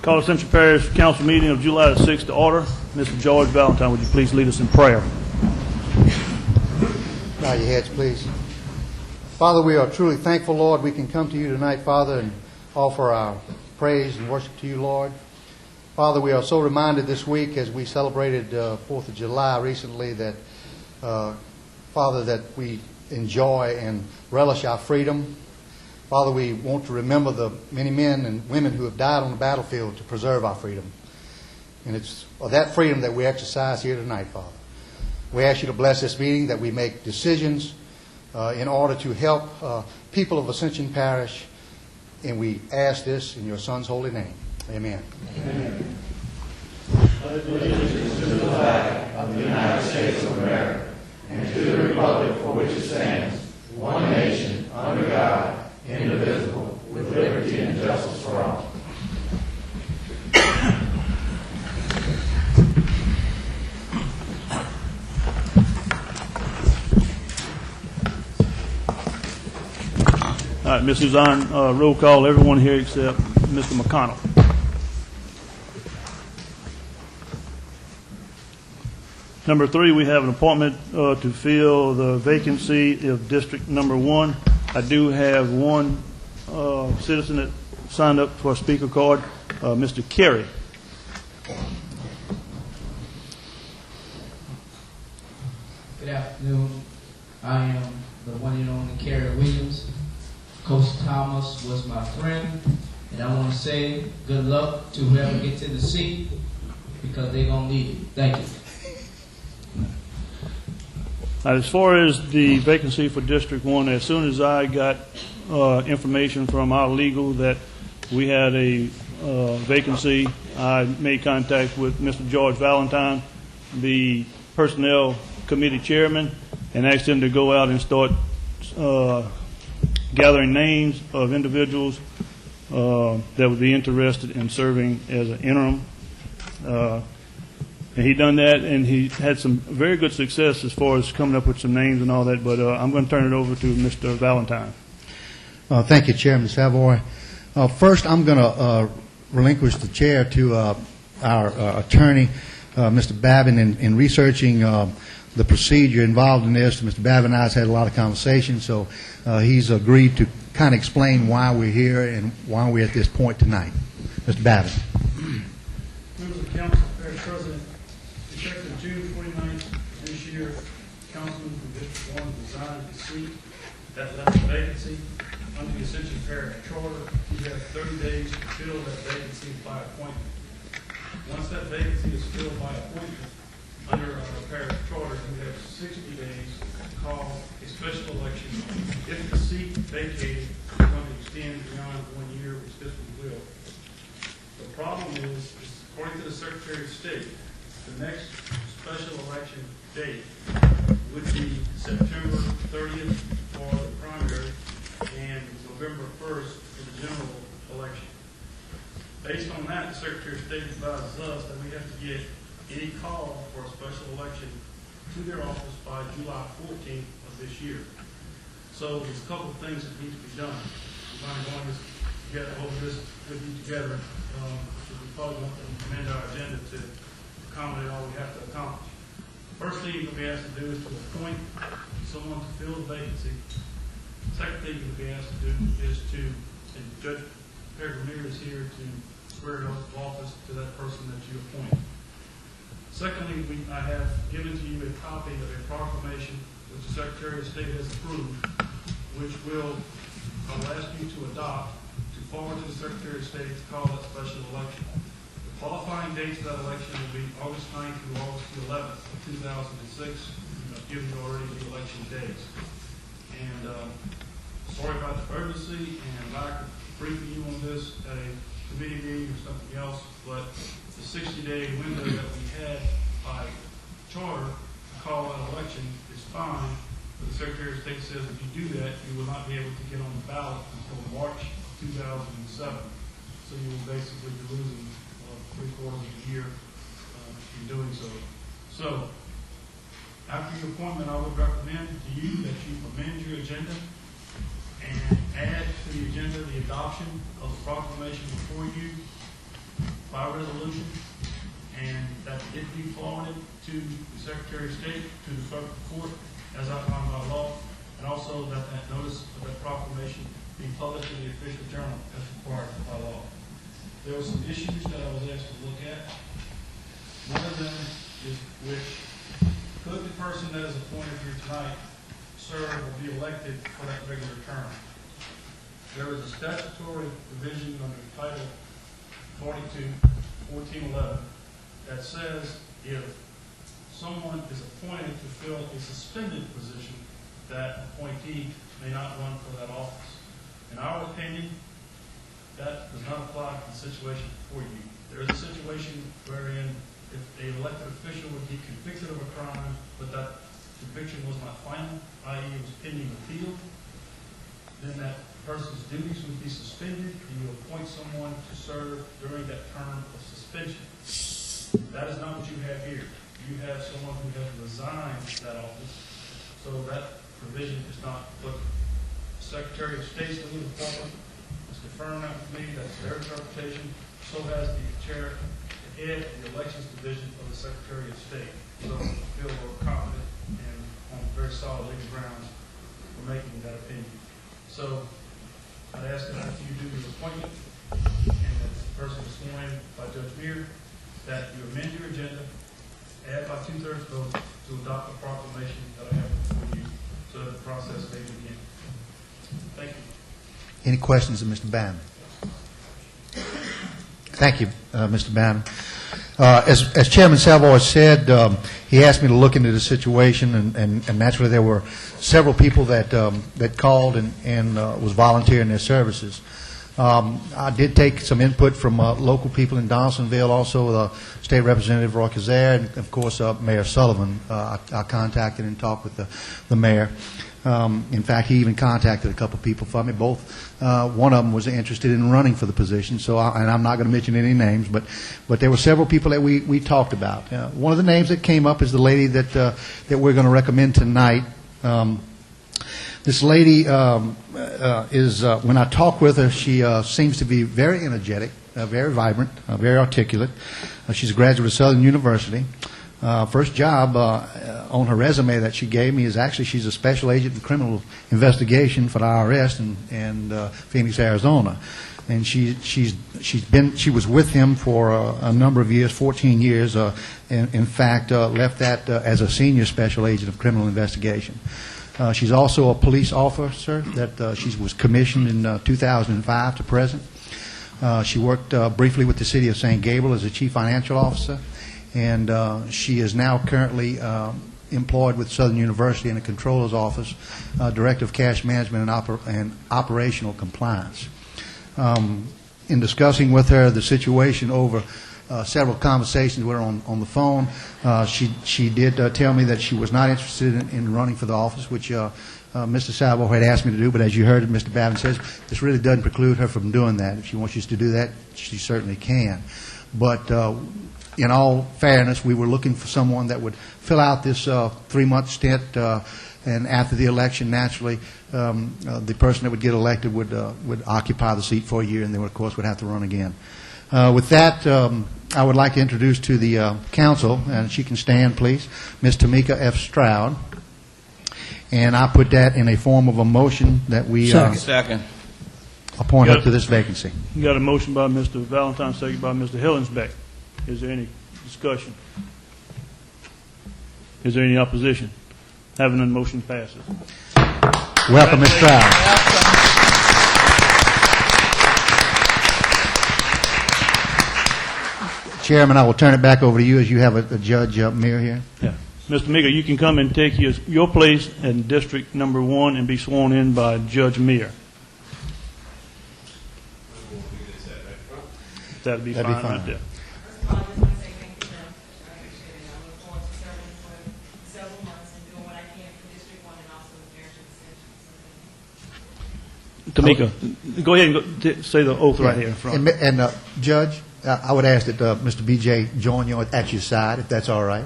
Call Ascension Parish Council meeting of July the 6th to order. Mr. George Valentine, would you please lead us in prayer? Bow your heads, please. Father, we are truly thankful, Lord, we can come to you tonight, Father, and offer our praise and worship to you, Lord. Father, we are so reminded this week as we celebrated 4th of July recently that, Father, that we enjoy and relish our freedom. Father, we want to remember the many men and women who have died on the battlefield to preserve our freedom. And it's that freedom that we exercise here tonight, Father. We ask you to bless this meeting, that we make decisions in order to help people of Ascension Parish. And we ask this in your Son's holy name. Amen. Amen. Pledge allegiance to the flag of the United States of America and to the republic for which it stands, one nation, under God, indivisible, with liberty and justice for all. All right, Ms. Suzanne, roll call everyone here except Mr. McConnell. Number 3, we have an appointment to fill the vacancy of District Number 1. I do have one citizen that signed up for a speaker card, Mr. Carey. Good afternoon. I am the one and only Carey Williams. Coach Thomas was my friend, and I want to say good luck to whoever gets in the seat because they're going to need it. Thank you. As far as the vacancy for District 1, as soon as I got information from our legal that we had a vacancy, I made contact with Mr. George Valentine, the Personnel Committee Chairman, and asked him to go out and start gathering names of individuals that would be interested in serving as an interim. And he done that, and he had some very good success as far as coming up with some names and all that. But I'm going to turn it over to Mr. Valentine. Thank you, Chairman Savoy. First, I'm going to relinquish the chair to our attorney, Mr. Babin, in researching the procedure involved in this. Mr. Babin and I have had a lot of conversations, so he's agreed to kind of explain why we're here and why we're at this point tonight. Mr. Babin. Members of the Council, Parish President, effective June 29th this year, Councilman from District 1 resigned his seat. That left a vacancy. Under the Ascension Parish Charter, you have 30 days to fill that vacancy by appointment. Once that vacancy is filled by appointment, under our parish charter, you have 60 days to call a special election. If the seat vacated is going to extend beyond 1 year, which this one will. The problem is, according to the Secretary of State, the next special election date would be September 30th for the primary and November 1st for the general election. Based on that, the Secretary of State advises us that we have to get any call for a special election to their office by July 14th of this year. So there's a couple of things that need to be done. We're going to get over this with you together. We probably want to amend our agenda to accommodate all we have to accomplish. First thing you're going to be asked to do is to appoint someone to fill the vacancy. Second thing you're going to be asked to do is to, and Judge Peregrine is here to swear an oath of office to that person that you appoint. Secondly, I have given to you a copy of a proclamation which the Secretary of State has approved, which I will ask you to adopt to forward to the Secretary of State to call that special election. The qualifying dates of that election will be August 9th through August 11th of 2006. I've given you already the election dates. And sorry about the urgency and lack of briefing you on this at a committee meeting or something else, but the 60-day window that we had by charter to call that election is fine, but the Secretary of State says if you do that, you will not be able to get on the ballot until March 2007. So you will basically be losing 3/4 of a year in doing so. So, after your appointment, I would recommend to you that you amend your agenda and add to the agenda the adoption of the proclamation before you by resolution, and that it be forwarded to the Secretary of State, to the clerk of court, as outlined by law, and also that that notice of that proclamation be published in the official journal as required by law. There were some issues that I was asked to look at. One of them is could the person that is appointed here tonight serve or be elected for that regular term? There is a statutory provision under Title 42, 1411, that says if someone is appointed to fill a suspended position, that appointee may not run for that office. In our opinion, that does not apply to the situation before you. There is a situation wherein if an elected official would be convicted of a crime, but that conviction was not final, i.e. it was pending appeal, then that person's duties would be suspended, and you appoint someone to serve during that term of suspension. That is not what you have here. You have someone who has resigned that office, so that provision is not applicable. The Secretary of State's legal department has confirmed that with me. That's their interpretation. So has the chair, the head of the elections division of the Secretary of State. So I feel we're confident and on very solid legal grounds for making that opinion. So I'd ask that after you do your appointment and that the person is sworn in by Judge Meir, that you amend your agenda, add by 2/3 vote to adopt the proclamation that I have before you so that the process may begin. Thank you. Any questions of Mr. Bannon? Thank you, Mr. Bannon. As Chairman Salvo said, he asked me to look into the situation, and naturally there were several people that called and was volunteering their services. I did take some input from local people in Donaldsonville, also the State Representative Roy Kazare, and of course Mayor Sullivan. I contacted and talked with the mayor. In fact, he even contacted a couple of people for me. One of them was interested in running for the position. So, and I'm not going to mention any names, but there were several people that we talked about. One of the names that came up is the lady that we're going to recommend tonight. This lady is, when I talk with her, she seems to be very energetic, very vibrant, very articulate. She's a graduate of Southern University. First job on her resume that she gave me is actually she's a special agent in criminal investigation for the IRS in Phoenix, Arizona, and she was with him for a number of years, 14 years. In fact, left that as a senior special agent of criminal investigation. She's also a police officer that she was commissioned in 2005 to present. She worked briefly with the city of St. Gabriel as a chief financial officer. And she is now currently employed with Southern University in the Controller's Office, Director of Cash Management and Operational Compliance. In discussing with her the situation over several conversations with her on the phone, she did tell me that she was not interested in running for the office, which Mr. Salvo had asked me to do, but as you heard Mr. Babin says, this really doesn't preclude her from doing that. If she wants us to do that, she certainly can. But in all fairness, we were looking for someone that would fill out this 3-month stint, and after the election, naturally, the person that would get elected would occupy the seat for a year, and then, of course, would have to run again. With that, I would like to introduce to the council, and she can stand, please, Ms. Tamika F. Stroud. And I put that in a form of a motion that we Second. appoint her to this vacancy. You got a motion by Mr. Valentine, second by Mr. Hillingsbeck. Is there any discussion? Is there any opposition? Having none, motion passes. Welcome, Ms. Stroud. Chairman, I will turn it back over to you as you have a Judge Meir here. Yeah. Mr. Meager, you can come and take your place in District Number 1 and be sworn in by Judge Meir. That'd be fine right there. I just want to say thank you, Jim. I appreciate it. I look forward to serving for several months and doing what I can for District 1 and also the Parish of Ascension. Tamika, go ahead and say the oath right here in front. And Judge, I would ask that Mr. B.J. join you at your side, if that's all right.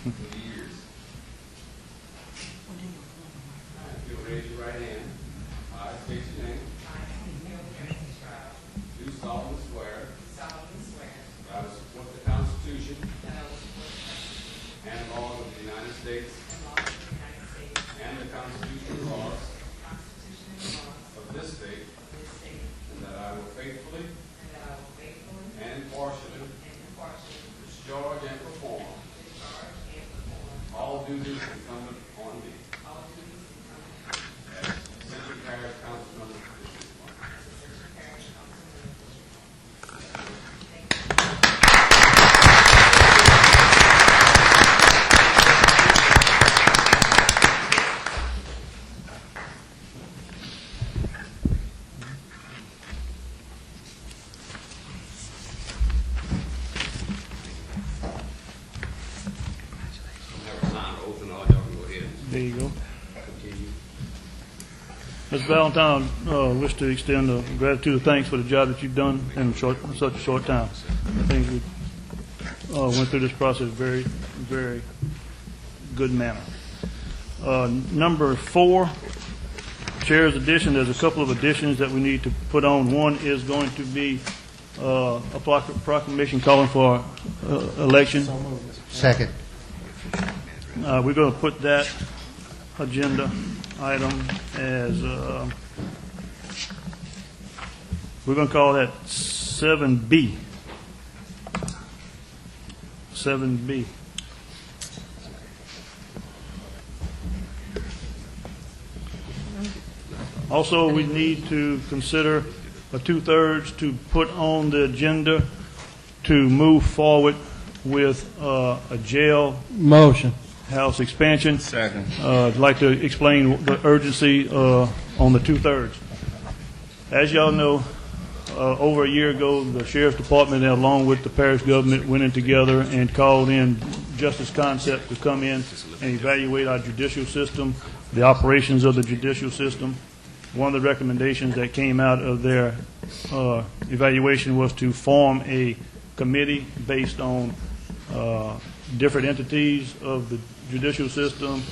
If you'll raise your right hand, I state your name. States and laws of the United States and the Constitution and laws and laws of this state, of this state, and that I will faithfully and that I will faithfully and impartially and impartially discharge and perform discharge and perform all duties incumbent on me all duties incumbent as Ascension Parish Council Member District 1. as Ascension Parish Council Member District 1. Thank you. Never signed an oath and all, y'all can go ahead and There you go. continue. Ms. Valentine, wish to extend a gratitude and thanks for the job that you've done in such a short time. I think we went through this process very, very good manner. Number 4, Chair's addition. There's a couple of additions that we need to put on. One is going to be a proclamation calling for election. Second. We're going to put that agenda item as, we're going to call that 7B. 7B. Also, we need to consider a 2/3 to put on the agenda to move forward with a jail Motion. house expansion. Second. I'd like to explain the urgency on the 2/3. As y'all know, over a year ago, the Sheriff's Department, along with the parish government, went in together and called in Justice Concept to come in and evaluate our judicial system, the operations of the judicial system. One of the recommendations that came out of their evaluation was to form a committee based on different entities of the judicial system,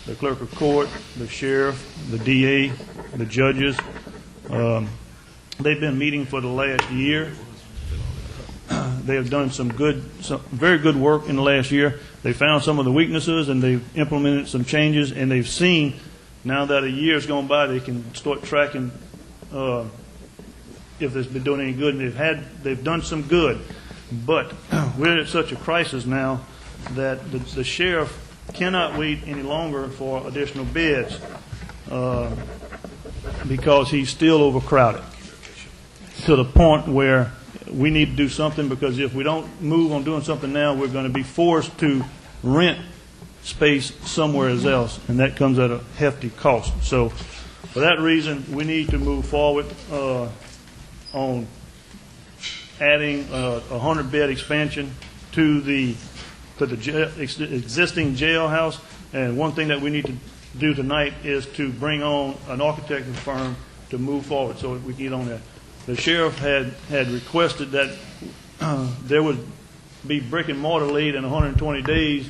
the clerk of court, the sheriff, the DA, the judges. They've been meeting for the last year. They have done some very good work in the last year. They found some of the weaknesses and they've implemented some changes, and they've seen now that a year's gone by, they can start tracking if it's been doing any good, and they've done some good. But we're at such a crisis now that the sheriff cannot wait any longer for additional beds because he's still overcrowded to the point where we need to do something, because if we don't move on doing something now, we're going to be forced to rent space somewhere else, and that comes at a hefty cost. So for that reason, we need to move forward on adding a 100-bed expansion to the existing jailhouse. And one thing that we need to do tonight is to bring on an architecting firm to move forward so we can get on that. The sheriff had requested that there would be brick and mortar laid in 120 days.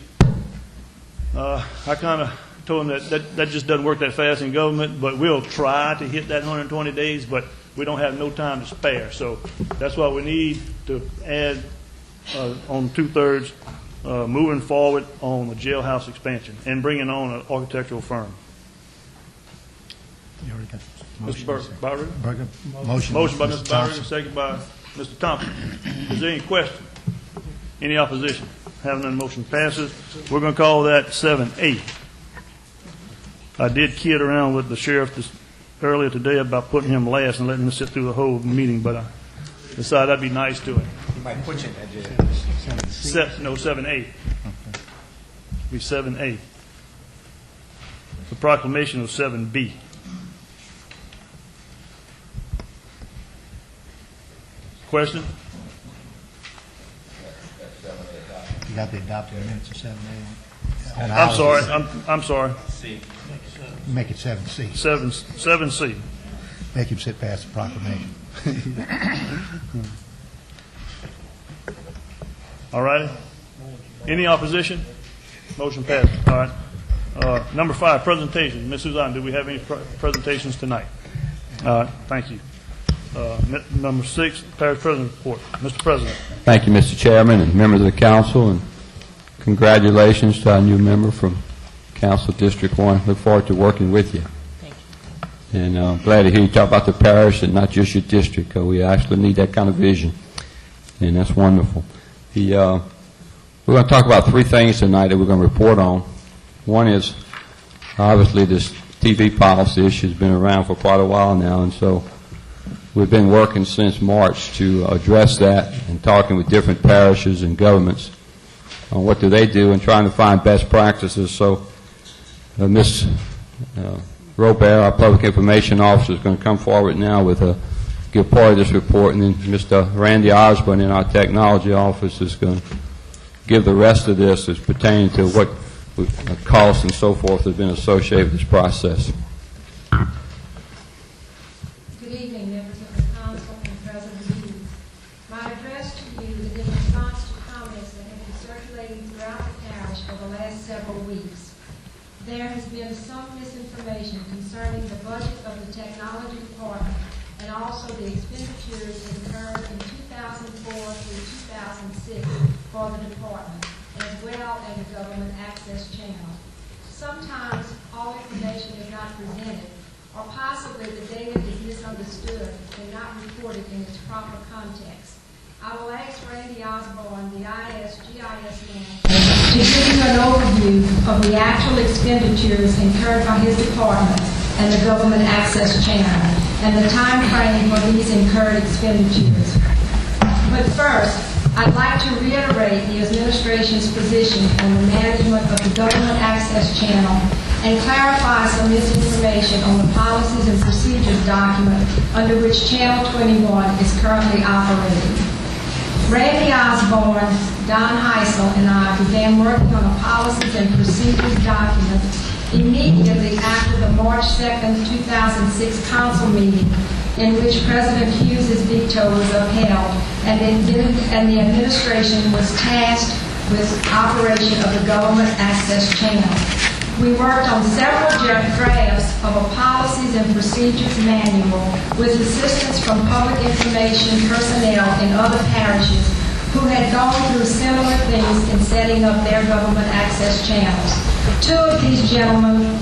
I kind of told him that just doesn't work that fast in government, but we'll try to hit that 120 days, but we don't have no time to spare. So that's why we need to add on 2/3 moving forward on the jailhouse expansion and bringing on an architectural firm. You already got Mr. Barry? Motion. Motion by Mr. Byron, second by Mr. Thompson. Is there any question? Any opposition? Having none, motion passes. We're going to call that 7A. I did kid around with the sheriff earlier today about putting him last and letting him sit through the whole meeting, but I decided I'd be nice to him. You might put you in that jail. No, 7A. Be 7A. The proclamation of 7B. Question? You got the adopted minutes of 7A. I'm sorry. I'm sorry. Make it 7C. 7C. Make him sit past the proclamation. All righty. Any opposition? Motion passes. All right. Number 5, presentation. Ms. Suzanne, do we have any presentations tonight? Thank you. Number 6, Parish President report. Mr. President. Thank you, Mr. Chairman, and members of the council, and congratulations to our new member from Council District 1. Look forward to working with you. Thank you. And glad to hear you talk about the parish and not just your district. We actually need that kind of vision, and that's wonderful. We're going to talk about three things tonight that we're going to report on. One is, obviously, this TV policy issue has been around for quite a while now, and so we've been working since March to address that and talking with different parishes and governments on what do they do and trying to find best practices. So Ms. Robert, our Public Information Officer, is going to come forward now with give part of this report, and then Mr. Randy Osborne in our Technology Office is going to give the rest of this as pertaining to what costs and so forth have been associated with this process. Good evening, members of the Council and President Hughes. My address to you is in response to comments that have been circulating throughout the parish for the last several weeks. There has been some misinformation concerning the budget of the Technology Department and also the expenditures incurred in 2004 through 2006 for the department, as well as the government access channel. Sometimes all information is not presented, or possibly the data is misunderstood and not reported in its proper context. I will ask Randy Osborne, the GIS manager, to give you an overview of the actual expenditures incurred by his department and the government access channel, and the time frame for these incurred expenditures. But first, I'd like to reiterate the administration's position on the management of the government access channel and clarify some misinformation on the policies and procedures document under which Channel 21 is currently operating. Randy Osborne, Don Heisel, and I began working on the policies and procedures document immediately after the March 2nd, 2006 council meeting in which President Hughes' veto was upheld and the administration was tasked with operation of the government access channel. We worked on several drafts of a policies and procedures manual with assistance from public information personnel in other parishes who had gone through similar things in setting up their government access channels. Two of these gentlemen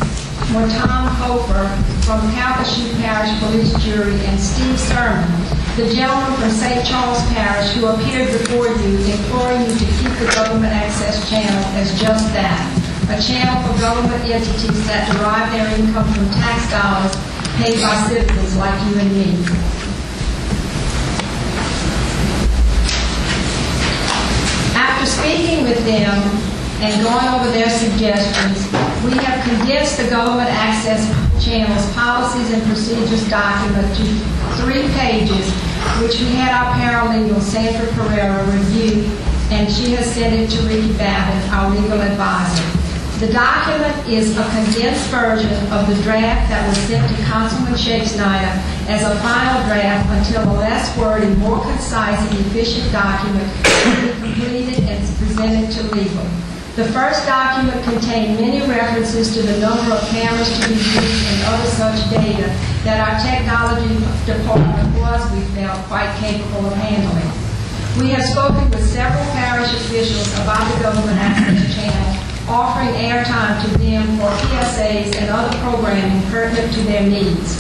were Tom Hofer from Calcasieu Parish Police Jury and Steve Sermon, the gentleman from St. Charles Parish who appeared before you imploring you to keep the government access channel as just that, a channel for government entities that derive their income from tax dollars paid by citizens like you and me. After speaking with them and going over their suggestions, we have condensed the government access channel's policies and procedures document to 3 pages, which we had our paralegal, Sandra Pereira, review, and she has sent it to Ricky Babbitt, our legal advisor. The document is a condensed version of the draft that was sent to Councilman Shakespeare as a final draft until a less wordy, more concise and efficient document will be completed and presented to legal. The first document contained many references to the number of cameras to be used and other such data that our technology department was, we felt, quite capable of handling. We have spoken with several parish officials about the government access channel, offering airtime to them for PSAs and other programming pertinent to their needs.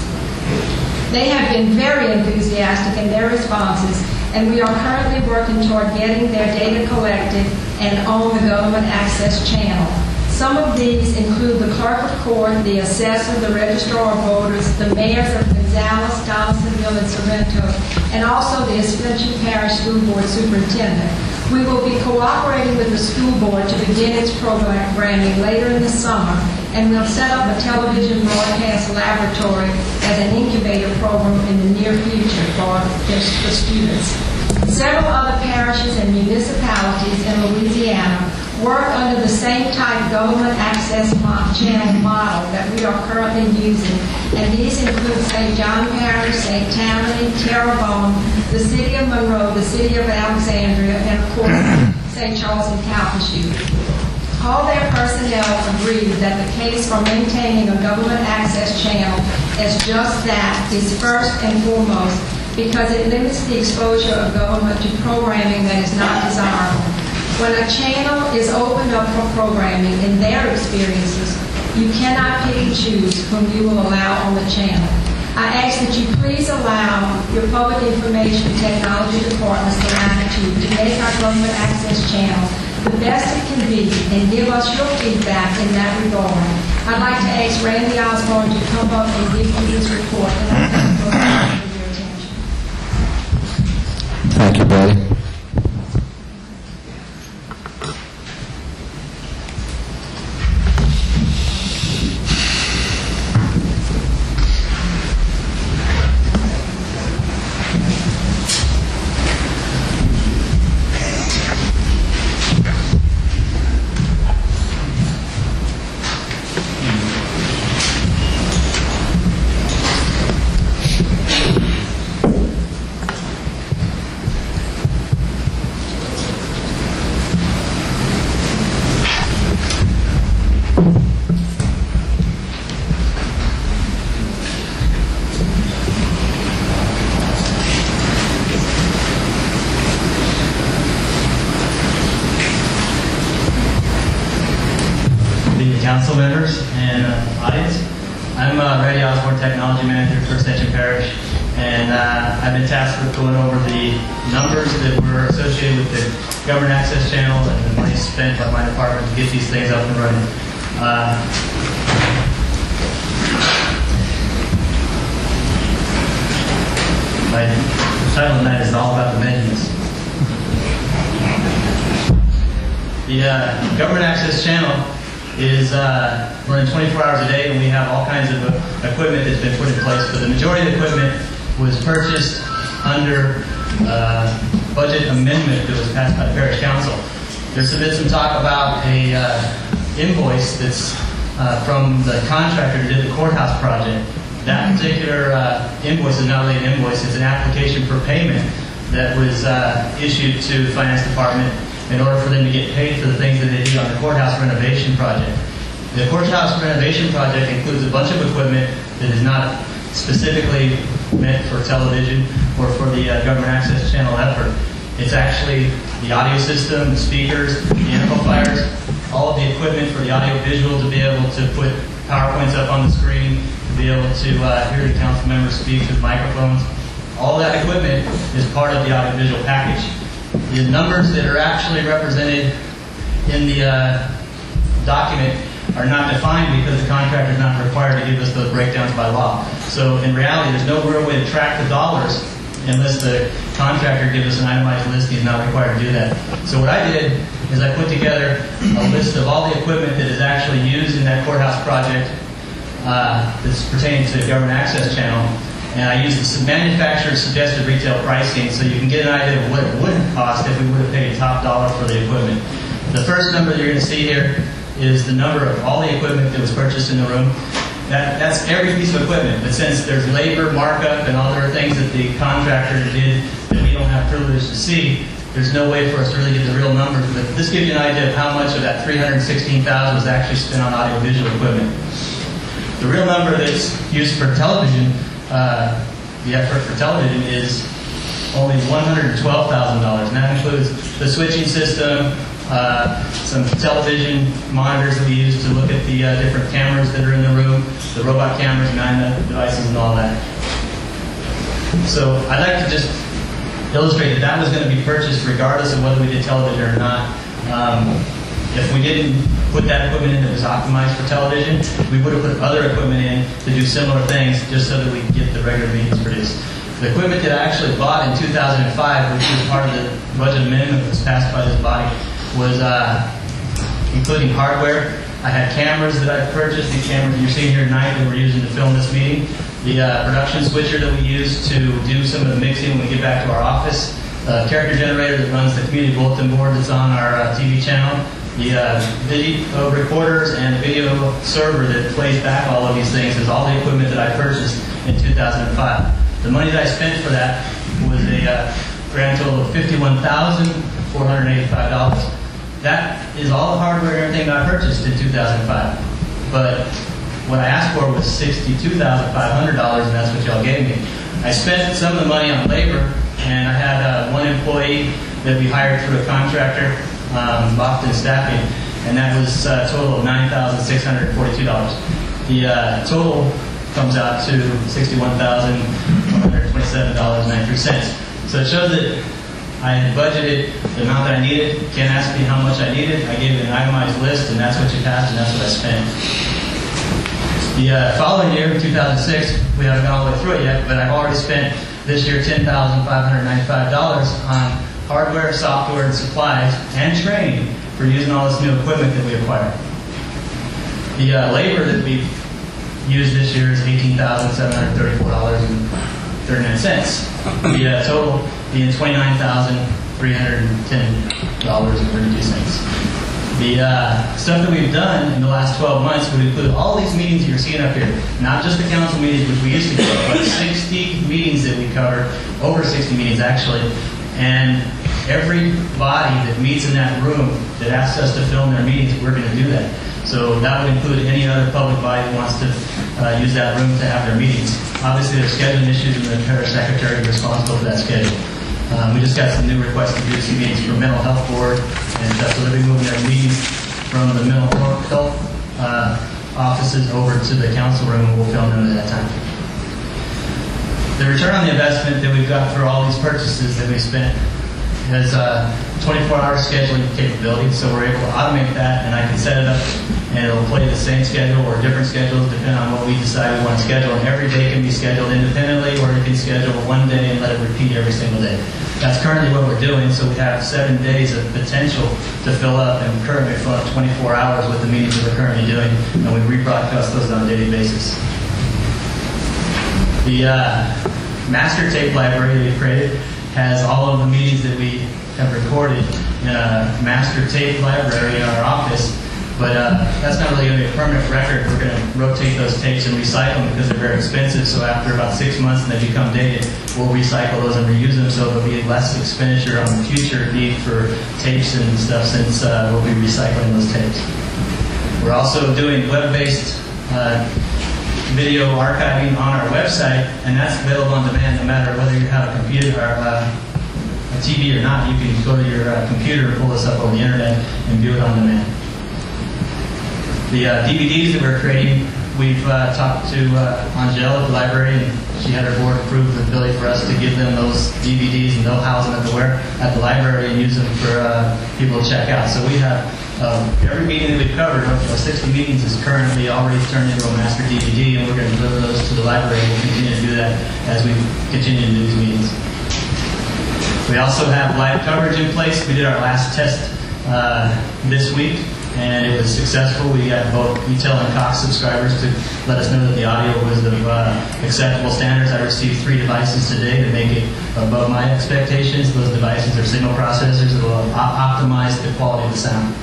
They have been very enthusiastic in their responses, and we are currently working toward getting their data collected and on the government access channel. Some of these include the clerk of court, the assessor, the registrar of voters, the mayors of Gonzales, Donaldsonville, and Sorrento, and also the Ascension Parish School Board Superintendent. We will be cooperating with the school board to begin its programming later in the summer, and we'll set up a television broadcast laboratory as an incubator program in the near future for the students. Several other parishes and municipalities in Louisiana work under the same type government access channel model that we are currently using, and these include St. John Parish, St. Tammany, Terrebonne, the City of Monroe, the City of Alexandria, and of course St. Charles and Calcasieu. All their personnel agree that the case for maintaining a government access channel as just that is first and foremost because it limits the exposure of government to programming that is not desirable. When a channel is opened up for programming, in their experiences, You cannot pick and choose whom you will allow on the channel. I ask that you please allow your public information technology departments the latitude to make our government access channel the best it can be and give us your feedback in that regard. I'd like to ask Randy Osborne to come up and give you his report, and I thank you for your attention. Thank you, Betty. Council members and audience. I'm Randy Osborne, Technology Manager for Ascension Parish, and I've been tasked with going over the numbers that were associated with the Government Access Channel and the money spent by my department to get these things up and running. My title tonight is all about the menus. The Government Access Channel is running 24 hours a day, and we have all kinds of equipment that's been put in place. But the majority of the equipment was purchased under budget amendment that was passed by the Parish Council. There's been some talk about a invoice that's from the contractor who did the courthouse project. That particular invoice is not really an invoice, it's an application for payment that was issued to the Finance Department in order for them to get paid for the things that they do on the courthouse renovation project. The courthouse renovation project includes a bunch of equipment that is not specifically meant for television or for the government access channel effort. It's actually the audio system, the speakers, the amplifiers, all of the equipment for the audio visual to be able to put PowerPoints up on the screen, to be able to hear the council members speak with microphones. All that equipment is part of the audio visual package. The numbers that are actually represented in the document are not defined because the contractor is not required to give us those breakdowns by law. So in reality, there's no real way to track the dollars unless the contractor gives us an itemized list. He's not required to do that. So what I did is I put together a list of all the equipment that is actually used in that courthouse project that's pertaining to the government access channel. And I used the manufacturer's suggested retail pricing so you can get an idea of what it would have cost if we would have paid top dollar for the equipment. The first number that you're going to see here is the number of all the equipment that was purchased in the room. That's every piece of equipment, but since there's labor, markup, and other things that the contractor did that we don't have privilege to see, there's no way for us to really get the real numbers. But this gives you an idea of how much of that $316,000 was actually spent on audiovisual equipment. The real number that's used for television, the effort for television is only $112,000, and that includes the switching system, some television monitors that we use to look at the different cameras that are in the room, the robot cameras, man devices, and all that. So I'd like to just illustrate that that was going to be purchased regardless of whether we did television or not. If we didn't put that equipment in that was optimized for television, we would have put other equipment in to do similar things just so that we could get the regular meetings produced. The equipment that I actually bought in 2005, which was part of the budget amendment that was passed by this body, was including hardware. I had cameras that I purchased. These cameras that you're seeing here tonight that we're using to film this meeting. The production switcher that we use to do some of the mixing when we get back to our office. The character generator that runs the community bulletin board that's on our TV channel. The video recorders and the video server that plays back all of these things is all the equipment that I purchased in 2005. The money that I spent for that was a grand total of $51,485. That is all the hardware and everything that I purchased in 2005. But what I asked for was $62,500, and that's what y'all gave me. I spent some of the money on labor, and I had one employee that we hired through a contractor, Boston Staffing, and that was a total of $9,642. The total comes out to $61,127.93. So it shows that I had budgeted the amount that I needed. Ken asked me how much I needed. I gave it an itemized list, and that's what you passed, and that's what I spent. The following year, 2006, we haven't gone all the way through it yet, but I've already spent this year $10,595 on hardware, software, and supplies, and training for using all this new equipment that we acquired. The labor that we used this year is $18,734.39. The total being $29,310.32. The stuff that we've done in the last 12 months would include all these meetings you're seeing up here. Not just the council meetings, which we used to do, but 60 meetings that we covered, over 60 meetings actually. And every body that meets in that room that asks us to film their meetings, we're going to do that. So that would include any other public body that wants to use that room to have their meetings. Obviously, there's scheduling issues, and the parish secretary is responsible for that schedule. We just got some new requests to do some meetings for mental health board, and so they'll be moving their meetings from the mental health offices over to the council room, and we'll film them at that time. The return on the investment that we've got for all these purchases that we spent has 24-hour scheduling capability, so we're able to automate that, and I can set it up, and it'll play the same schedule or different schedules depending on what we decide we want to schedule. And every day can be scheduled independently, or you can schedule one day and let it repeat every single day. That's currently what we're doing, so we have 7 days of potential to fill up, and we currently fill up 24 hours with the meetings that we're currently doing, and we rebroadcast those on a daily basis. The master tape library that we created has all of the meetings that we have recorded in a master tape library in our office, but that's not really going to be a permanent record. We're going to rotate those tapes and recycle them because they're very expensive, so after about 6 months and they become dated, we'll recycle those and reuse them, so there'll be less expenditure on the future need for tapes and stuff since we'll be recycling those tapes. We're also doing web-based video archiving on our website, and that's available on demand no matter whether you have a computer or a TV or not. You can go to your computer and pull this up on the internet and view it on demand. The DVDs that we're creating, we've talked to Angela at the library, and she had her board approve the ability for us to give them those DVDs, and they'll house them at the library and use them for people to check out. So we have every meeting that we've covered, 60 meetings, is currently already turned into a master DVD, and we're going to deliver those to the library, and we'll continue to do that as we continue to do these meetings. We also have live coverage in place. We did our last test this week, and it was successful. We got both retail and Cox subscribers to let us know that the audio was of acceptable standards. I received 3 devices today to make it above my expectations. Those devices are signal processors that will optimize the quality of the sound.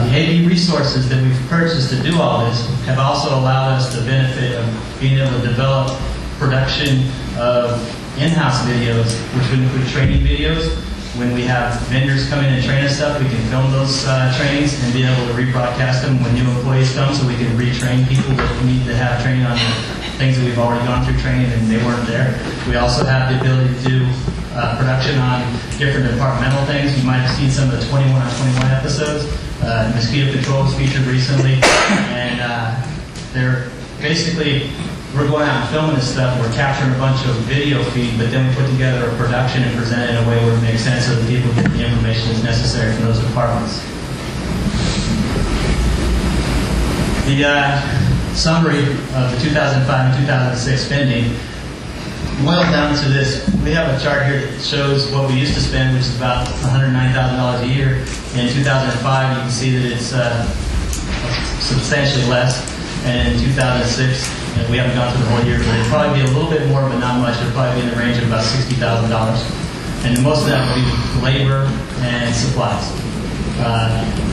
The AV resources that we've purchased to do all this have also allowed us the benefit of being able to develop production of in-house videos, which would include training videos. When we have vendors come in and train us up, we can film those trainings and be able to rebroadcast them when new employees come, so we can retrain people that need to have training on the things that we've already gone through training and they weren't there. We also have the ability to do production on different departmental things. You might have seen some of the 21 on 21 episodes. Mosquito control was featured recently, and they're basically, we're going out and filming this stuff, we're capturing a bunch of video feed, but then we put together a production and present it in a way where it makes sense so that people get the information that's necessary from those departments. The summary of the 2005 and 2006 spending boils down to this. We have a chart here that shows what we used to spend, which is about $109,000 a year. In 2005, you can see that it's substantially less, and in 2006, we haven't gone through the whole year, but it'll probably be a little bit more, but not much. It'll probably be in the range of about $60,000. And most of that will be labor and supplies.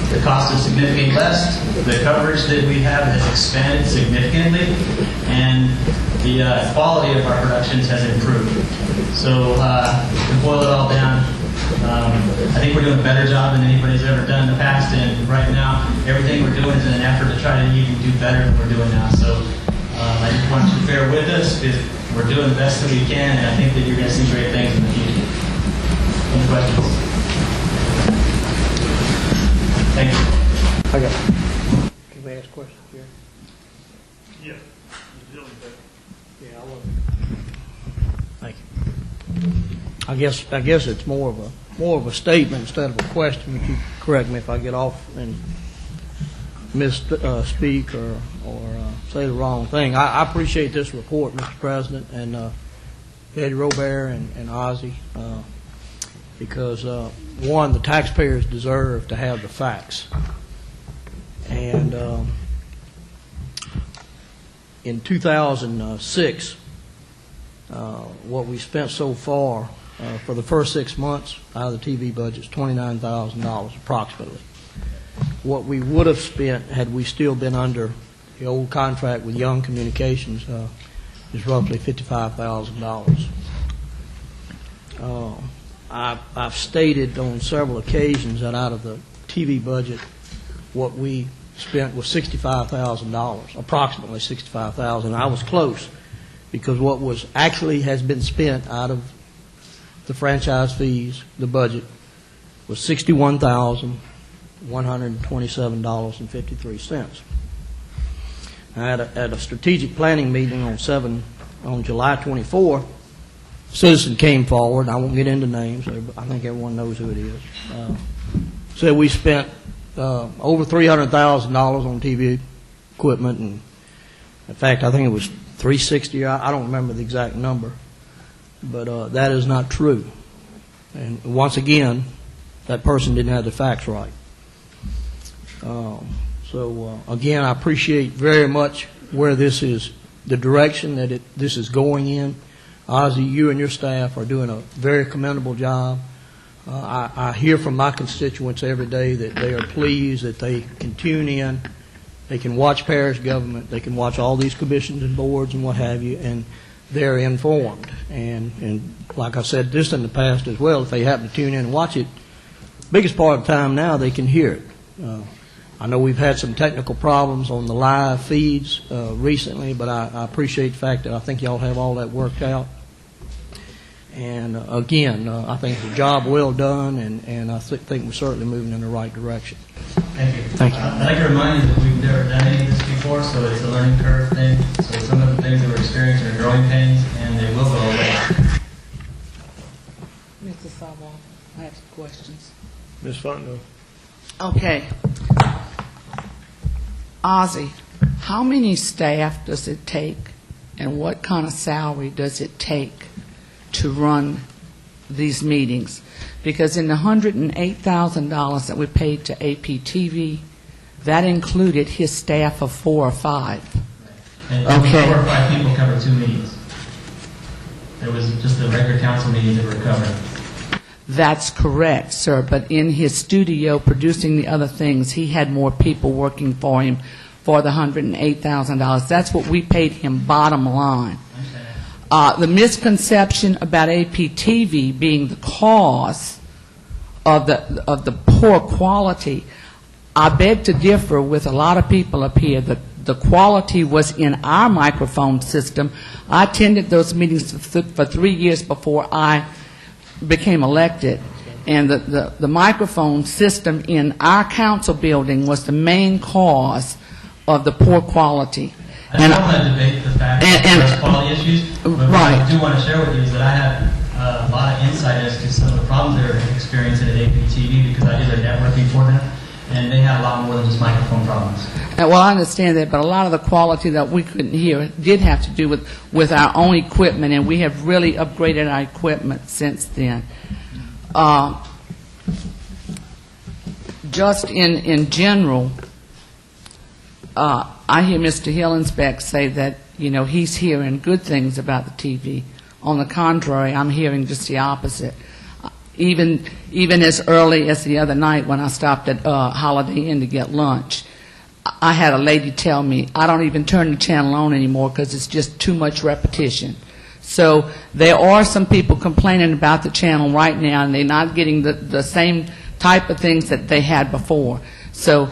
The cost is significantly less. The coverage that we have has expanded significantly, and the quality of our productions has improved. So to boil it all down, I think we're doing a better job than anybody's ever done in the past, and right now everything we're doing is in an effort to try to even do better than we're doing now. So I just want you to bear with us because we're doing the best that we can, and I think that you're going to see great things in the future. Any questions? question, Jerry? Yeah. Mr. Dillon, back. Yeah, I wasn't. Thank you. I guess it's more of a statement instead of a question. Would you correct me if I get off and misspeak or say the wrong thing? I appreciate this report, Mr. President, and Eddie Robert and Ozzie, because one, the taxpayers deserve to have the facts. And in 2006, what we spent so far for the first 6 months out of the TV budget is $29,000 approximately. What we would have spent had we still been under the old contract with Young Communications is roughly $55,000. I've stated on several occasions that out of the TV budget, what we spent was $65,000, approximately $65,000. I was close, because what was actually has been spent out of the franchise fees, the budget, was $61,127.53. At a strategic planning meeting on July 24th, a citizen came forward. I won't get into names. I think everyone knows who it is. Said we spent over $300,000 on TV equipment, and in fact, I think it was $360. I don't remember the exact number, but that is not true. And once again, that person didn't have the facts right. Again, I appreciate very much where this is, the direction that this is going in. Ozzie, you and your staff are doing a very commendable job. I hear from my constituents every day that they are pleased that they can tune in, they can watch parish government, they can watch all these commissions and boards and what have you, and they're informed. And like I said this in the past as well, if they happen to tune in and watch it, biggest part of the time now they can hear it. I know we've had some technical problems on the live feeds recently, but I appreciate the fact that I think y'all have all that worked out. And again, I think it's a job well done, and I think we're certainly moving in the right direction. Thank you. Thank you. I'd like to remind you that we've never done any of this before, so it's a learning curve thing. So some of the things that we're experiencing are growing pains, and they will go away. Mr. Sawall, I have some questions. Ms. Fontenot. Okay. Ozzie, how many staff does it take, and what kind of salary does it take to run these meetings? Because in the $108,000 that we paid to APTV, that included his staff of 4 or 5. And Okay. 4 or 5 people covered 2 meetings. There was just the regular council meetings that were covered. That's correct, sir, but in his studio producing the other things, he had more people working for him for the $108,000. That's what we paid him bottom line. The misconception about APTV being the cause of the poor quality, I beg to differ with a lot of people up here. The quality was in our microphone system. I attended those meetings for 3 years before I became elected, and the microphone system in our council building was the main cause of the poor quality. I don't want to debate the fact that there's quality issues, but what I do want to share with you is that I have a lot of insight as to some of the problems they're experiencing at APTV, because I did their networking for them, and they had a lot more than just microphone problems. Well, I understand that, but a lot of the quality that we couldn't hear did have to do with our own equipment, and we have really upgraded our equipment since then. Just in general, I hear Mr. Hillenbeck say that, he's hearing good things about the TV. On the contrary, I'm hearing just the opposite. Even as early as the other night when I stopped at Holiday Inn to get lunch, I had a lady tell me, I don't even turn the channel on anymore because it's just too much repetition. So there are some people complaining about the channel right now, and they're not getting the same type of things that they had before. So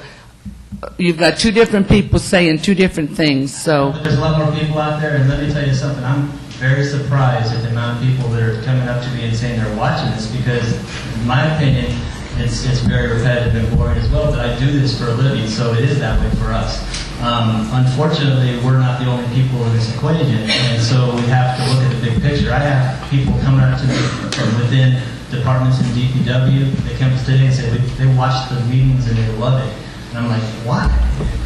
you've got 2 different people saying 2 different things. So there's a lot more people out there, and let me tell you something. I'm very surprised at the amount of people that are coming up to me and saying they're watching this, because in my opinion, it's very repetitive and boring as well, but I do this for a living, so it is that way for us. Unfortunately, we're not the only people in this equation, and so we have to look at the big picture. I have people coming up to me from within departments in DPW. They come today and say they watch the meetings and they love it. And I'm like, why?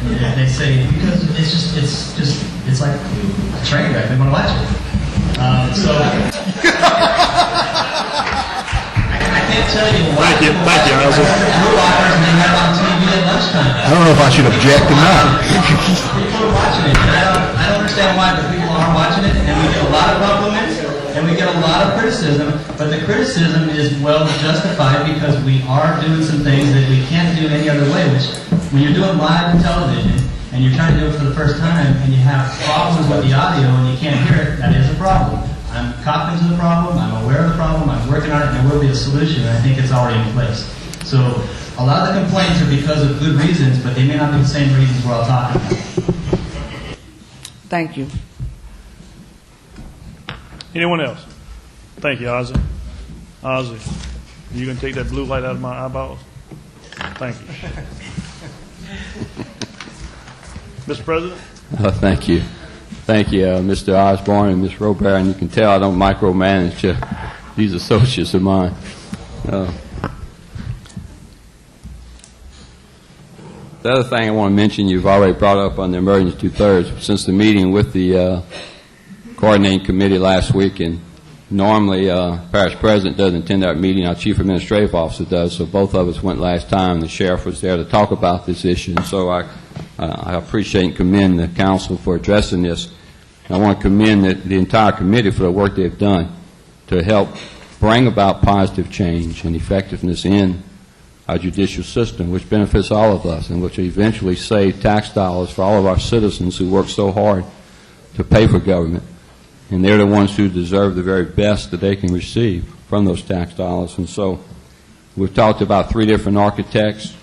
And they say, because it's like a train wreck. They want to watch it. I can't tell you why. Thank you, Isaac. Blue Lockers and they have it on TV at lunchtime. I don't know if I should object or not. People are watching it. And I don't understand why, but people are watching it, and we get a lot of compliments, and we get a lot of criticism, but the criticism is well justified because we are doing some things that we can't do any other way, which when you're doing live television and you're trying to do it for the first time and you have problems with the audio and you can't hear it, that is a problem. I'm cognizant of the problem, I'm aware of the problem, I'm working on it, and there will be a solution, and I think it's already in place. So a lot of the complaints are because of good reasons, but they may not be the same reasons we're all talking about. Thank you. Anyone else? Thank you, Ozzy. Ozzy, you going to take that blue light out of my eyeballs? Thank you. Mr. President? Thank you. Thank you, Mr. Osborne and Ms. Robert. And you can tell I don't micromanage these associates of mine. The other thing I want to mention, you've already brought up on the emergency two-thirds. Since the meeting with the coordinating committee last week, and normally parish president doesn't attend our meeting, our chief administrative officer does, so both of us went last time. The sheriff was there to talk about this issue, and so I appreciate and commend the council for addressing this. I want to commend the entire committee for the work they've done to help bring about positive change and effectiveness in our judicial system, which benefits all of us and which will eventually save tax dollars for all of our citizens who work so hard to pay for government. And they're the ones who deserve the very best that they can receive from those tax dollars. And so we've talked about 3 different architects,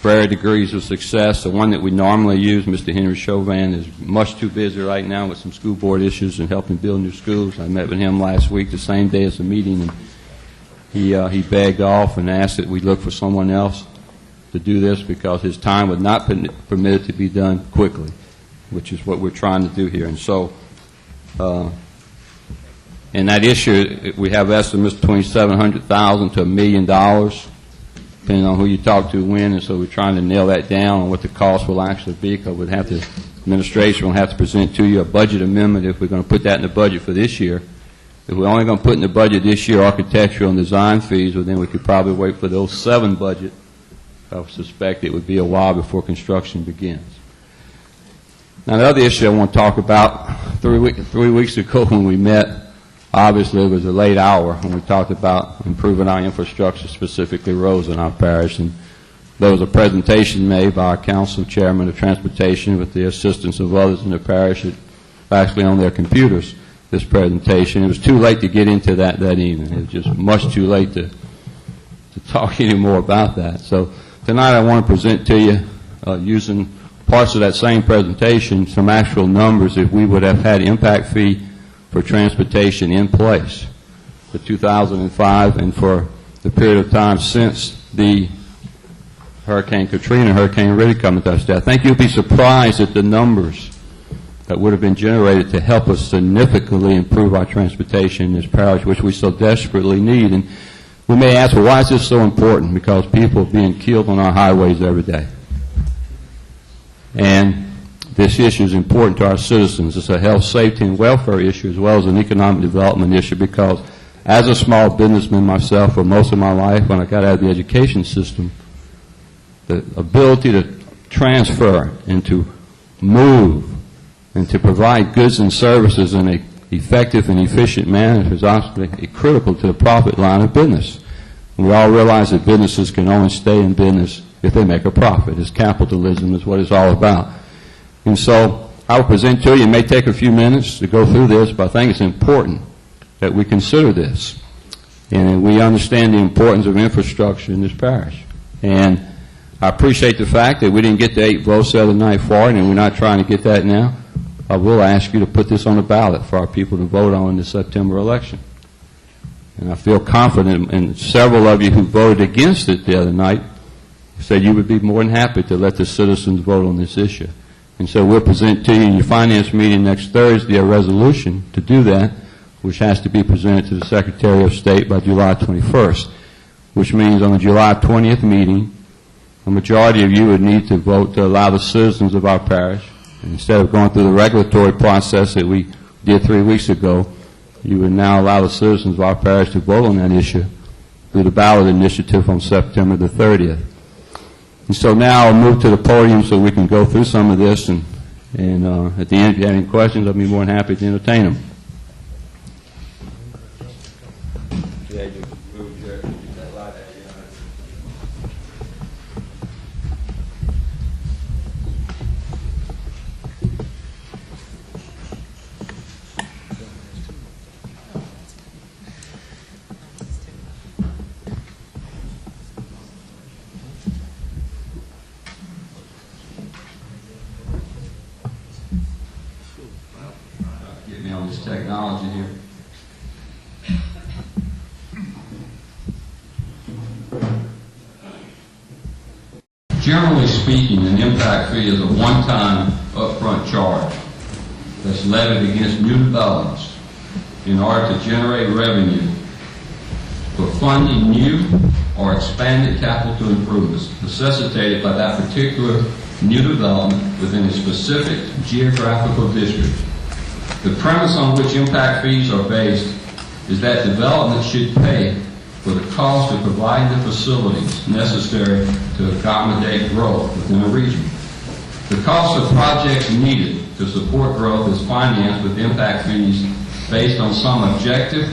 varying degrees of success. The one that we normally use, Mr. Henry Chauvin, is much too busy right now with some school board issues and helping build new schools. I met with him last week, the same day as the meeting, and he begged off and asked that we look for someone else to do this because his time would not permit it to be done quickly, which is what we're trying to do here. And so, in that issue, we have estimates between $700,000 to $1 million, depending on who you talk to when, and so we're trying to nail that down on what the cost will actually be, because administration will have to present to you a budget amendment if we're going to put that in the budget for this year. If we're only going to put in the budget this year architectural and design fees, well, then we could probably wait for the 07 budget. I would suspect it would be a while before construction begins. Now, the other issue I want to talk about, 3 weeks ago when we met, obviously it was a late hour when we talked about improving our infrastructure, specifically roads in our parish. And there was a presentation made by our council chairman of transportation with the assistance of others in the parish that actually on their computers, this presentation. It was too late to get into that evening. It was just much too late to talk any more about that. So tonight I want to present to you, using parts of that same presentation, some actual numbers if we would have had impact fee for transportation in place for 2005 and for the period of time since the Hurricane Katrina, Hurricane Rita coming to us. I think you'll be surprised at the numbers that would have been generated to help us significantly improve our transportation in this parish, which we so desperately need. And we may ask, well, why is this so important? Because people are being killed on our highways every day. And this issue is important to our citizens. It's a health, safety, and welfare issue as well as an economic development issue, because as a small businessman myself for most of my life, when I got out of the education system, the ability to transfer and to move and to provide goods and services in an effective and efficient manner is obviously critical to the profit line of business. And we all realize that businesses can only stay in business if they make a profit. It's capitalism is what it's all about. And so I will present to you, it may take a few minutes to go through this, but I think it's important that we consider this. And we understand the importance of infrastructure in this parish. And I appreciate the fact that we didn't get the 8 votes the other night for it, and we're not trying to get that now. I will ask you to put this on the ballot for our people to vote on in the September election. And I feel confident in several of you who voted against it the other night said you would be more than happy to let the citizens vote on this issue. And so we'll present to you in your finance meeting next Thursday a resolution to do that, which has to be presented to the Secretary of State by July 21st, which means on the July 20th meeting, a majority of you would need to vote to allow the citizens of our parish, and instead of going through the regulatory process that we did 3 weeks ago, you would now allow the citizens of our parish to vote on that issue through the ballot initiative on September the 30th. And so now I'll move to the podium so we can go through some of this, and at the end, if you have any questions, I'll be more than happy to entertain them. Get me on this technology here. Generally speaking, an impact fee is a one-time upfront charge that's levied against new developments in order to generate revenue for funding new or expanded capital improvements necessitated by that particular new development within a specific geographical district. The premise on which impact fees are based is that development should pay for the cost of providing the facilities necessary to accommodate growth within a region. The cost of projects needed to support growth is financed with impact fees based on some objective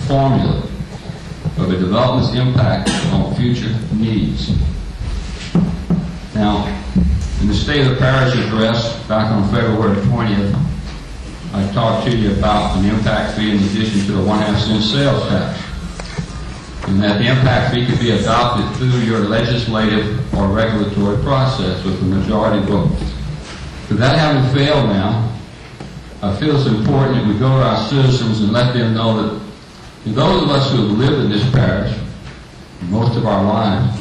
formula of a development's impact on future needs. Now, in the State of the Parish address back on February 20th, I talked to you about an impact fee in addition to the 1/2 cent sales tax, and that the impact fee could be adopted through your legislative or regulatory process with a majority vote. But that having failed now, I feel it's important that we go to our citizens and let them know that those of us who have lived in this parish most of our lives,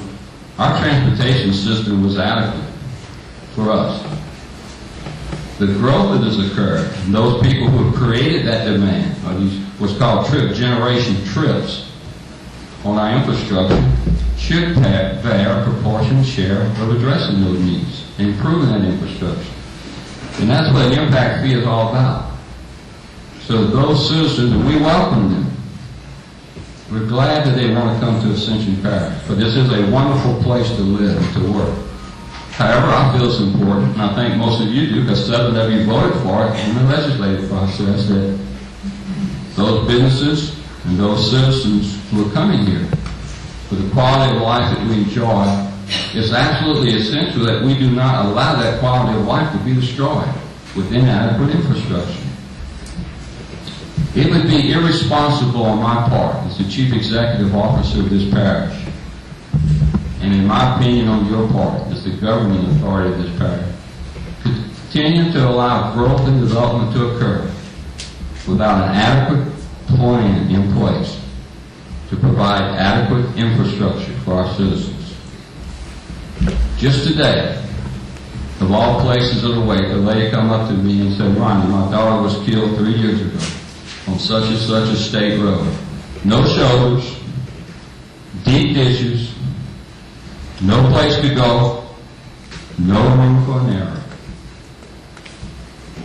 our transportation system was adequate for us. The growth that has occurred, and those people who have created that demand, are these what's called generation trips on our infrastructure, should bear a proportionate share of addressing those needs and improving that infrastructure. And that's what an impact fee is all about. So those citizens, and we welcome them. We're glad that they want to come to Ascension Parish, but this is a wonderful place to live and to work. However, I feel it's important, and I think most of you do, because 7 of you voted for it in the legislative process, that those businesses and those citizens who are coming here, for the quality of life that we enjoy, it's absolutely essential that we do not allow that quality of life to be destroyed with inadequate infrastructure. It would be irresponsible on my part as the Chief Executive Officer of this parish, and in my opinion on your part as the governing authority of this parish, to continue to allow growth and development to occur without an adequate plan in place to provide adequate infrastructure for our citizens. Just today, of all places of the week, a lady come up to me and said, "Ronnie, my daughter was killed 3 years ago on such and such a state road. No shoulders, deep ditches, no place to go, no room for an error."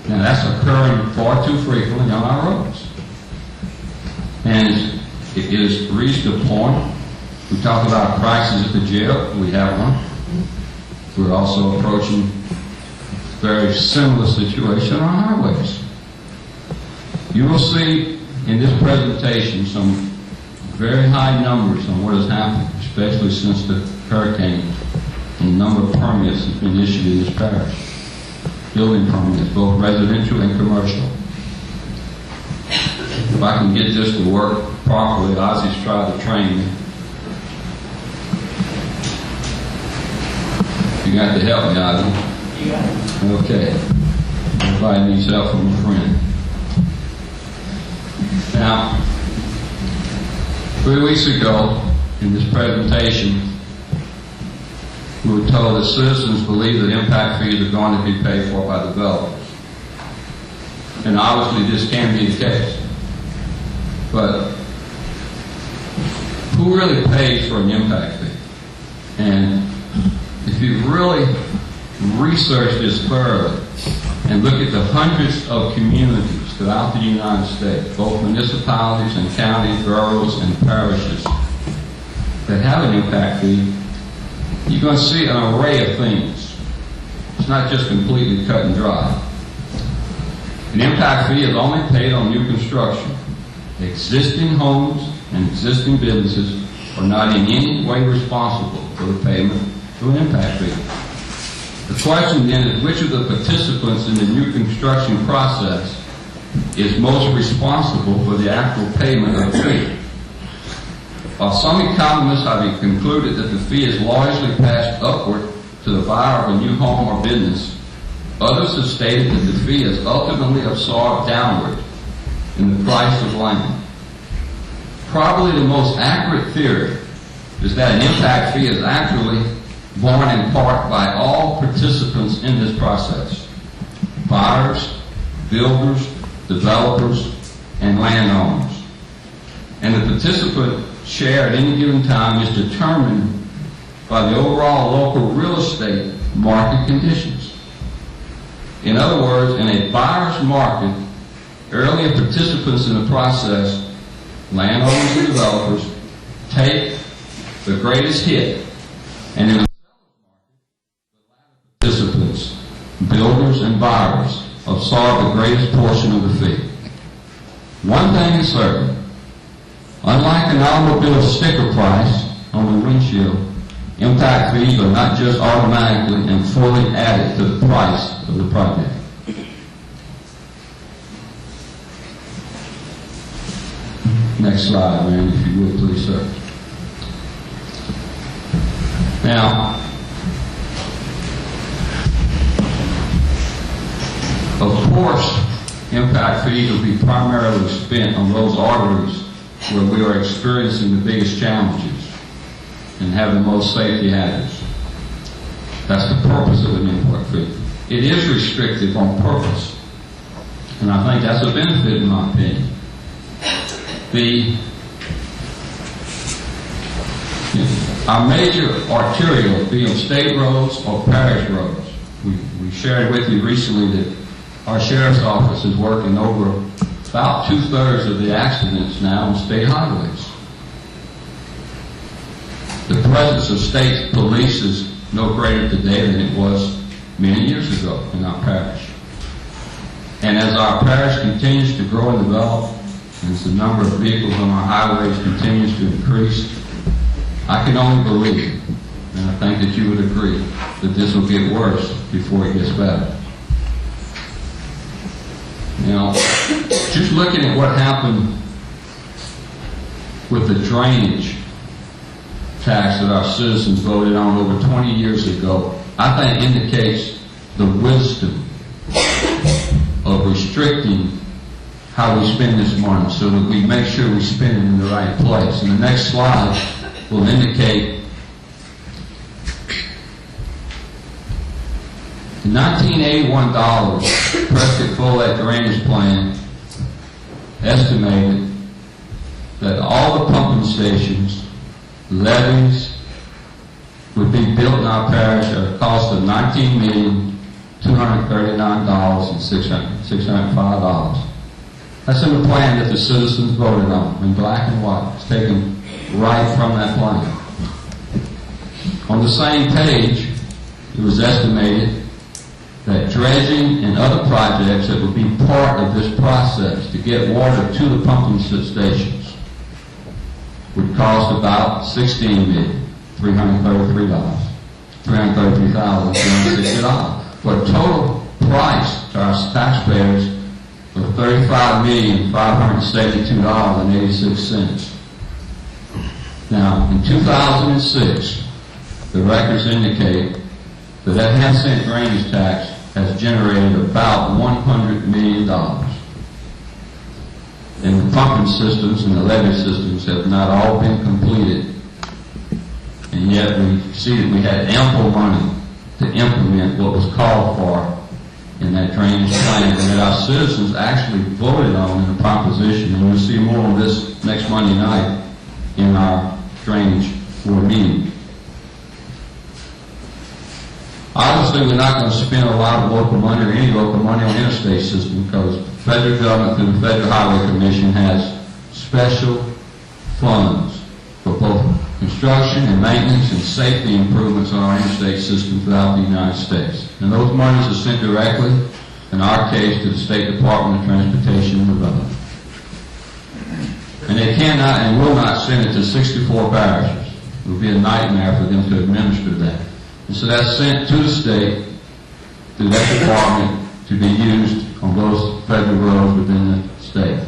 Now that's occurring far too frequently on our roads. And it is reached a point, we talk about crisis at the jail, we have one. We're also approaching a very similar situation on highways. You will see in this presentation some very high numbers on what has happened, especially since the hurricane, and the number of permits that have been issued in this parish. Building permits, both residential and commercial. If I can get this to work properly, Ozzy's tried to train me. You got to help me, Ozzy. You got it. Okay. Everybody needs help from a friend. Now, 3 weeks ago, in this presentation, we were told that citizens believe that impact fees are going to be paid for by developers. And obviously this can be the case. But who really pays for an impact fee? And if you really research this thoroughly and look at the hundreds of communities throughout the United States, both municipalities and counties, boroughs, and parishes that have an impact fee, you're going to see an array of things. It's not just completely cut and dry. An impact fee is only paid on new construction. Existing homes and existing businesses are not in any way responsible for the payment of an impact fee. The question then is, which of the participants in the new construction process is most responsible for the actual payment of the fee? While some economists have concluded that the fee is largely passed upward to the buyer of a new home or business, others have stated that the fee is ultimately absorbed downward in the price of land. Probably the most accurate theory is that an impact fee is actually borne in part by all participants in this process: buyers, builders, developers, and landowners. And the participant share at any given time is determined by the overall local real estate market conditions. In other words, in a buyer's market, earlier participants in the process, landowners and developers, take the greatest hit, and in the seller's market, the latter participants, builders and buyers, absorb the greatest portion of the fee. One thing is certain: unlike an automobile sticker price on the windshield, impact fees are not just automatically and fully added to the price of the project. Next slide, man, if you would, please, sir. Now, of course, impact fees will be primarily spent on those arteries where we are experiencing the biggest challenges and have the most safety hazards. That's the purpose of an impact fee. It is restrictive on purpose, and I think that's a benefit in my opinion. Our major arterials, be them state roads or parish roads, we shared with you recently that our sheriff's office is working over about 2/3 of the accidents now on state highways. The presence of state police is no greater today than it was many years ago in our parish. And as our parish continues to grow and develop, and as the number of vehicles on our highways continues to increase, I can only believe, and I think that you would agree, that this will get worse before it gets better. Now, just looking at what happened with the drainage tax that our citizens voted on over 20 years ago, I think indicates the wisdom of restricting how we spend this money so that we make sure we spend it in the right place. And the next slide will indicate the $1981 Prescott Follett Drainage Plan estimated that all the pumping stations, levees, would be built in our parish at a cost of $19,239,605. That's in the plan that the citizens voted on in black and white. It's taken right from that plan. On the same page, it was estimated that dredging and other projects that would be part of this process to get water to the pumping stations would cost about $333,360, for a total price to our taxpayers of $35,572.86. Now, in 2006, the records indicate that that half-cent drainage tax has generated about $100 million. And the pumping systems and the levee systems have not all been completed. And yet yet we see that we had ample money to implement what was called for in that drainage plan, and that our citizens actually voted on in the proposition. And we'll see more on this next Monday night in our drainage board meeting. Obviously, we're not going to spend a lot of local money or any local money on interstate system, because the federal government through the Federal Highway Commission has special funds for both construction and maintenance and safety improvements on our interstate system throughout the United States. And those monies are sent directly, in our case, to the State Department of Transportation and Development. And they cannot and will not send it to 64 parishes. It would be a nightmare for them to administer that. And so that's sent to the state, through that department, to be used on those federal roads within the state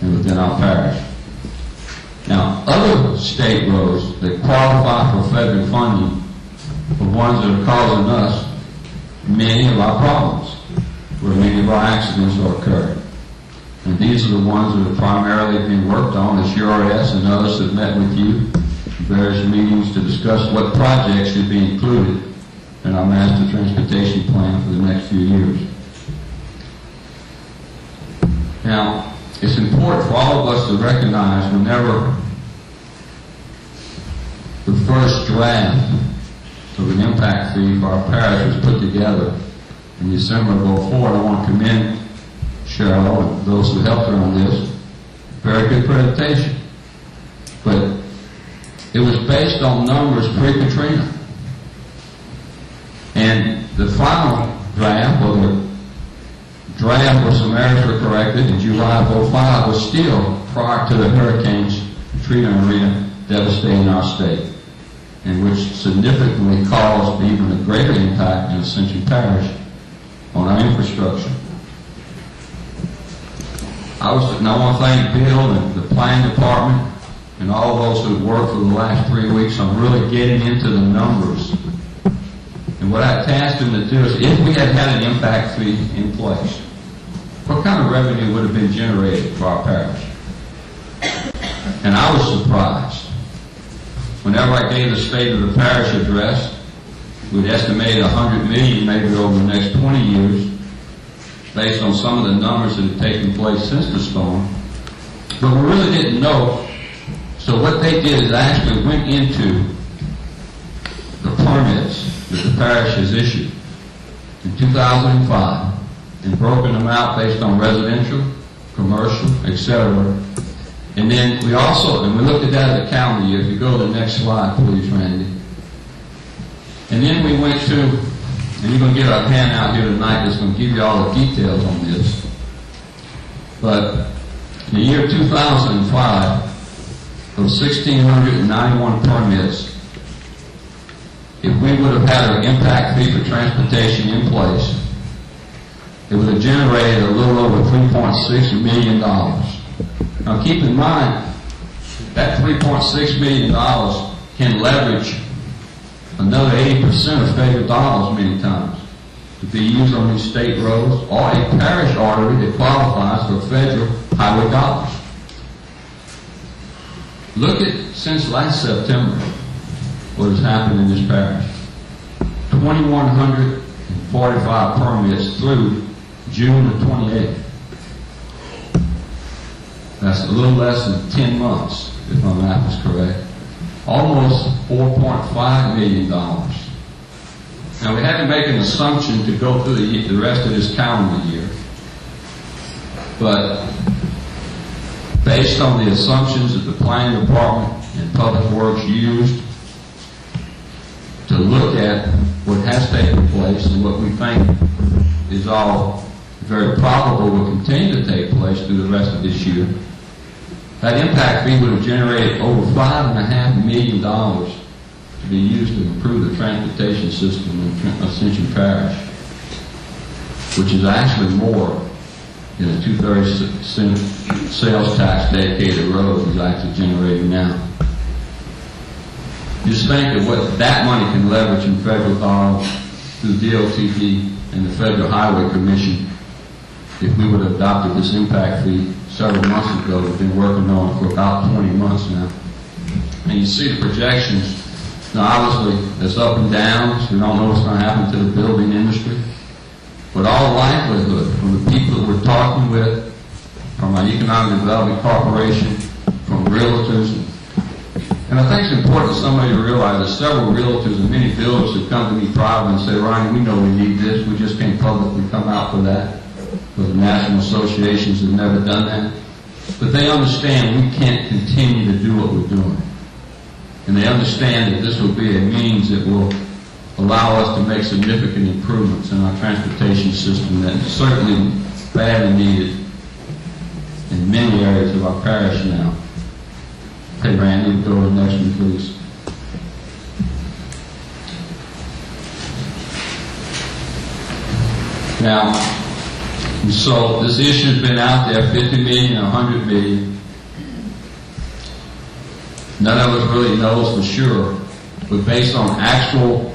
and within our parish. Now, other state roads that qualify for federal funding are ones that are causing us many of our problems, where many of our accidents are occurring. And these are the ones that are primarily being worked on, as URS and others have met with you in various meetings to discuss what projects should be included in our master transportation plan for the next few years. Now, it's important for all of us to recognize whenever the first draft of an impact fee for our parish was put together in December of 2004. I want to commend Cheryl and those who helped her on this. Very good presentation. But it was based on numbers pre-Katrina. And the final draft, or the draft where some errors were corrected in July of 2005, was still prior to the hurricanes Katrina and Rita devastating our state, and which significantly caused even a greater impact in Ascension Parish on our infrastructure. I want to thank Bill and the planning department and all those who have worked for the last 3 weeks on really getting into the numbers. And what I tasked them to do is, if we had had an impact fee in place, what kind of revenue would have been generated for our parish? And I was surprised. Whenever I gave the State of the Parish address, we'd estimate $100 million maybe over the next 20 years, based on some of the numbers that had taken place since the storm. But we really didn't know. So what they did is actually went into the permits that the parish has issued in 2005 and broken them out based on residential, commercial, etc. And then we also, and we looked at that at the calendar year. If you go to the next slide, please, Randy. And then we went to, and you're going to get our handout here tonight that's going to give you all the details on this. But in the year 2005, of 1,691 permits, if we would have had an impact fee for transportation in place, it would have generated a little over $3.6 million. Now keep in mind, that $3.6 million can leverage another 80% of federal dollars many times to be used on these state roads or a parish artery that qualifies for federal highway dollars. Look at, since last September, what has happened in this parish. 2,145 permits through June the 28th. That's a little less than 10 months, if my math is correct. Almost $4.5 million. Now, we had to make an assumption to go through the rest of this calendar year. But based on the assumptions that the planning department and public works used to look at what has taken place and what we think is all very probable will continue to take place through the rest of this year, that impact fee would have generated over $5.5 million to be used to improve the transportation system in Ascension Parish, which is actually more than a 2/3 sales tax dedicated road is actually generating now. Just think of what that money can leverage in federal dollars through DOTD and the Federal Highway Commission if we would have adopted this impact fee several months ago. We've been working on it for about 20 months now. And you see the projections Now, obviously, there's up and downs. We don't know what's going to happen to the building industry. But all likelihood, from the people that we're talking with, from our Economic Development Corporation, from realtors, and I think it's important for somebody to realize that several realtors and many builders have come to me privately and say, Ryan, we know we need this. We just can't publicly come out for that. Because the national associations have never done that. But they understand we can't continue to do what we're doing. And they understand that this will be a means that will allow us to make significant improvements in our transportation system that is certainly badly needed in many areas of our parish now. Okay, Randy, go to the next one, please. Now, so this issue's been out there, 50 million, 100 million. None of us really knows for sure, but based on actual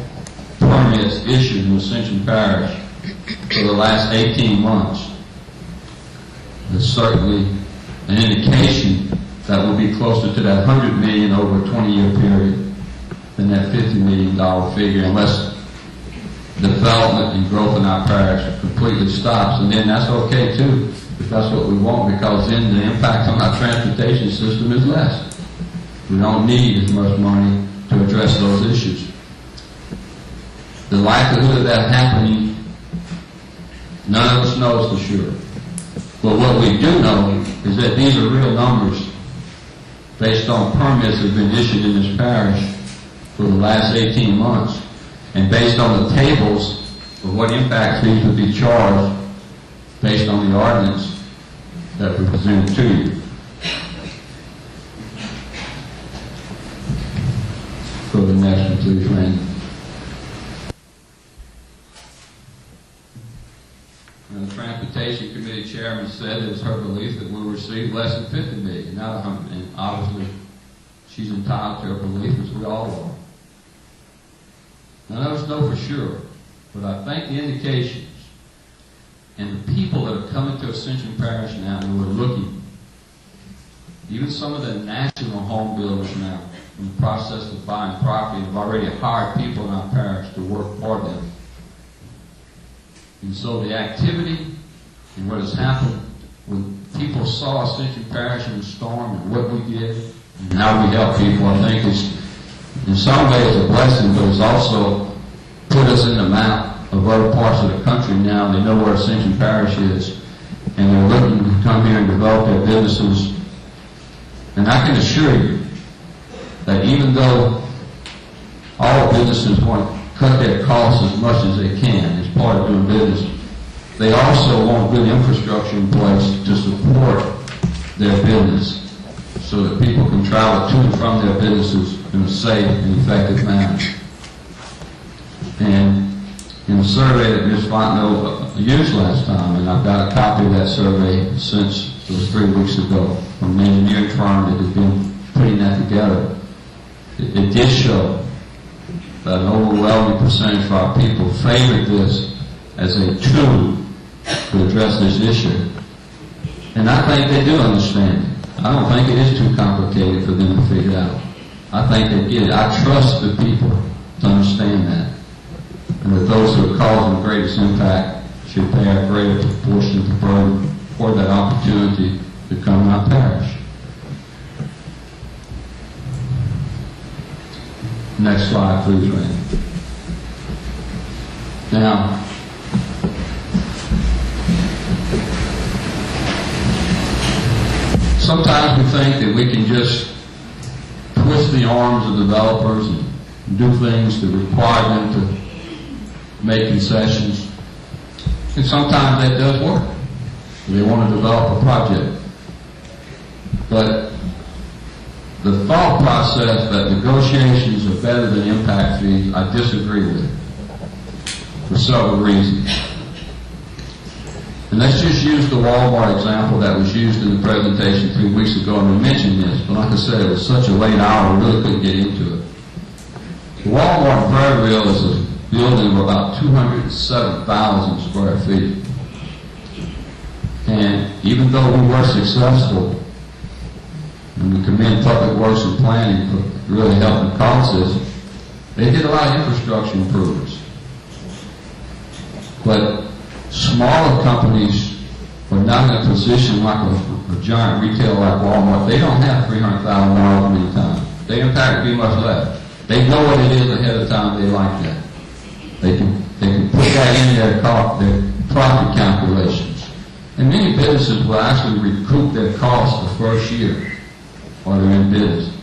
permits issued in Ascension Parish for the last 18 months, there's certainly an indication that will be closer to that 100 million over a 20-year period than that $50 million figure, unless development and growth in our parish completely stops. And then that's okay too, if that's what we want, because then the impact on our transportation system is less. We don't need as much money to address those issues. The likelihood of that happening, none of us knows for sure. But what we do know is that these are real numbers based on permits that have been issued in this parish for the last 18 months, and based on the tables of what impact fees would be charged based on the ordinance that we presented to you. Go to the next one, please, Randy. And the Transportation Committee Chairman said it was her belief that we'll receive less than 50 million, not 100. And obviously, she's entitled to her belief, as we all are. None of us know for sure, but I think the indications and the people that are coming to Ascension Parish now who are looking, even some of the national home builders now, in the process of buying property, have already hired people in our parish to work for them. And so the activity and what has happened when people saw Ascension Parish in the storm and what we did and how we help people, I think is in some ways a blessing, but it's also put us in the map of other parts of the country now. They know where Ascension Parish is, and they're looking to come here and develop their businesses. And I can assure you that even though all businesses want to cut their costs as much as they can as part of doing business, they also want good infrastructure in place to support their business so that people can travel to and from their businesses in a safe and effective manner. And in the survey that Ms. Fontenot used last time, and I've got a copy of that survey since it was 3 weeks ago from an engineering firm that has been putting that together, it did show that an overwhelming percentage of our people favored this as a tool to address this issue. And I think they do understand it. I don't think it is too complicated for them to figure out. I think they get it. I trust the people to understand that. And that those who are causing the greatest impact should pay a greater proportion of the burden for that opportunity to come to our parish. Next slide, please, Randy. Now, sometimes we think that we can just twist the arms of developers and do things that require them to make concessions. And sometimes that does work. They want to develop a project. But the thought process that negotiations are better than impact fees, I disagree with for several reasons. And let's just use the Walmart example that was used in the presentation 3 weeks ago, and we mentioned this, but like I said, it was such a late hour, we really couldn't get into it. Walmart in Prairieville is a building of about 207,000 square feet. And even though we were successful, and we commend Public Works and Planning for really helping cause this, They did a lot of infrastructure improvements. But smaller companies were not in a position like a giant retailer like Walmart. They don't have $300,000 many times. Their impact would be much less. They know what it is ahead of time. They like that. They can put that in their profit calculations. And many businesses will actually recoup their costs the first year while they're in business.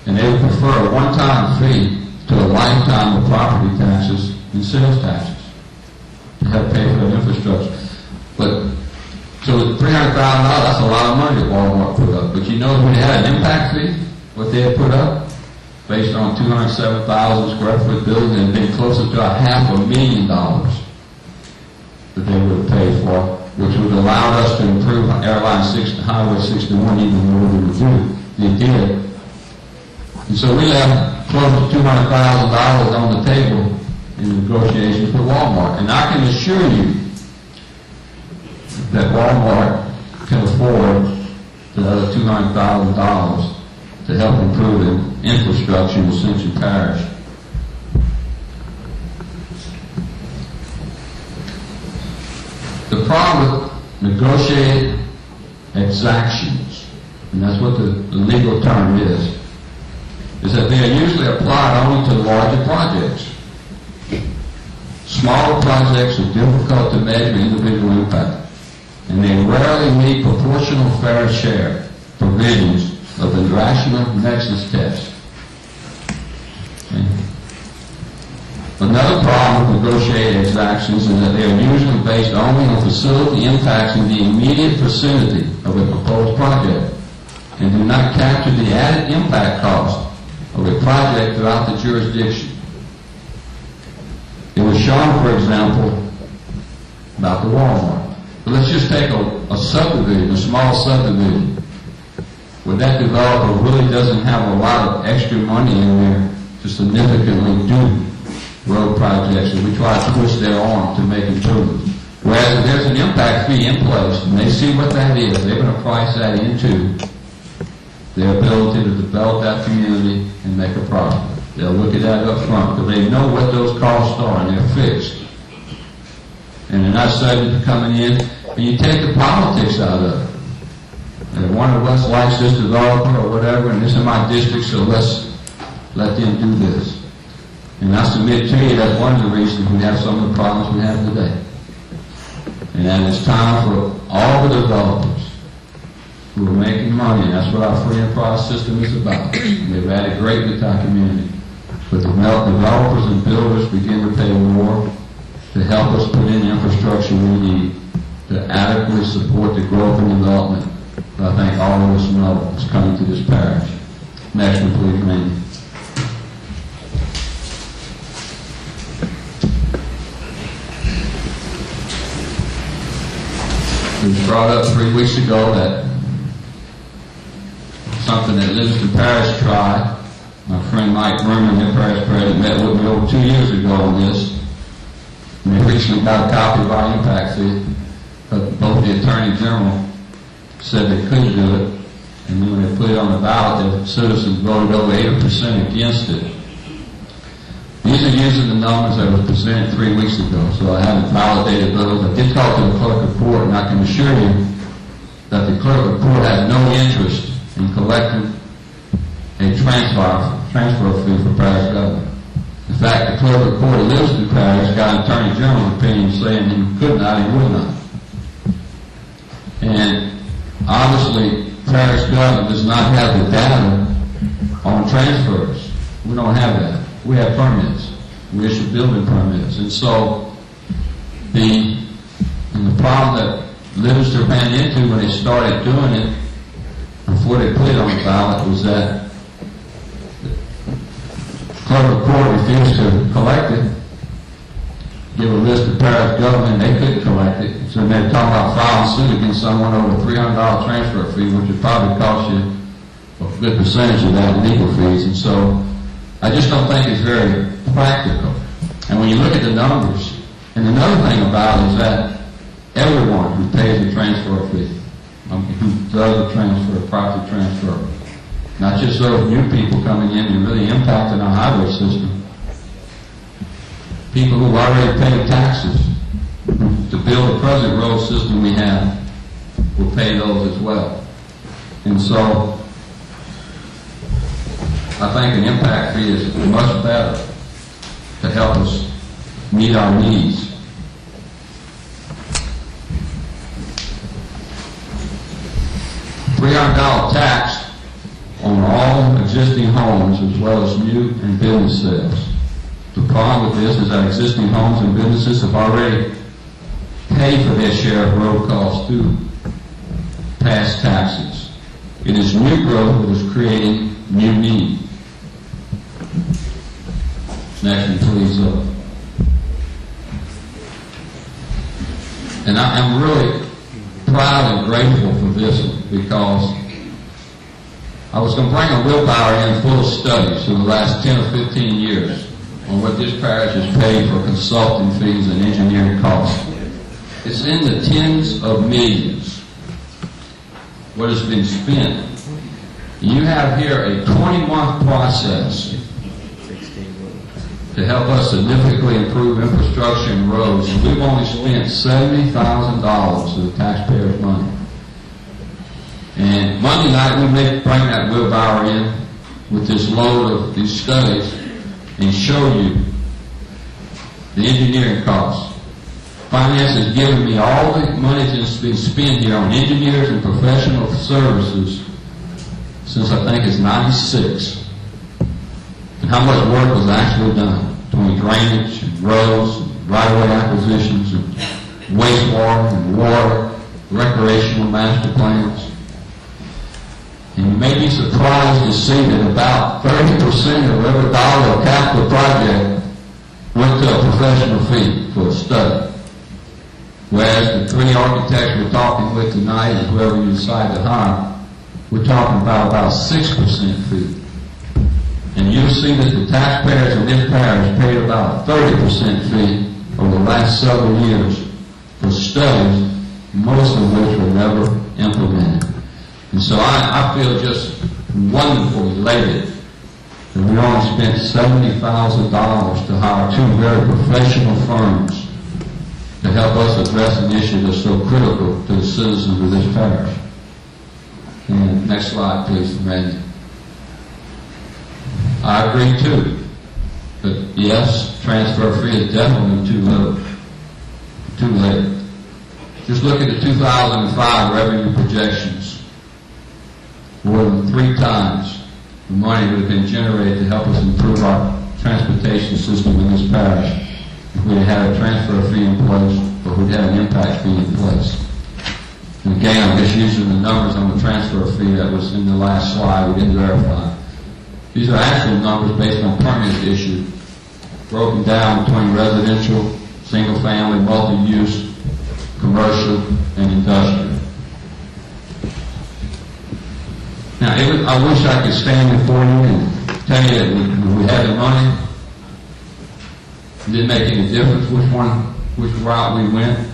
And they would prefer a one-time fee to a lifetime of property taxes and sales taxes to help pay for their infrastructure. But so $300,000, that's a lot of money that Walmart put up. But you know when they had an impact fee, what they had put up? Based on 207,000 square foot building, and been closer to $500,000 that they would have paid for, which would have allowed us to improve Highway 61 even more than we did. And so we left close to $200,000 on the table in negotiations with Walmart. And I can assure you that Walmart can afford the other $200,000 to help improve the infrastructure in Ascension Parish. The problem with negotiated exactions, and that's what the legal term is that they are usually applied only to larger projects. Smaller projects are difficult to measure individual impact, and they rarely meet proportional fair share provisions of the rational nexus test. Okay. Another problem with negotiated exactions is that they are usually based only on facility impacts in the immediate vicinity of a proposed project and do not capture the added impact cost of a project throughout the jurisdiction. It was shown, for example, about the Walmart. But let's just take a subdivision, a small subdivision, where that developer really doesn't have a lot of extra money in there to significantly do road projects, and we try to twist their arm to make improvements. Whereas if there's an impact fee in place, and they see what that is, they're going to price that into their ability to develop that community and make a profit. They'll look at that up front because they know what those costs are and they're fixed. And they're not subject to coming in, and you take the politics out of it. And one of us likes this developer or whatever, and this is my district, so let's let them do this. And I submit to you that's one of the reasons we have some of the problems we have today. And that it's time for all the developers who are making money, and that's what our free enterprise system is about. And they've added greatly to our community. But the developers and builders begin to pay more to help us put in the infrastructure we need to adequately support the growth and development that I think all of us know is coming to this parish. Next one, please, Randy. It was brought up 3 weeks ago that something that Livingston Parish tried. My friend Mike Berman, their parish president, met with me over 2 years ago on this. And they recently got a copy of our impact fee, but both the Attorney General said they couldn't do it, and then when they put it on the ballot, the citizens voted over 80% against it. These are using the numbers that were presented 3 weeks ago, so I haven't validated those. I did talk to the clerk of court, and I can assure you that the clerk of court has no interest in collecting a transfer fee for parish government. In fact, the clerk of court of Livingston Parish got an Attorney General's opinion saying he could not, he would not. And obviously, parish government does not have the data on transfers. We don't have that. We have permits. We issue building permits. And so the problem that Livingston ran into when they started doing it, before they put it on the ballot, was that the clerk of court refused to collect it, give a list of parish government, and they couldn't collect it. So they're talking about filing suit against someone over a $300 transfer fee, which would probably cost you a good percentage of that in legal fees. And so I just don't think it's very practical. And when you look at the numbers, and another thing about it is that everyone who pays a transfer fee, who does a transfer, property transfer, not just those new people coming in and really impacting our highway system, people who already pay taxes to build the present road system we have will pay those as well. And so I think an impact fee is much better to help us meet our needs. $300 tax on all existing homes as well as new and business sales. The problem with this is that existing homes and businesses have already paid for their share of road costs through past taxes. It is new growth that is creating new need. Next one, please. And I'm really proud and grateful for this because I was going to bring a wheelbarrow in full of studies for the last 10 or 15 years on what this parish has paid for consulting fees and engineering costs. It's in the tens of millions what has been spent. You have here a 20-month process to help us significantly improve infrastructure and roads, and we've only spent $70,000 of the taxpayers' money. And Monday night we may bring that wheelbarrow in with this load of these studies and show you the engineering costs. Finance has given me all the money that's been spent here on engineers and professional services since I think it's 96. And how much work was actually done between drainage and roads, and right-of-way acquisitions, and wastewater and water, recreational master plans. And you may be surprised to see that about 30% of every dollar of capital project went to a professional fee for a study. Whereas the three architects we're talking with tonight and whoever you decide to hire, we're talking about 6% fee. And you'll see that the taxpayers in this parish paid about 30% fee over the last several years for studies, most of which were never implemented. And so I feel just wonderfully elated that we only spent $70,000 to hire two very professional firms to help us address an issue that's so critical to the citizens of this parish. And next slide, please, Randy. I agree too, but yes, transfer fee is definitely too low, too late. Just look at the 2005 revenue projections. More than 3 times the money would have been generated to help us improve our transportation system in this parish if we had a transfer fee in place or we'd had an impact fee in place. And again, I'm just using the numbers on the transfer fee that was in the last slide. We didn't verify. These are actual numbers based on permits issued, broken down between residential, single-family, multi-use, commercial, and industrial. Now, I wish I could stand before you and tell you that we had the money. It didn't make any difference which route we went.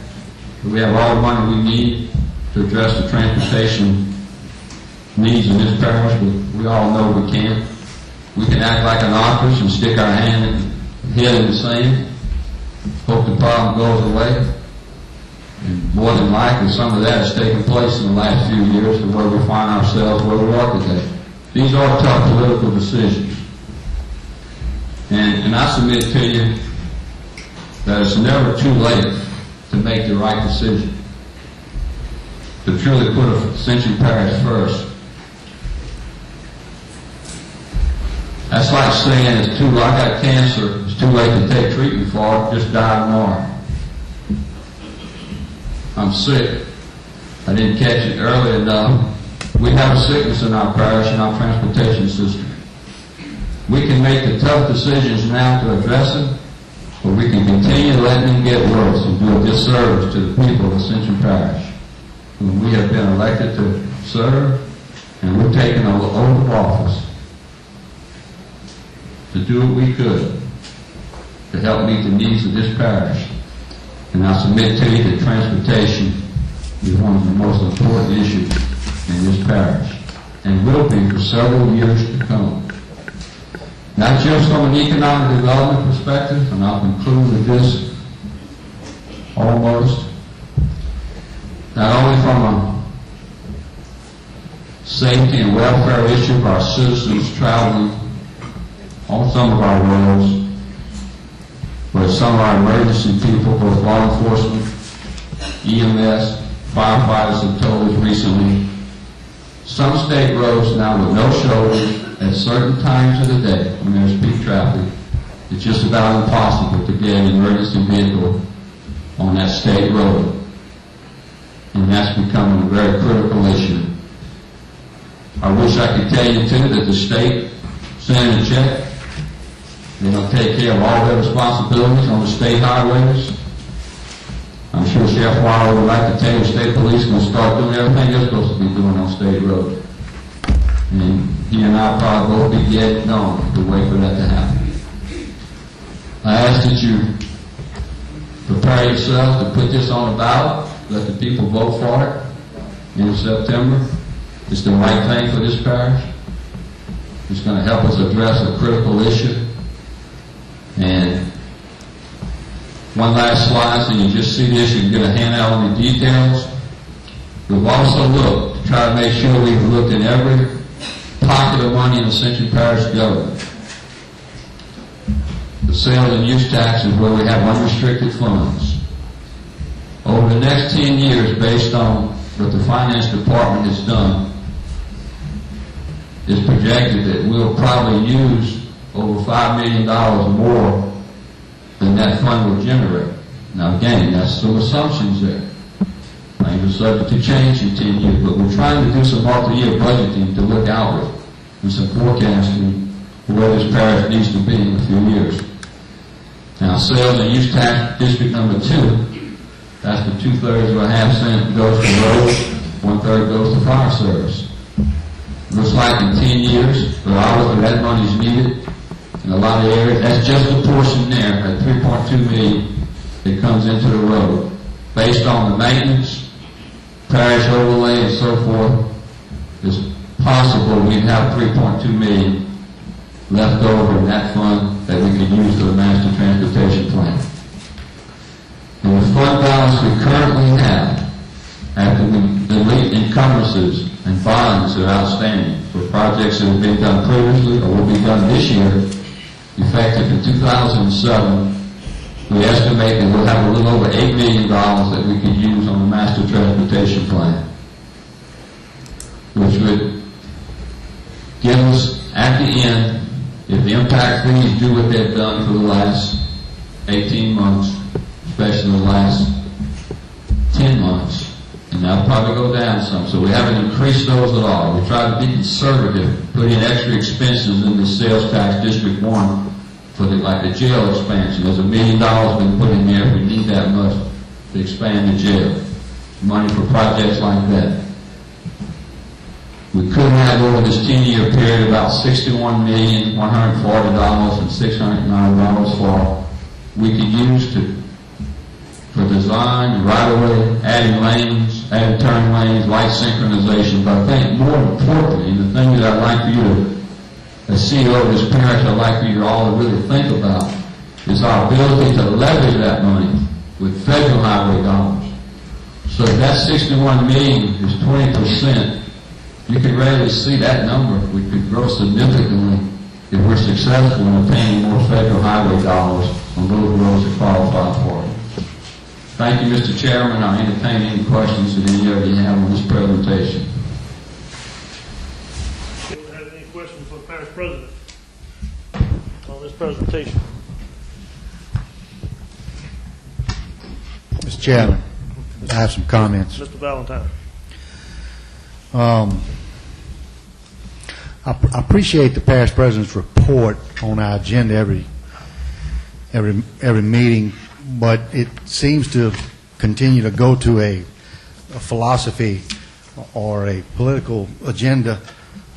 We have all the money we need to address the transportation needs in this parish, but we all know we can't. We can act like an octopus and stick our head in the sand, hope the problem goes away. And more than likely, some of that has taken place in the last few years to where we find ourselves where we are today. These are tough political decisions. And I submit to you that it's never too late to make the right decision, to truly put Ascension Parish first. That's like saying it's too late, I got cancer, it's too late to take treatment for it, just die tomorrow. I'm sick. I didn't catch it early enough. We have a sickness in our parish and our transportation system. We can make the tough decisions now to address it, or we can continue letting them get worse and do a disservice to the people of Ascension Parish, whom we have been elected to serve, and we're taking an oath of office to do what we could to help meet the needs of this parish. And I submit to you that transportation is one of the most important issues in this parish, and will be for several years to come. not just from an economic development perspective, and I'll conclude with this almost, not only from a safety and welfare issue of our citizens traveling on some of our roads, but some of our emergency people, both law enforcement, EMS, firefighters have told us recently, some state roads now with no shoulders at certain times of the day when there's peak traffic, it's just about impossible to get an emergency vehicle on that state road. And that's becoming a very critical issue. I wish I could tell you too that the state sent a check. They're going to take care of all their responsibilities on the state highways. I'm sure Sheriff Wilder would like to tell you the state police will start doing everything they're supposed to be doing on state roads. And he and I probably both be dead and gone to wait for that to happen. I ask that you prepare yourselves to put this on the ballot, let the people vote for it in September. It's the right thing for this parish. It's going to help us address a critical issue. And one last slide, so you just see this, you can get a handout on the details. We've also looked to try to make sure we've looked in every pocket of money in Ascension Parish government. The sales and use tax is where we have unrestricted funds. Over the next 10 years, based on what the finance department has done, it's projected that we'll probably use over $5 million more than that fund will generate. Now again, that's some assumptions there. Things are subject to change in 10 years, but we're trying to do some multi-year budgeting to look outward and some forecasting for where this parish needs to be in a few years. Now, sales and use tax district number 2, that's the 2/3 of a half cent goes to roads, 1/3 goes to fire service. Looks like in 10 years, regardless of that money's needed in a lot of areas, that's just a portion there, that $3.2 million that comes into the road. Based on the maintenance, parish overlay, and so forth, it's possible we'd have $3.2 million left over in that fund that we could use for the master transportation plan. And the fund balance we currently have, after we delete encumbrances and bonds that are outstanding for projects that have been done previously or will be done this year, effective in 2007, we estimate that we'll have a little over $8 million that we could use on the master transportation plan, which would give us, at the end, if the impact fees do what they've done for the last 18 months, especially the last 10 months, and that'll probably go down some. So we haven't increased those at all. We try to be conservative, put in extra expenses in the sales tax district 1 for like the jail expansion. There's $1 million been put in there if we need that much to expand the jail. Money for projects like that. We could have over this 10-year period about $61,140,609 for we could use for design, right-of-way, adding lanes, adding turn lanes, light synchronization. But I think more importantly, and the thing that I'd like for you to, as CEO of this parish, I'd like for you all to really think about is our ability to leverage that money with federal highway dollars. So if that $61 million is 20%, you can readily see that number. We could grow significantly if we're successful in obtaining more federal highway dollars on those roads that qualify for it. Thank you, Mr. Chairman. I'll entertain any questions that any of you have on this presentation. Do you have any questions for the parish president on this presentation? Mr. Chairman, I have some comments. Mr. Valentine. I appreciate the parish president's report on our agenda every meeting, but it seems to continue to go to a philosophy or a political agenda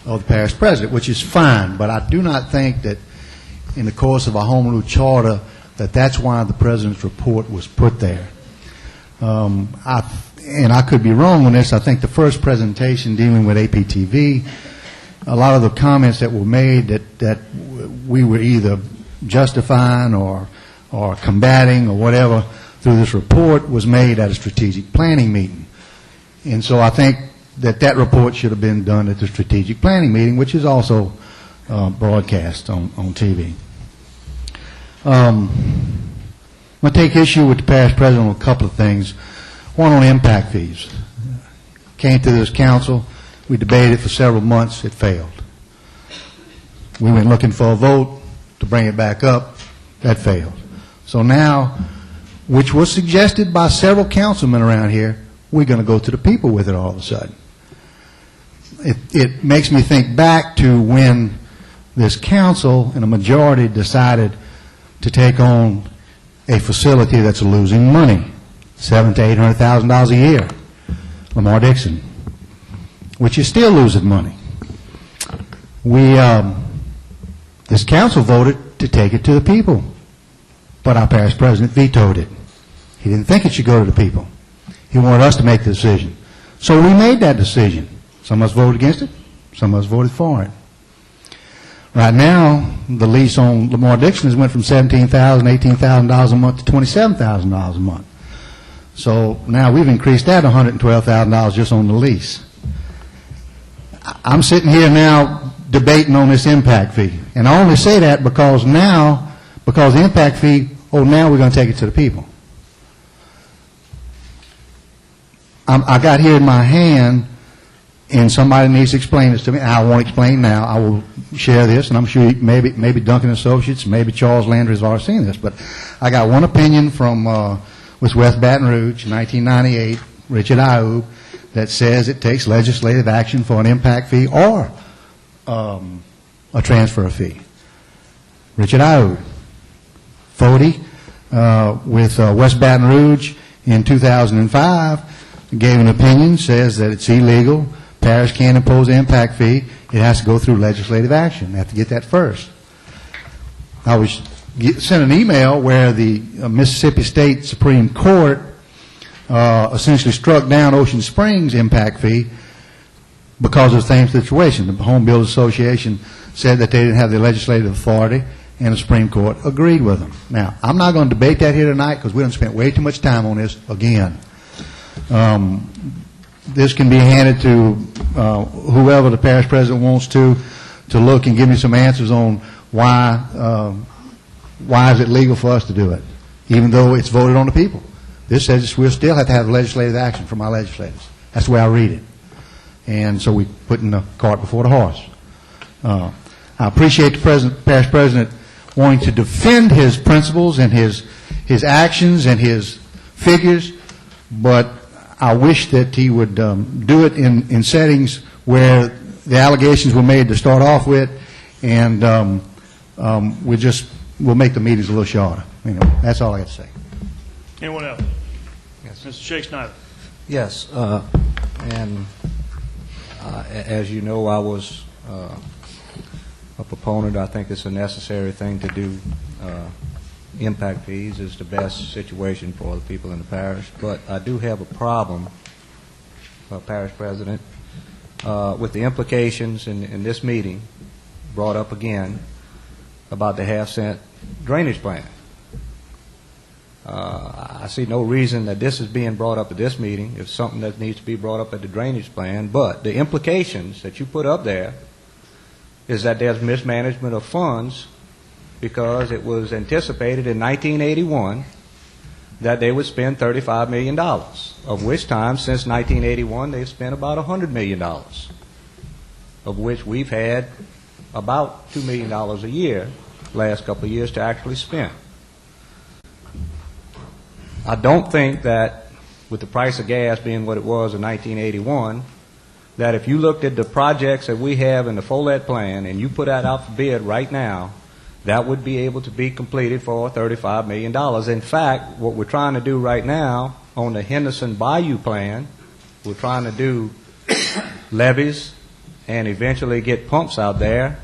of the parish president, which is fine, but I do not think that in the course of our home rule charter that that's why the president's report was put there. And I could be wrong on this. I think the first presentation dealing with APTV, a lot of the comments that were made that we were either justifying or combating or whatever through this report was made at a strategic planning meeting. And so I think that report should have been done at the strategic planning meeting, which is also broadcast on TV. I'm going to take issue with the parish president on a couple of things. One on impact fees. Came to this council, we debated it for several months, it failed. We went looking for a vote to bring it back up, that failed. So now, which was suggested by several councilmen around here, we're going to go to the people with it all of a sudden. It makes me think back to when this council and a majority decided to take on a facility that's losing money, $700,000 to $800,000 a year, Lamar Dixon, which is still losing money. This council voted to take it to the people, but our parish president vetoed it. He didn't think it should go to the people. He wanted us to make the decision. So we made that decision. Some of us voted against it, some of us voted for it. Right now, the lease on Lamar Dixon has went from $17,000, $18,000 a month to $27,000 a month. So now we've increased that $112,000 just on the lease. I'm sitting here now debating on this impact fee. And I only say that because the impact fee, now we're going to take it to the people. I got here in my hand, and somebody needs to explain this to me. I won't explain now. I will share this, and I'm sure maybe Duncan Associates, maybe Charles Landry has already seen this. But I got one opinion from West Baton Rouge, 1998, Richard Ayoub, that says it takes legislative action for an impact fee or a transfer fee. Richard Ayoub. Fody with West Baton Rouge in 2005 gave an opinion, says that it's illegal. Parish can't impose an impact fee. It has to go through legislative action. They have to get that first. I was sent an email where the Mississippi State Supreme Court essentially struck down Ocean Springs' impact fee because of the same situation. The Home Builders Association said that they didn't have the legislative authority, and the Supreme Court agreed with them. Now, I'm not going to debate that here tonight because we done spent way too much time on this again. This can be handed to whoever the parish president wants to look and give me some answers on why is it legal for us to do it, even though it's voted on the people. This says we'll still have to have legislative action from our legislators. That's the way I read it. And so we putting the cart before the horse. I appreciate the parish president wanting to defend his principles and his actions and his figures, but I wish that he would do it in settings where the allegations were made to start off with, and we'll make the meetings a little shorter. That's all I have to say. Anyone else? Yes. Mr. Shake Snyder. Yes, and as you know, I was a proponent. I think it's a necessary thing to do. Impact fees is the best situation for the people in the parish, but I do have a problem, Parish President, with the implications in this meeting brought up again about the half-cent drainage plan. I see no reason that this is being brought up at this meeting. It's something that needs to be brought up at the drainage plan, but the implications that you put up there is that there's mismanagement of funds, because it was anticipated in 1981 that they would spend $35 million, of which time, since 1981, they've spent about $100 million, of which we've had about $2 million a year last couple of years to actually spend. I don't think that, with the price of gas being what it was in 1981, that if you looked at the projects that we have in the Follett plan and you put that out for bid right now, that would be able to be completed for $35 million. In fact, what we're trying to do right now on the Henderson Bayou plan, we're trying to do levees and eventually get pumps out there,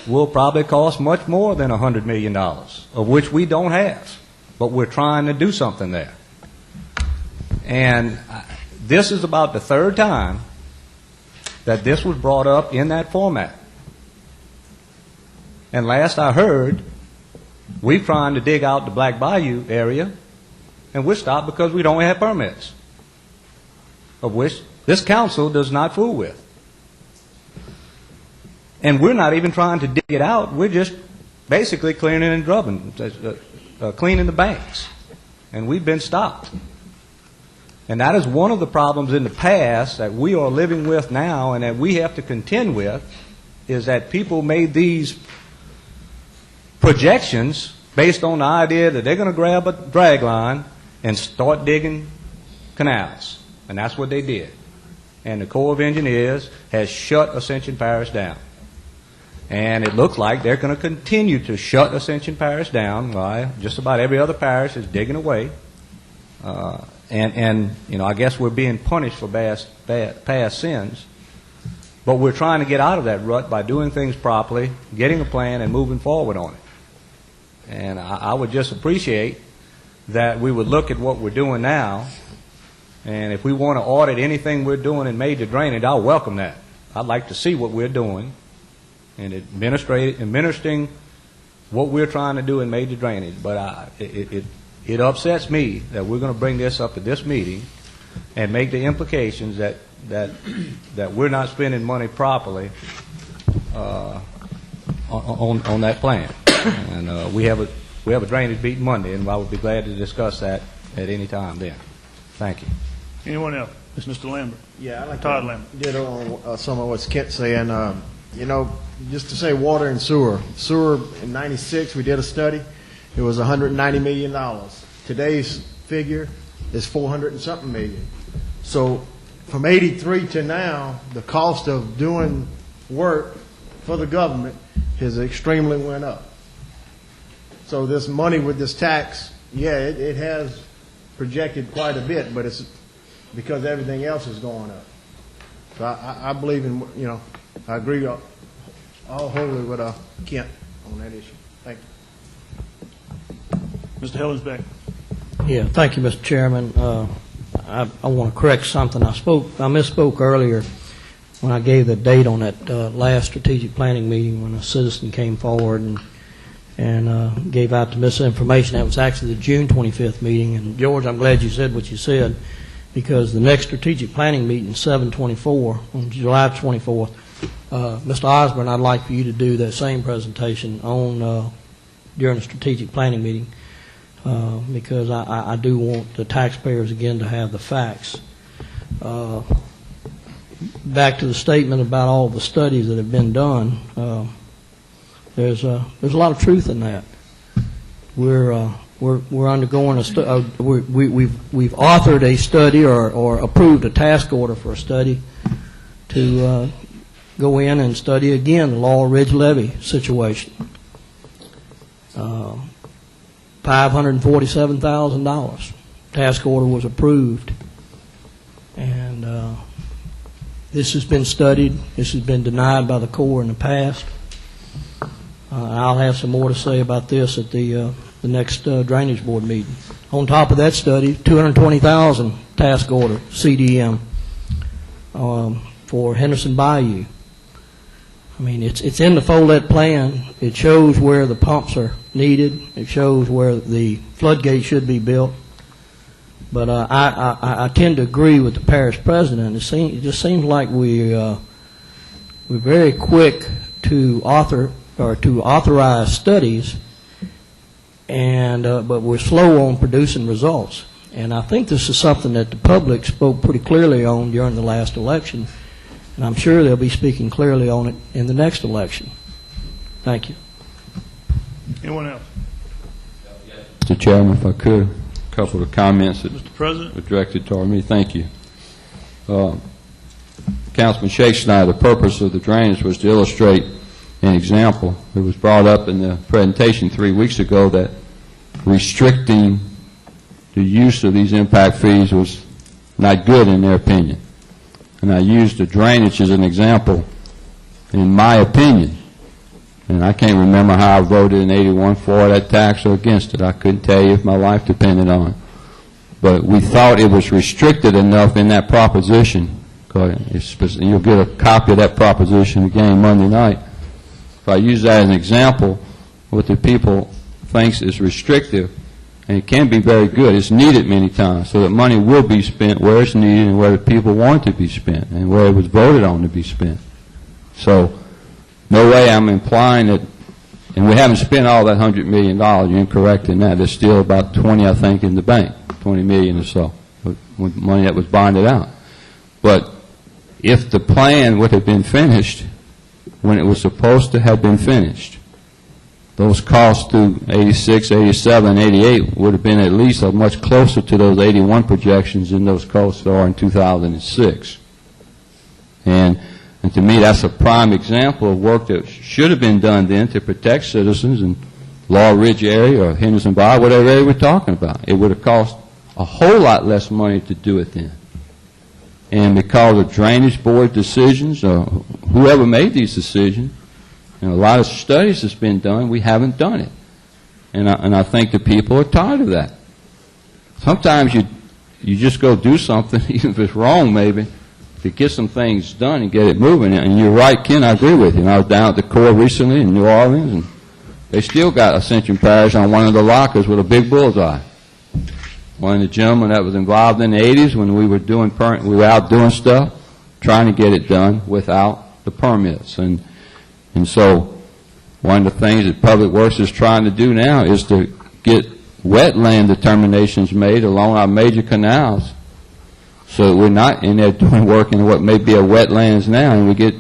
will probably cost much more than $100 million, of which we don't have. But we're trying to do something there. And this is about the third time that this was brought up in that format. And last I heard, we're trying to dig out the Black Bayou area, and we're stopped because we don't have permits, of which this council does not fool with. And we're not even trying to dig it out. We're just basically cleaning and drubbing, cleaning the banks. And we've been stopped. And that is one of the problems in the past that we are living with now and that we have to contend with, is that people made these projections based on the idea that they're going to grab a drag line and start digging canals. And that's what they did. And the Corps of Engineers has shut Ascension Parish down. And it looks like they're going to continue to shut Ascension Parish down while just about every other parish is digging away. And you know, I guess we're being punished for past sins. But we're trying to get out of that rut by doing things properly, getting a plan, and moving forward on it. And I would just appreciate that we would look at what we're doing now, and if we want to audit anything we're doing in major drainage, I'll welcome that. I'd like to see what we're doing and administering what we're trying to do in major drainage. But it upsets me that we're going to bring this up at this meeting and make the implications that we're not spending money properly on that plan. And we have a drainage meeting Monday, and I would be glad to discuss that at any time then. Thank you. Anyone else? Mr. Lambert. Yeah, I'd like Todd to Lambert. get on some of what Kent's saying. You know, just to say water and sewer. Sewer in '96, we did a study. It was $190 million. Today's figure is 400 and something million. So from '83 to now, the cost of doing work for the government has extremely went up. So this money with this tax, yeah, it has projected quite a bit, but it's because everything else is going up. So I believe in, you know, I agree all wholly with Kent on that issue. Thank you. Mr. Helensbeck. Yeah, thank you, Mr. Chairman. I want to correct something. I misspoke earlier when I gave the date on that last strategic planning meeting when a citizen came forward and gave out the misinformation. That was actually the June 25th meeting. And George, I'm glad you said what you said, because the next strategic planning meeting, 7/24, on July 24th, Mr. Osborne, I'd like for you to do that same presentation on during the strategic planning meeting, because I do want the taxpayers again to have the facts. Back to the statement about all the studies that have been done. There's a lot of truth in that. We're undergoing we've authored a study or approved a task order for a study to go in and study again the Laurel Ridge levee situation. $547,000. Task order was approved, and this has been studied. This has been denied by the Corps in the past. I'll have some more to say about this at the next Drainage Board meeting. On top of that study, $220,000 task order, CDM, for Henderson Bayou. I mean, it's in the Follett plan. It shows where the pumps are needed. It shows where the floodgate should be built. But I tend to agree with the parish president. It just seems like we're very quick to authorize studies, and but we're slow on producing results. And I think this is something that the public spoke pretty clearly on during the last election, and I'm sure they'll be speaking clearly on it in the next election. Thank you. Anyone else? Mr. Chairman, if I could, a couple of comments that Mr. President? were directed toward me. Thank you. Councilman Shakes and I, the purpose of the drainage was to illustrate an example. It was brought up in the presentation 3 weeks ago that restricting the use of these impact fees was not good in their opinion. And I used the drainage as an example in my opinion. And I can't remember how I voted in '81 for that tax or against it. I couldn't tell you if my life depended on it. But we thought it was restricted enough in that proposition. You'll get a copy of that proposition again Monday night. So I use that as an example what the people thinks is restrictive, and it can be very good. It's needed many times, so that money will be spent where it's needed and where the people want it to be spent and where it was voted on to be spent. So no way I'm implying that, and we haven't spent all that $100 million. You're incorrect in that. There's still about 20, I think, in the bank, 20 million or so, with money that was bonded out. But if the plan would have been finished when it was supposed to have been finished, those costs through 86, 87, 88 would have been at least much closer to those 81 projections than those costs are in 2006. And to me, that's a prime example of work that should have been done then to protect citizens in Laurel Ridge area or Henderson Bayou, whatever area we're talking about. It would have cost a whole lot less money to do it then. And because of drainage board decisions, or whoever made these decisions, and a lot of studies that's been done, we haven't done it. And I think the people are tired of that. Sometimes you just go do something, even if it's wrong maybe, to get some things done and get it moving. And you're right, Ken, I agree with you. And I was down at the Corps recently in New Orleans, and they still got Ascension Parish on one of the lockers with a big bullseye. One of the gentlemen that was involved in the 80s when we were out doing stuff, trying to get it done without the permits. And so one of the things that Public Works is trying to do now is to get wetland determinations made along our major canals, so that we're not in there doing work in what may be a wetlands now, and we get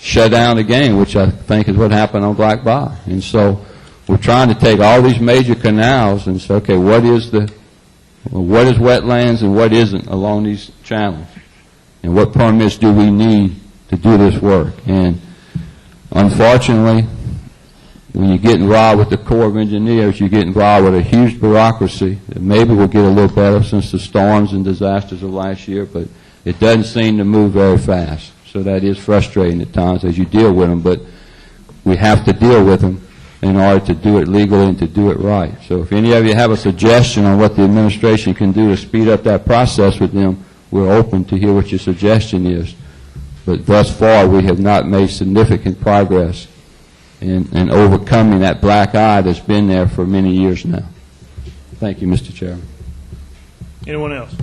shut down again, which I think is what happened on Black Bayou. And so we're trying to take all these major canals and say, okay, what is wetlands and what isn't along these channels, and what permits do we need to do this work? And unfortunately, when you get involved with the Corps of Engineers, you get involved with a huge bureaucracy that maybe will get a little better since the storms and disasters of last year, but it doesn't seem to move very fast. So that is frustrating at times as you deal with them, but we have to deal with them in order to do it legally and to do it right. So if any of you have a suggestion on what the administration can do to speed up that process with them, we're open to hear what your suggestion is. But thus far, we have not made significant progress in overcoming that black eye that's been there for many years now. Thank you, Mr. Chairman. Anyone else?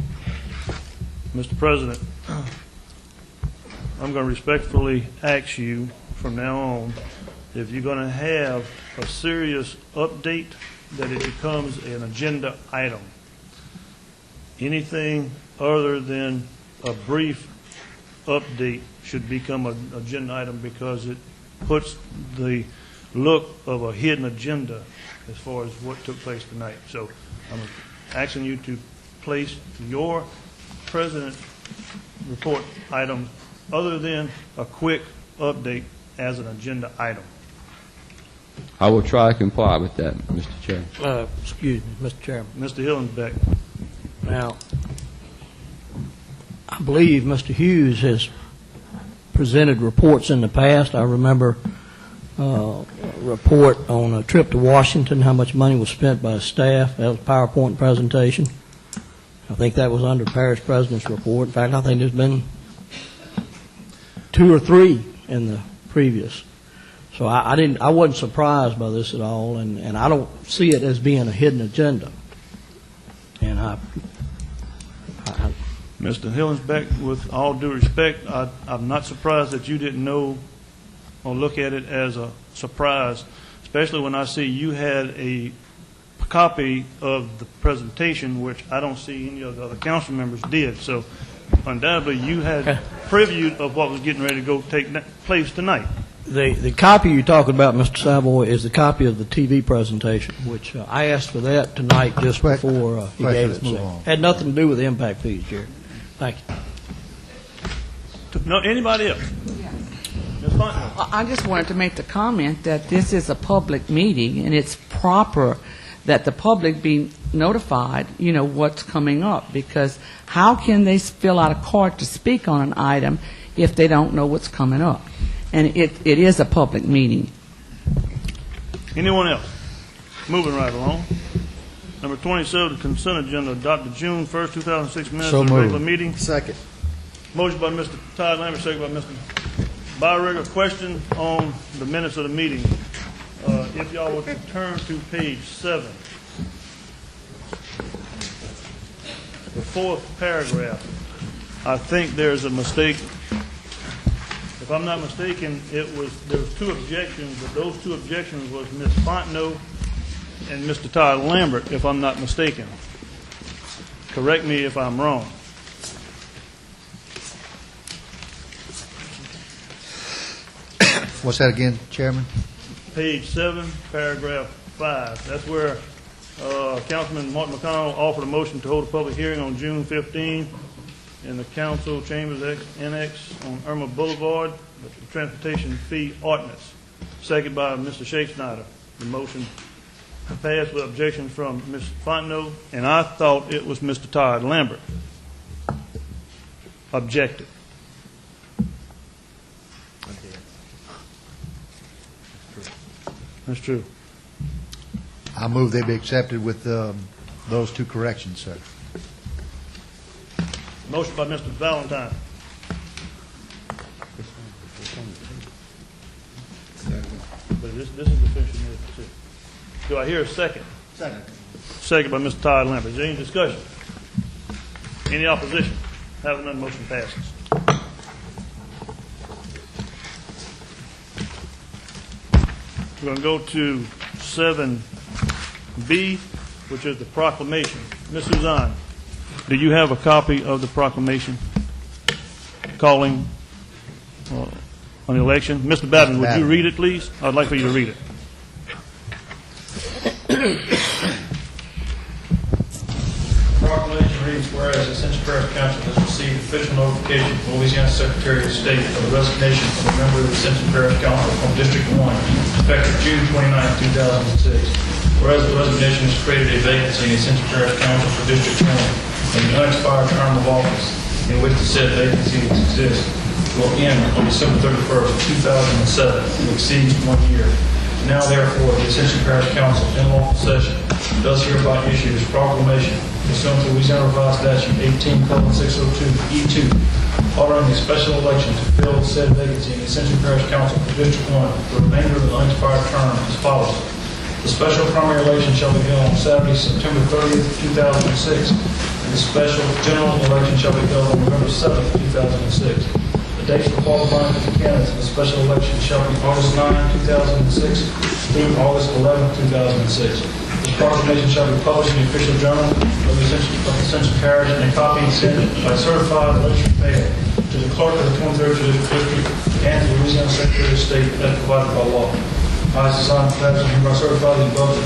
Mr. President, I'm going to respectfully ask you from now on, if you're going to have a serious update, that it becomes an agenda item. Anything other than a brief update should become an agenda item, because it puts the look of a hidden agenda as far as what took place tonight. So I'm asking you to place your president report item other than a quick update as an agenda item. I will try to comply with that, Mr. Chairman. Excuse me, Mr. Chairman. Mr. Hillenbeck. Now, I believe Mr. Hughes has presented reports in the past. I remember a report on a trip to Washington, how much money was spent by staff. That was a PowerPoint presentation. I think that was under Parish President's report. In fact, I think there's been 2 or 3 in the previous. So I wasn't surprised by this at all, and I don't see it as being a hidden agenda. And Mr. Hillenbeck, with all due respect, I'm not surprised that you didn't know or look at it as a surprise, especially when I see you had a copy of the presentation, which I don't see any of the other council members did. So undoubtedly you had preview of what was getting ready to go take place tonight. The copy you're talking about, Mr. Savoy, is the copy of the TV presentation, which I asked for that tonight just before he gave it. So had nothing to do with the impact fees, Jerry. Thank you. No, anybody else? Ms. Fontenot. I just wanted to make the comment that this is a public meeting, and it's proper that the public be notified, what's coming up, because how can they fill out a card to speak on an item if they don't know what's coming up? And it is a public meeting. Anyone else? Moving right along. Number 27, the consent agenda, adopted June 1st, 2006 minutes of the regular meeting. Second. Motion by Mr. Todd Lambert, second by Mr. By regular question on the minutes of the meeting. If y'all would turn to page 7, the 4th paragraph, I think there's a mistake. If I'm not mistaken, there was 2 objections, but those 2 objections was Ms. Fontenot and Mr. Todd Lambert, if I'm not mistaken. Correct me if I'm wrong. What's that again, Chairman? Page 7, paragraph 5. That's where Councilman Martin McConnell offered a motion to hold a public hearing on June 15 in the council chambers annex on Irma Boulevard, with the transportation fee ordinance. Second by Mr. Shakespeare. The motion passed with objection from Ms. Fontenot, and I thought it was Mr. Todd Lambert. Objected. That's true. I move they be accepted with those 2 corrections, sir. Motion by Mr. Valentine. But this is the official motion, too. Do I hear a second? Second. Second by Mr. Todd Lambert. Is there any discussion? Any opposition? Having none, motion passes. We're going to go to 7B, which is the proclamation. Ms. Suzanne, do you have a copy of the proclamation calling on the election? Mr. Babin, would you read it, please? I'd like for you to read it. Proclamation reads, whereas the Ascension Parish Council has received official notification from Louisiana Secretary of State of the resignation of a member of the Ascension Parish Council from District 1, effective June 29, 2006. Whereas the resignation has created a vacancy in the Ascension Parish Council for District 1, and the unexpired term of office in which the said vacancy exists will end on December 31st, 2007, and exceed 1 year. Now, therefore, the Ascension Parish Council in lawful session does hereby issue this proclamation pursuant to Louisiana Revised Statute 18:602 E2, ordering a special election to fill said vacancy in the Ascension Parish Council for District 1 for the remainder of the unexpired term as follows. The special primary election shall be held on Saturday, September 30th, 2006, and the special general election shall be held on November 7th, 2006. The dates for qualifying for the candidates in the special election shall be August 9, 2006 through August 11, 2006. This proclamation shall be published in the official journal of the Ascension Parish, and a copy sent by certified registered mail to the clerk of the 23rd Judicial District and to the Louisiana Secretary of State as provided by law. I, Susan Patterson, hereby certify the above the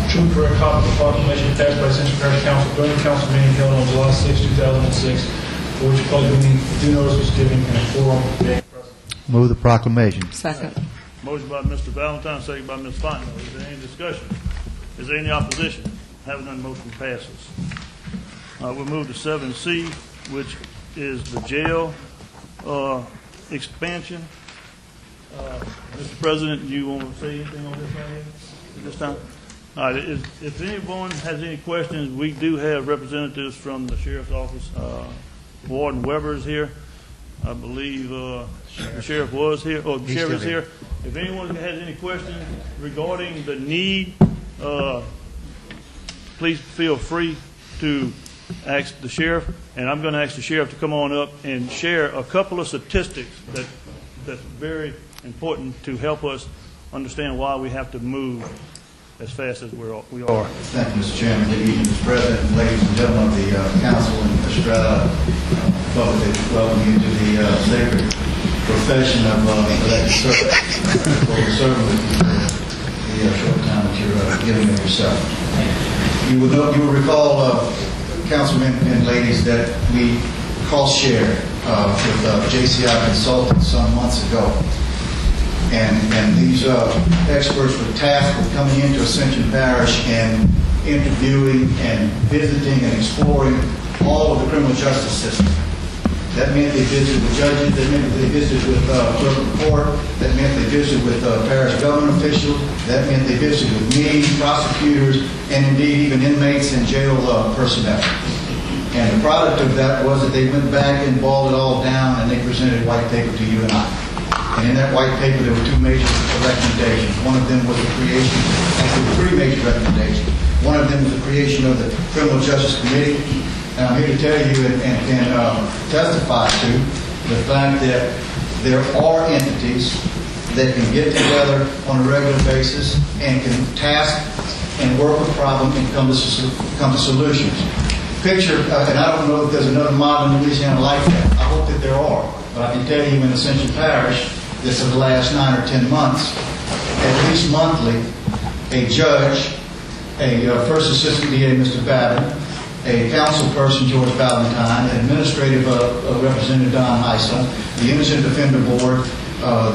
true correct copy of the proclamation passed by the Ascension Parish Council during the council meeting held on July 6, 2006, for which public meeting due notice was given and a quorum being present. Move the proclamation. Second. Motion by Mr. Valentine, second by Ms. Fontenot. Is there any discussion? Is there any opposition? Having none, motion passes. We'll move to 7C, which is the jail expansion. Mr. President, you want to say anything on this right here at this time? All right. If anyone has any questions, we do have representatives from the Sheriff's Office. Warden Weber is here. I believe the Sheriff was here. Oh, the Sheriff is here. If anyone has any questions regarding the need, please feel free to ask the Sheriff. And I'm going to ask the Sheriff to come on up and share a couple of statistics that's very important to help us understand why we have to move as fast as we are. Thank you, Mr. Chairman. Good evening, Mr. President, ladies and gentlemen of the council and Estrada. Publicly welcome you to the sacred profession of elected service. For serving with you for the short time that you're giving of yourself. You will recall, councilmen and ladies, that we cost shared with JCI Consultants some months ago. And these experts were tasked with coming into Ascension Parish and interviewing and visiting and exploring all of the criminal justice system. That meant they visited with judges, that meant they visited with clerk of court, that meant they visited with parish government officials, that meant they visited with me, prosecutors, and indeed even inmates and jail personnel. And the product of that was that they went back and boiled it all down, and they presented white paper to you and I. And in that white paper, there were two major recommendations. One of them was the creation, actually three major recommendations. One of them was the creation of the Criminal Justice Committee. And I'm here to tell you and testify to the fact that there are entities that can get together on a regular basis and can task and work a problem and come to solutions. Picture, and I don't know if there's another model in Louisiana like that. I hope that there are. But I can tell you in Ascension Parish, this is the last 9 or 10 months, at least monthly, a judge, a first assistant DA, Mr. Babin, a council person, George Valentine, an administrative representative, Don Heisel, the Innocent Defender Board,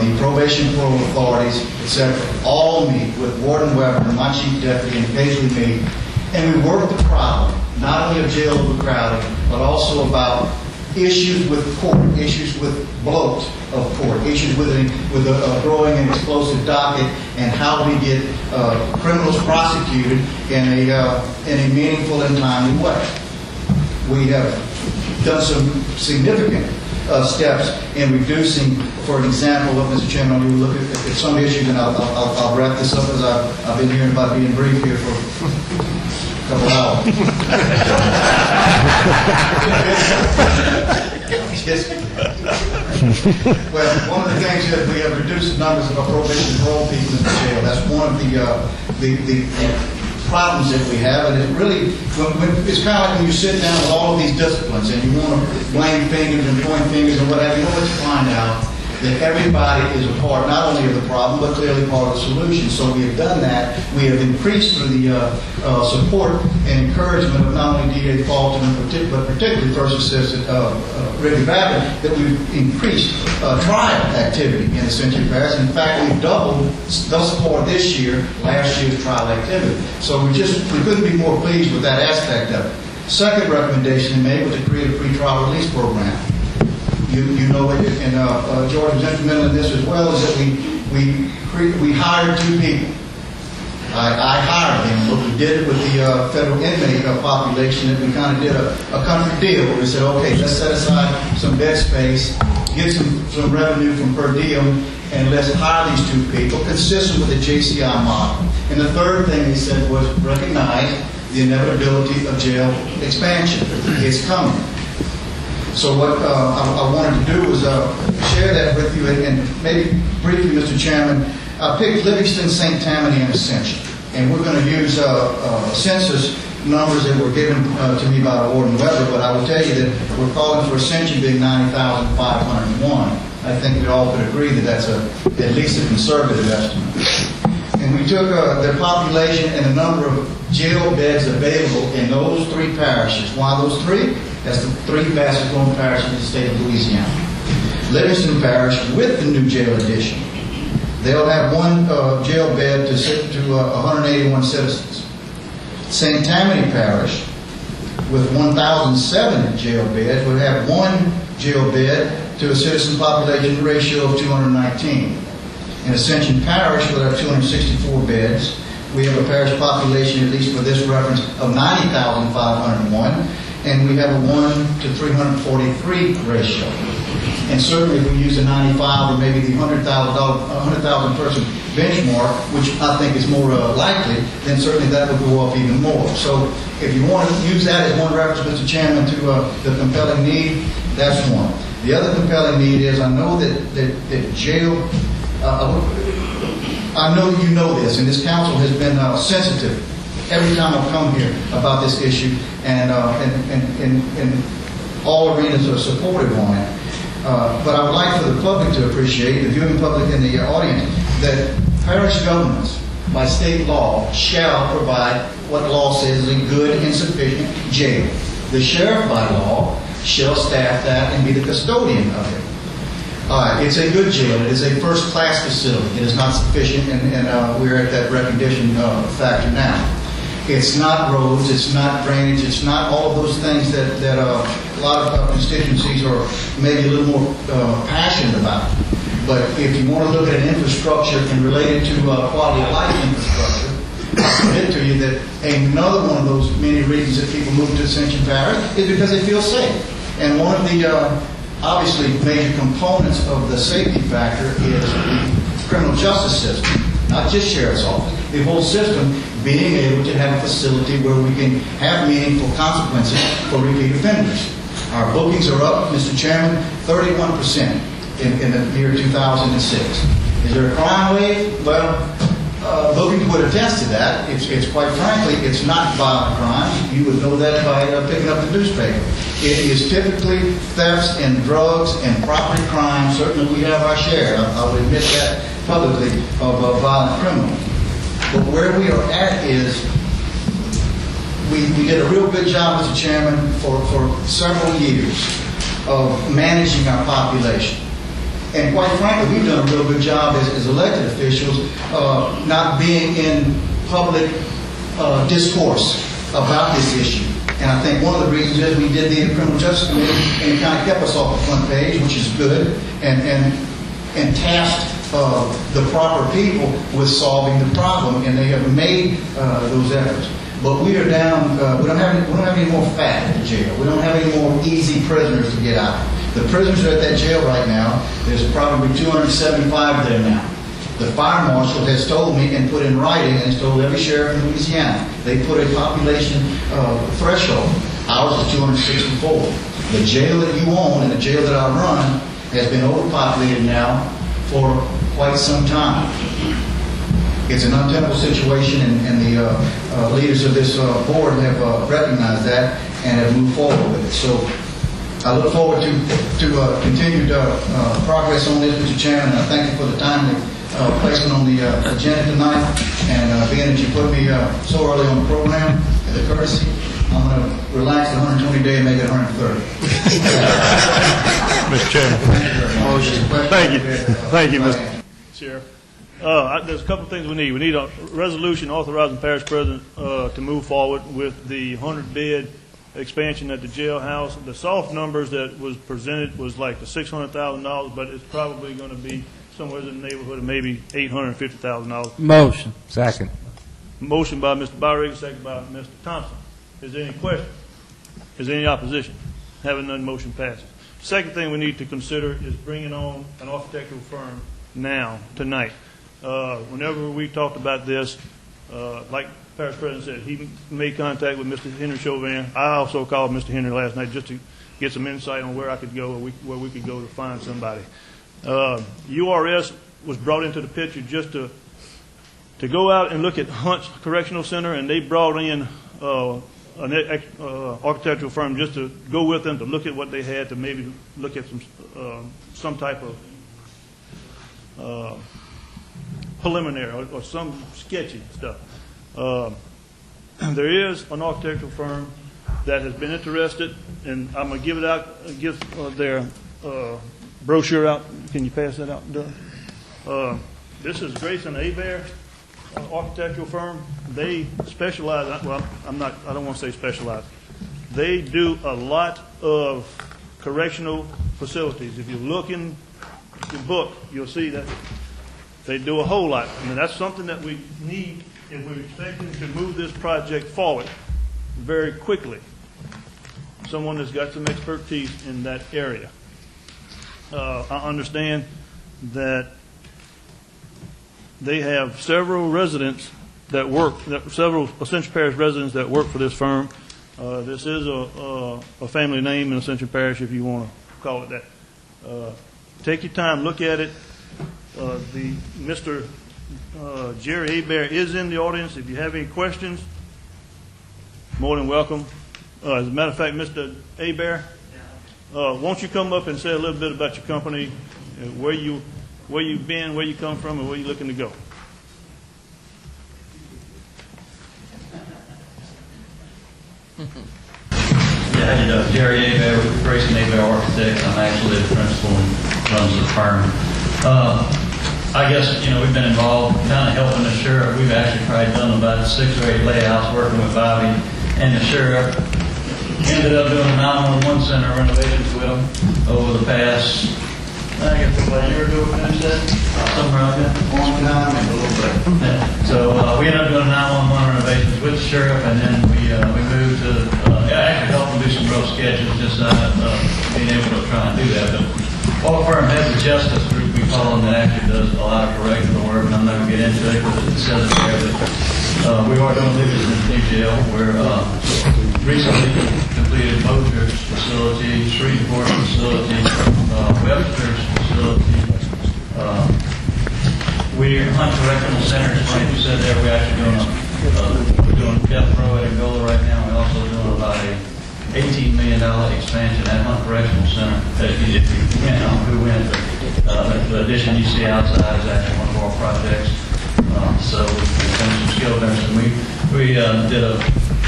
the probation parole authorities, etc., all meet with Warden Weber, my chief deputy, and occasionally me, and we work the problem, not only of jail overcrowding, but also about issues with court, issues with bloat of court, issues with a growing and explosive docket, and how we get criminals prosecuted in a meaningful and timely way. We have done some significant steps in reducing, for example, Mr. Chairman, we look at some issues, and I'll wrap this up as I've been hearing about being brief here for a couple hours. Well, one of the things that we have reduced the numbers of our probation and parole people in the jail. That's one of the problems that we have, and it really, it's kind of like when you sit down with all of these disciplines and you want to blame fingers and point fingers and whatever, you know, let's find out that everybody is a part, not only of the problem, but clearly part of the solution. So we have done that. We have increased through the support and encouragement of not only D.A. Fulton, but particularly First Assistant Ricky Babin, that we've increased trial activity in Ascension Parish. In fact, we've doubled thus far this year last year's trial activity. So we couldn't be more pleased with that aspect of it. Second recommendation we made was to create a pretrial release program. You know, and George was instrumental in this as well, is that we hired two people. I hired them, but we did it with the federal inmate population, that we kind of did a country deal where we said, okay, let's set aside some bed space, get some revenue from per diem, and let's hire these two people, consistent with the JCI model. And the third thing he said was recognize the inevitability of jail expansion. It's coming. So what I wanted to do was share that with you, and maybe briefly, Mr. Chairman, I picked Livingston, St. Tammany, and Ascension. And we're going to use census numbers that were given to me by Warden Weber, but I will tell you that we're calling for Ascension being 90,501. I think we all could agree that that's at least a conservative estimate. And we took their population and the number of jail beds available in those three parishes. Why those three? That's the three fastest growing parishes in the state of Louisiana. Livingston Parish, with the new jail addition, they'll have one jail bed to 181 citizens. St. Tammany Parish, with 1,007 jail beds, would have one jail bed to a citizen population ratio of 219. In Ascension Parish, with our 264 beds, we have a parish population, at least for this reference, of 90,501, and we have a 1 to 343 ratio. And certainly if we use a 95 or maybe the 100,000 person benchmark, which I think is more likely, then certainly that would go up even more. So if you want to use that as one reference, Mr. Chairman, to the compelling need, that's one. The other compelling need is, I know that jail, I know you know this, and this council has been sensitive every time I've come here about this issue, and all arenas are supportive on it. But I would like for the public to appreciate, the viewing public in the audience, that parish governments, by state law, shall provide what law says is a good and sufficient jail. The sheriff, by law, shall staff that and be the custodian of it. It's a good jail. It is a first-class facility. It is not sufficient, and we're at that recognition factor now. It's not roads, it's not drainage, it's not all of those things that a lot of constituencies are maybe a little more passionate about. But if you want to look at an infrastructure and relate it to quality of life infrastructure, I submit to you that another one of those many reasons that people move to Ascension Parish is because they feel safe. And one of the obviously major components of the safety factor is the criminal justice system, not just sheriff's office. The whole system being able to have a facility where we can have meaningful consequences for repeat offenders. Our bookings are up, Mr. Chairman, 31% in the year 2006. Is there a crime wave? Well, bookings would attest to that. It's quite frankly, it's not violent crime. You would know that by picking up the newspaper. It is typically thefts and drugs and property crime. Certainly we have our share, I would admit that publicly, of violent criminals. But where we are at is we did a real good job, Mr. Chairman, for several years of managing our population. And quite frankly, we've done a real good job as elected officials not being in public discourse about this issue. And I think one of the reasons is we did the Criminal Justice Committee, and it kind of kept us off the front page, which is good, and tasked the proper people with solving the problem, and they have made those efforts. But we are down. We don't have any more fat at the jail. We don't have any more easy prisoners to get out. The prisoners are at that jail right now. There's probably 275 there now. The fire marshal has told me and put in writing, and has told every sheriff in Louisiana, they put a population threshold. Ours is 264. The jail that you own and the jail that I run has been overpopulated now for quite some time. It's an untenable situation, and the leaders of this board have recognized that and have moved forward with it. So I look forward to continued progress on this, Mr. Chairman, and I thank you for the timely placement on the agenda tonight, and being that you put me so early on the program, as a courtesy, I'm going to relax the 120 day and make it 130. Mr. Chairman. Thank you, Mr. Sheriff. There's a couple of things we need. We need a resolution authorizing parish president to move forward with the 100-bed expansion at the jailhouse. The soft numbers that was presented was like the $600,000, but it's probably going to be somewhere in the neighborhood of maybe $850,000. Motion. Second. Motion by Mr. Byrick, second by Mr. Thompson. Is there any question? Is there any opposition? Having none, motion passes. Second thing we need to consider is bringing on an architectural firm now, tonight. Whenever we talked about this, like Parish President said, he made contact with Mr. Henry Chauvin. I also called Mr. Henry last night just to get some insight on where I could go, where we could go to find somebody. URS was brought into the picture just to go out and look at Hunt's Correctional Center, and they brought in an architectural firm just to go with them to look at what they had, to maybe look at some type of preliminary or some sketchy stuff. There is an architectural firm that has been interested, and I'm going to give their brochure out. Can you pass that out, Doug? This is Grayson Hebert architectural firm. They specialize, well, I don't want to say specialize. They do a lot of correctional facilities. If you look in the book, you'll see that they do a whole lot. I mean, that's something that we need if we're expecting to move this project forward very quickly. Someone that's got some expertise in that area. I understand that they have several residents that work, several Ascension Parish residents that work for this firm. This is a family name in Ascension Parish, if you want to call it that. Take your time, look at it. Mr. Jerry Hebert is in the audience. If you have any questions, more than welcome. As a matter of fact, Mr. Hebert, won't you come up and say a little bit about your company, where you've been, where you come from, and where you're looking to go? Yeah, how you doing? Jerry Hebert with Grayson Hebert Architects. I'm actually the principal and runs the firm. I guess, we've been involved kind of helping the sheriff. We've actually probably done about 6 or 8 layouts working with Bobby and the sheriff. Ended up doing a 911 center renovations with them over the past I guess about a year ago we finished that, somewhere around there. On time and a little bit. Yeah. So we ended up doing 911 renovations with the sheriff, and then we moved to actually helped them do some rough sketches, just being able to try and do that. But our firm has a justice group we call them that actually does a lot of correctional work, and I'm not going to get into it because it says it there. But we are doing this in the big jail. We're recently completed Mosier's facility, Shreveport facility, Webster's facility. We're Hunt Correctional Centers, like you said there, we're actually doing death row at Angola right now. We're also doing about a $18 million expansion at Hunt Correctional Center. If you went on who went, the addition you see outside is actually one of our projects. So we've done some skilled nursing. We did a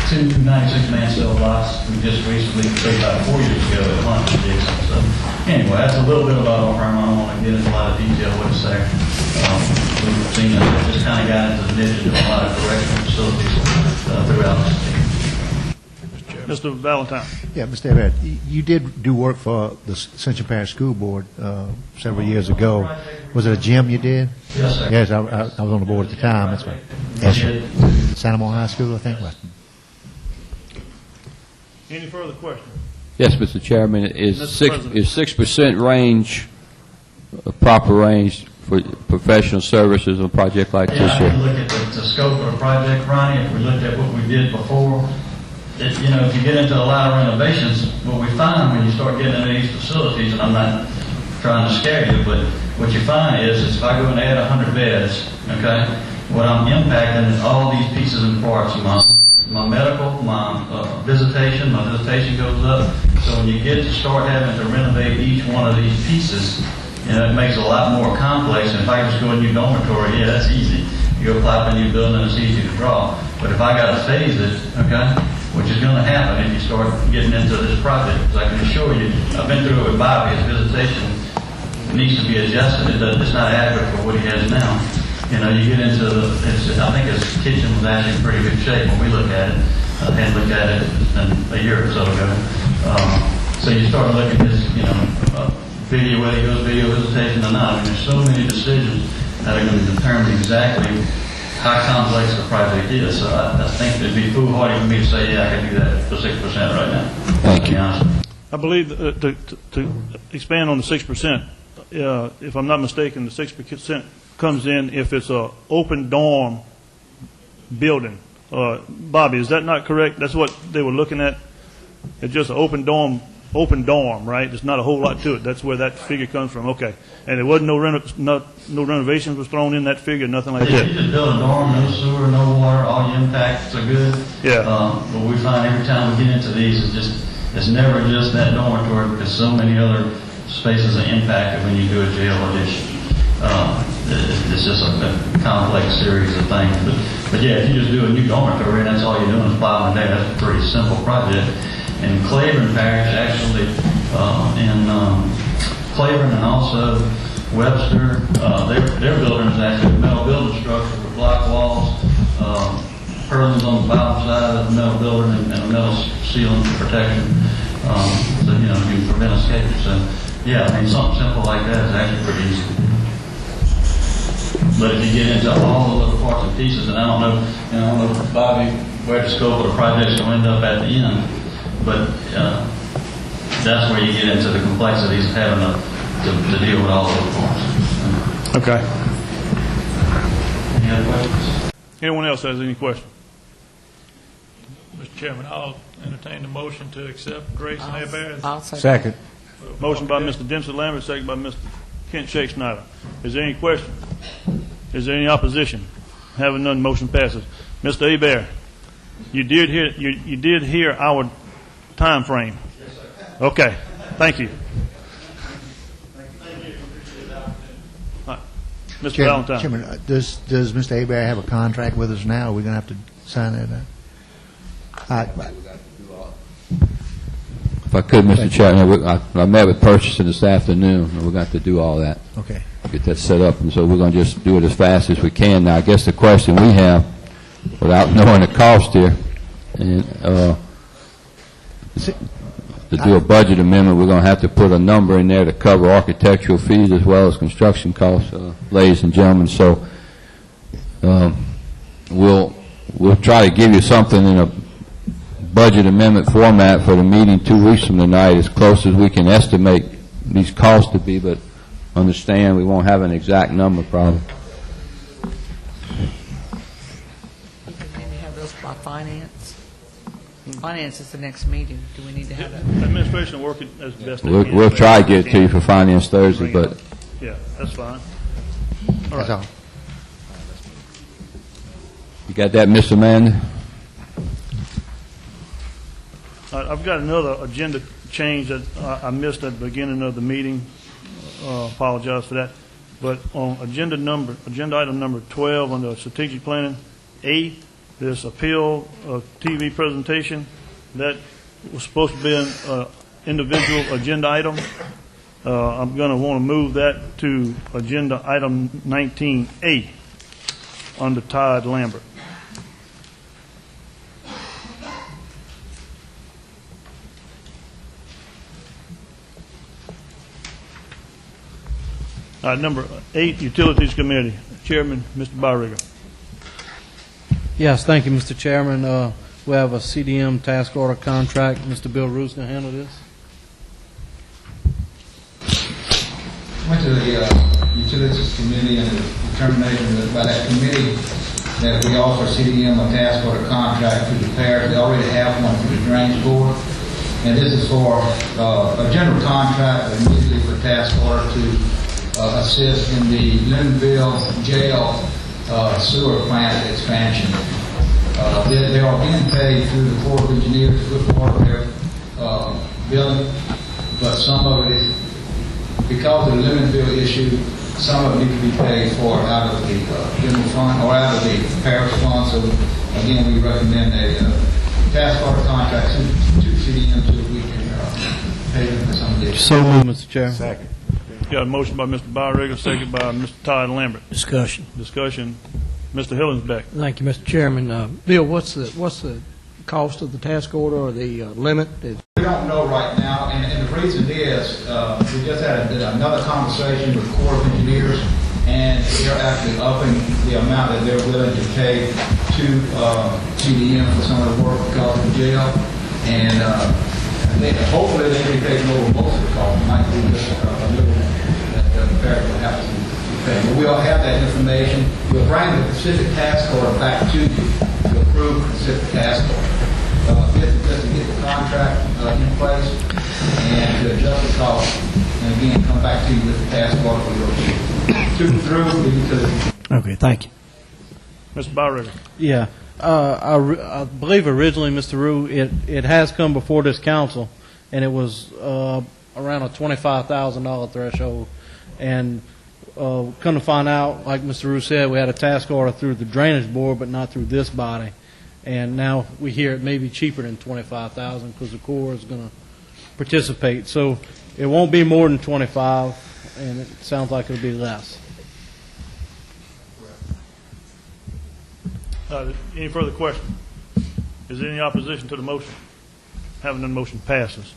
2 96-man cell blocks we just recently, about 4 years ago at Hunt and Dixon. So anyway, that's a little bit about our firm. I don't want to get into a lot of detail what's there. We've seen that just kind of got into the niche of a lot of correctional facilities throughout the state. Mr. Valentine. Yeah, Mr. Everett, you did do work for the Ascension Parish School Board several years ago. Was it a gym you did? Yes, sir. Yes, I was on the board at the time. That's right. Yes, Santa Monica High School, I think. Any further questions? Yes, Mr. Chairman, is Mr. President. 6% range a proper range for professional services on a project like this? Yeah, I can look at the scope of the project, Ronnie. If we looked at what we did before, if you get into a lot of renovations, what we find when you start getting into these facilities, and I'm not trying to scare you, but what you find is if I go and add 100 beds, okay, what I'm impacting is all these pieces and parts. My medical, my visitation goes up. So when you get to start having to renovate each one of these pieces, it makes it a lot more complex. And if I just go in your dormitory, yeah, that's easy. You apply for a new building, it's easy to draw. But if I got to phase it, okay, which is going to happen if you start getting into this project, because I can assure you, I've been through it with Bobby, his visitation needs to be adjusted. It's not adequate for what he has now. You get into I think his kitchen was actually in pretty good shape when we look at it. I hadn't looked at it a year or so ago. So you start looking at this, video, whether he goes video visitation or not. I mean, there's so many decisions that are going to determine exactly how complex the project is. So I think it'd be foolhardy for me to say, yeah, I can do that for 6% right now. Thank you. I believe to expand on the 6%, if I'm not mistaken, the 6% comes in if it's an open dorm building. Bobby, is that not correct? That's what they were looking at? It's just an open dorm, right? There's not a whole lot to it. That's where that figure comes from. Okay. And there wasn't no renovations was thrown in that figure, nothing like that? You just build a dorm, no sewer, no water, all your impacts are good. Yeah. But we find every time we get into these, it's never just that dormitory because so many other spaces are impacted when you do a jail addition. It's just a complex series of things. But yeah, if you just do a new dormitory and that's all you're doing is plowing a day, that's a pretty simple project. In Claiborne Parish, actually, in Claiborne and also Webster, their building is actually a metal building structure with block walls, purlins on the bottom side of the metal building and a metal ceiling for protection. So, you can prevent escape. So, yeah, I mean, something simple like that is actually pretty easy. But if you get into all the little parts and pieces, and I don't know, Bobby, where the scope of the projects will end up at the end, but that's where you get into the complexities of having to deal with all those parts. Okay. Any other questions? Anyone else has any questions? Mr. Chairman, I'll entertain the motion to accept Grace and Hebert. I'll Second. Motion by Mr. Dempsey Lambert, second by Mr. Kent Shake Snyder. Is there any question? Is there any opposition? Having none, motion passes. Mr. Hebert, you did hear our time frame. Yes, sir. Okay. Thank you. Thank you. Appreciate the opportunity. All right. Mr. Valentine. Chairman, does Mr. Hebert have a contract with us now? Are we going to have to sign that? If I could, Mr. Chairman, I met with purchasing this afternoon, and we're going to have to do all that. Okay. Get that set up, and so we're going to just do it as fast as we can. Now, I guess the question we have, without knowing the cost here, and to do a budget amendment, we're going to have to put a number in there to cover architectural fees as well as construction costs, ladies and gentlemen. So we'll try to give you something in a budget amendment format for the meeting 2 weeks from tonight, as close as we can estimate these costs to be, but understand we won't have an exact number probably. We can maybe have those by finance. Finance is the next meeting. Do we need to have that? Administration working as best they can. We'll try to get it to you for Finance Thursday, but Yeah, that's fine. All That's right. all. you got that, Mr. Amanda? I've got another agenda change that I missed at the beginning of the meeting. Apologize for that. But on agenda item number 12 under strategic planning, A, this appeal TV presentation that was supposed to be an individual agenda item. I'm going to want to move that to agenda item 19A under Todd Lambert. Number 8, Utilities Committee. Chairman, Mr. Barriga. Yes, thank you, Mr. Chairman. We have a CDM task order contract. Mr. Bill Roos going to handle this. Went to the Utilities Committee and the determination by that committee that we offer CDM a task order contract to the parish. They already have one through the Drainage Board. And this is for a general contract immediately for task order to assist in the Lindenville Jail sewer plant expansion. They are being paid through the Corps of Engineers, a good part of their billing, but some of it is, because of the Lindenville issue, some of it needs to be paid for out of the general fund or out of the parish fund. So again, we recommend a task order contract to CDM so that we can pay them for some of this. So moved, Mr. Chairman. Second. Got a motion by Mr. Barriga, second by Mr. Todd Lambert. Discussion. Discussion. Mr. Hillensbeck. Thank you, Mr. Chairman. Bill, what's the cost of the task order or the limit? We don't know right now, and the reason is we just had another conversation with the Corps of Engineers, and they're actually upping the amount that they're willing to pay to CDM for some of the work because of the jail, and hopefully they can be taking over most of the cost. It might be just a little that the parish will have to pay. But we'll have that information. We'll bring the Pacific Task Order back to you to approve the Pacific Task Order. This is just to get the contract in place and to adjust the cost, and again, come back to you with the task order for your through the utility. Okay, thank you. Mr. Barriga. Yeah. I believe originally, Mr. Rue, it has come before this council, and it was around a $25,000 threshold. And come to find out, like Mr. Rue said, we had a task order through the Drainage Board, but not through this body. And now we hear it may be cheaper than $25,000 because the Corps is going to participate. So it won't be more than 25, and it sounds like it'll be less. Any further questions? Is there any opposition to the motion? Having none, motion passes.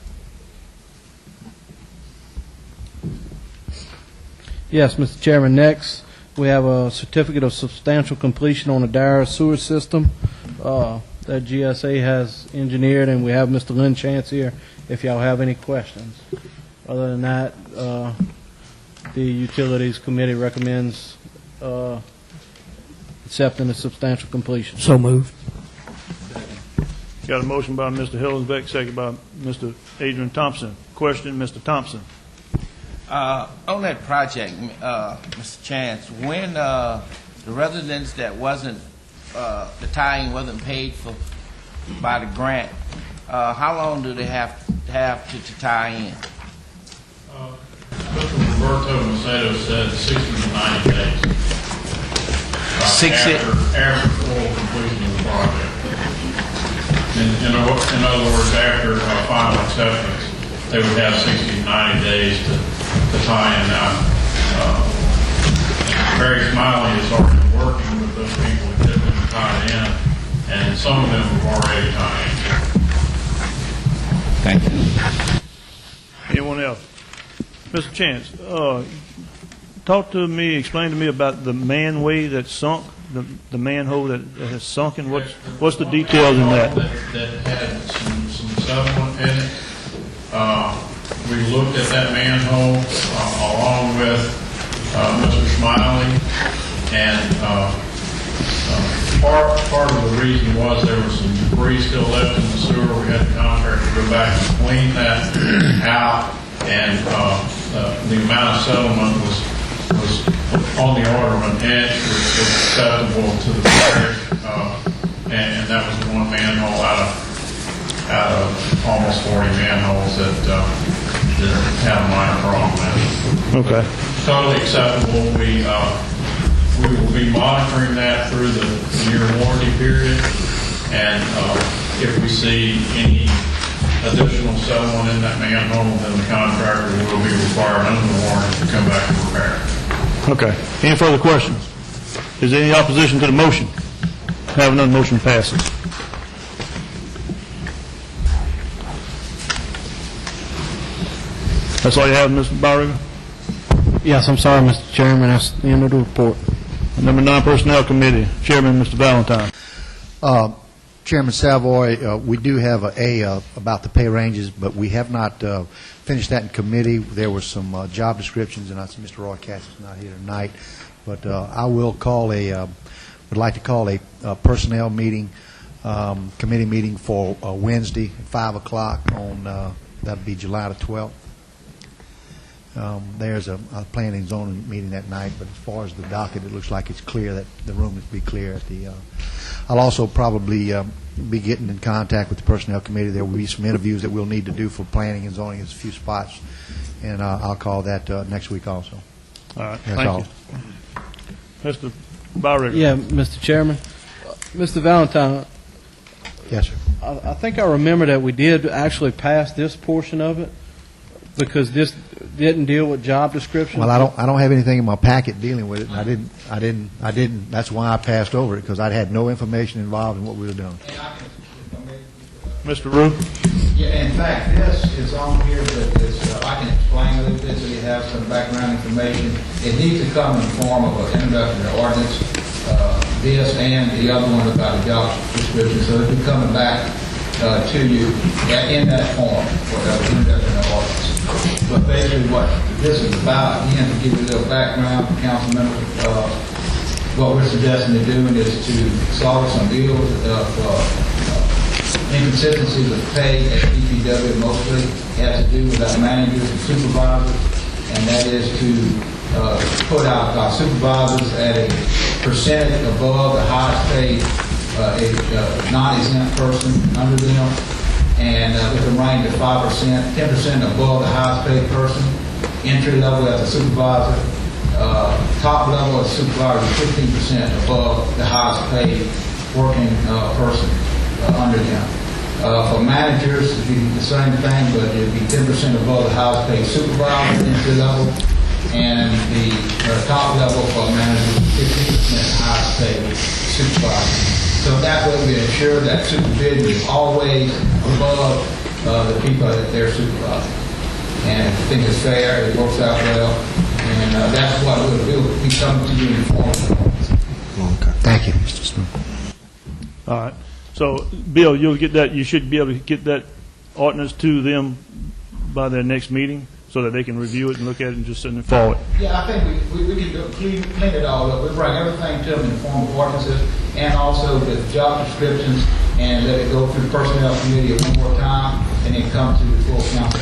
Yes, Mr. Chairman. Next, we have a certificate of substantial completion on the Dyer sewer system that GSA has engineered, and we have Mr. Lynn Chance here if y'all have any questions. Other than that, the Utilities Committee recommends accepting the substantial completion. So moved. Got a motion by Mr. Hillensbeck, second by Mr. Adrian Thompson. Question, Mr. Thompson. On that project, Mr. Chance, when the residents that wasn't, the tie-in wasn't paid for by the grant, how long do they have to tie in? Mr. Roberto Macedo said 60 to 90 days. After full completion of the project. In other words, after final acceptance, they would have 60 to 90 days to tie in. Now, Barry Smiley is already working with those people to get them tied in, and some of them have already tied in. Thank you. Anyone else? Mr. Chance, talk to me, explain to me about the manway that sunk, the manhole that has sunken. What's the details in that? That had some sediment in it. We looked at that manhole along with Mr. Smiley, and part of the reason was there was some debris still left in the sewer. We had the contractor go back and clean that out, and the amount of settlement was on the order of an inch, which was acceptable to the parish, and that was one manhole out of almost 40 manholes that had a minor problem in it. Okay. Totally acceptable. We will be monitoring that through the year warranty period, and if we see any additional settlement in that manhole, then the contractor will be required under the warranty to come back and repair it. Okay. Any further questions? Is there any opposition to the motion? Have none, motion passes. That's all you have, Mr. Barriga? Yes, I'm sorry, Mr. Chairman. That's the end of the report. Number 9, Personnel Committee, Chairman, Mr. Valentine. Chairman Savoy, we do have about the pay ranges, but we have not finished that in committee. There were some job descriptions, and I see Mr. Roy Cass is not here tonight, but I will would like to call a personnel meeting, committee meeting for Wednesday at 5 o'clock on, that'll be July the 12th. There's a planning and zoning meeting that night, but as far as the docket, it looks like it's clear that the room is be clear at the. I'll also probably be getting in contact with the personnel committee. There will be some interviews that we'll need to do for planning and zoning. There's a few spots, and I'll call that next week also. All right, that's thank all. you. Mr. Barriga. Yeah, Mr. Chairman. Mr. Valentine. Yes, sir. I think I remember that we did actually pass this portion of it because this didn't deal with job description. Well, I don't have anything in my packet dealing with it, and I didn't. That's why I passed over it, because I had no information involved in what we were doing. Mr. Rue. Yeah, in fact, this is on here, but it's, I can explain a little bit so you have some background information. It needs to come in the form of an introductory ordinance, this and the other one about the job description, so it'll be coming back to you in that form for the introductory ordinance. But basically what this is about, again, to give you a little background, council members, what we're suggesting to do is to solve some deals of inconsistencies of pay at DPW. Mostly it has to do with our managers and supervisors, and that is to put out our supervisors at a percentage above the highest paid non-exempt person under them, and with a range of 5%, 10% above the highest paid person. Entry level as a supervisor, top level as a supervisor, 15% above the highest paid working person under them. For managers, it'd be the same thing, but it'd be 10% above the highest paid supervisor entry level, and the top level for managers, 15% highest paid supervisor. So that way we ensure that supervision is always above the people that they're supervising. And I think it's fair, it works out well, and that's what we'll do. We'll be coming to you in form. Okay. Thank you, Mr. Smith. All right. So, Bill, you'll get that. You should be able to get that ordinance to them by their next meeting, so that they can review it and look at it and just send it forward. Yeah, I think we can clean it all up. We bring everything to them in the form of ordinances and also the job descriptions, and let it go through the personnel committee one more time, and then come to the full council.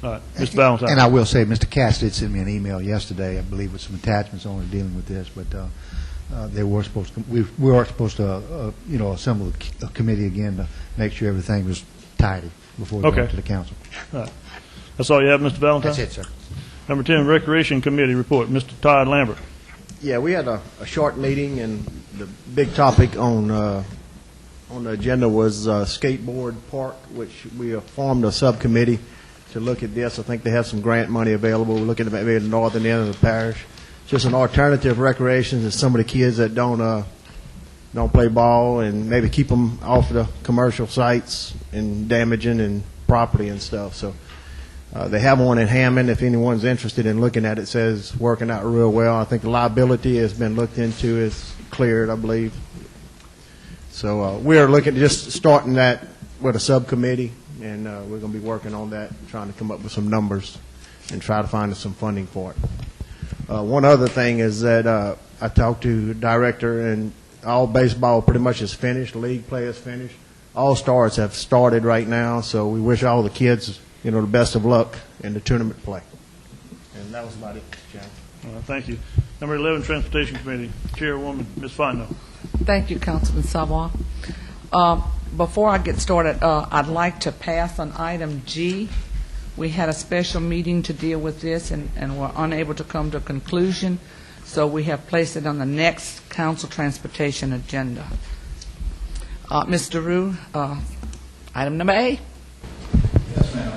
All right, Mr. Valentine. And I will say, Mr. Cass did send me an email yesterday, I believe, with some attachments on it dealing with this, but they were supposed to. We were supposed to, assemble a committee again to make sure everything was tidy before we go to the council. All right. That's all you have, Mr. Valentine? That's it, sir. Number 10, Recreation Committee report. Mr. Todd Lambert. Yeah, we had a short meeting, and the big topic on the agenda was skateboard park, which we formed a subcommittee to look at this. I think they have some grant money available. We're looking at maybe the northern end of the parish. Just an alternative recreation to some of the kids that don't don't play ball, and maybe keep them off the commercial sites and damaging and property and stuff. So they have one in Hammond. If anyone's interested in looking at it, says working out real well. I think the liability has been looked into. It's cleared, I believe. So we are looking at just starting that with a subcommittee, and we're going to be working on that, trying to come up with some numbers and try to find some funding for it. One other thing is that I talked to the director, and all baseball pretty much is finished. League play is finished. All stars have started right now, so we wish all the kids, the best of luck in the tournament play. And that was about it, Chairman. Thank you. Number 11, Transportation Committee, Chairwoman Ms. Fontenot. Thank you, Councilman Savoy. Before I get started, I'd like to pass on item G. We had a special meeting to deal with this, and were unable to come to a conclusion, so we have placed it on the next council transportation agenda. Mr. Rue, item number A. Yes, ma'am.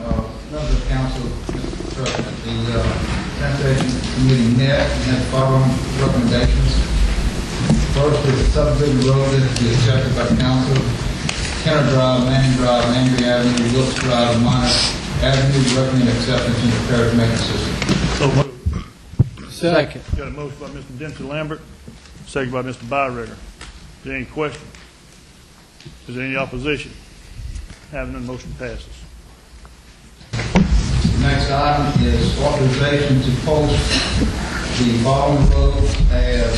Members of council, Mr. President, the Transportation Committee met and had the following recommendations. First is the subdivision road is to be accepted by council. Kenner Drive, Landry Avenue, Wilkes Drive, and Minor Avenue, recommend acceptance in the parish maintenance system. So moved. Second. Got a motion by Mr. Dempsey Lambert, second by Mr. Byregger. Is there any question? Is there any opposition? Having none, motion passes. The next item is authorization to post the following roads as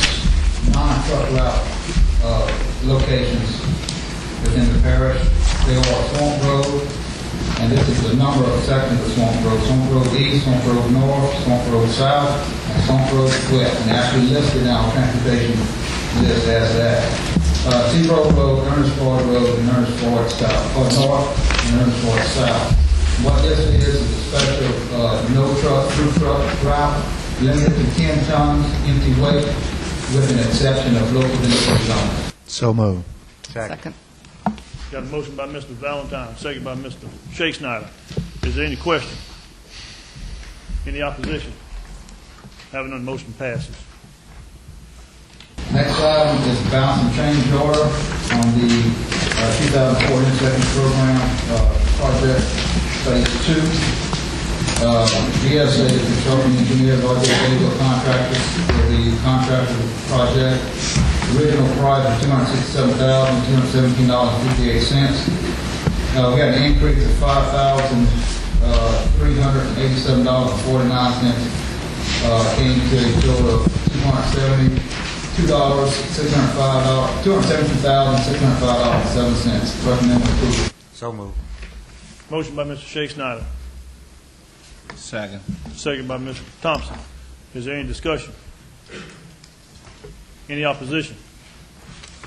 non-truck route locations within the parish. They are Swamp Road, and this is the number of sections of Swamp Road. Swamp Road East, Swamp Road North, Swamp Road South, and Swamp Road West. And actually listed in our transportation list as that. Searoad Road, Ernest Ford Road, and Ernest Ford South, North, and Ernest Ford South. What this is a special no truck, through truck route, limited to 10 tons empty weight, with an exception of local delivery zones. So moved. Second. Got a motion by Mr. Valentine, second by Mr. Shea Snyder. Is there any question? Any opposition? Having none, motion passes. Next item is balance and change order on the 2004 intersection program project phase 2. GSA, the consulting engineer, largest legal contractor for the contract of the project. The original price was $267,217.58. We had an increase of $5,387.49. Came to a total of $217,605.07. Recommend approval. So moved. Motion by Mr. Shea Snyder, Second. second by Mr. Thompson. Is there any discussion? Any opposition?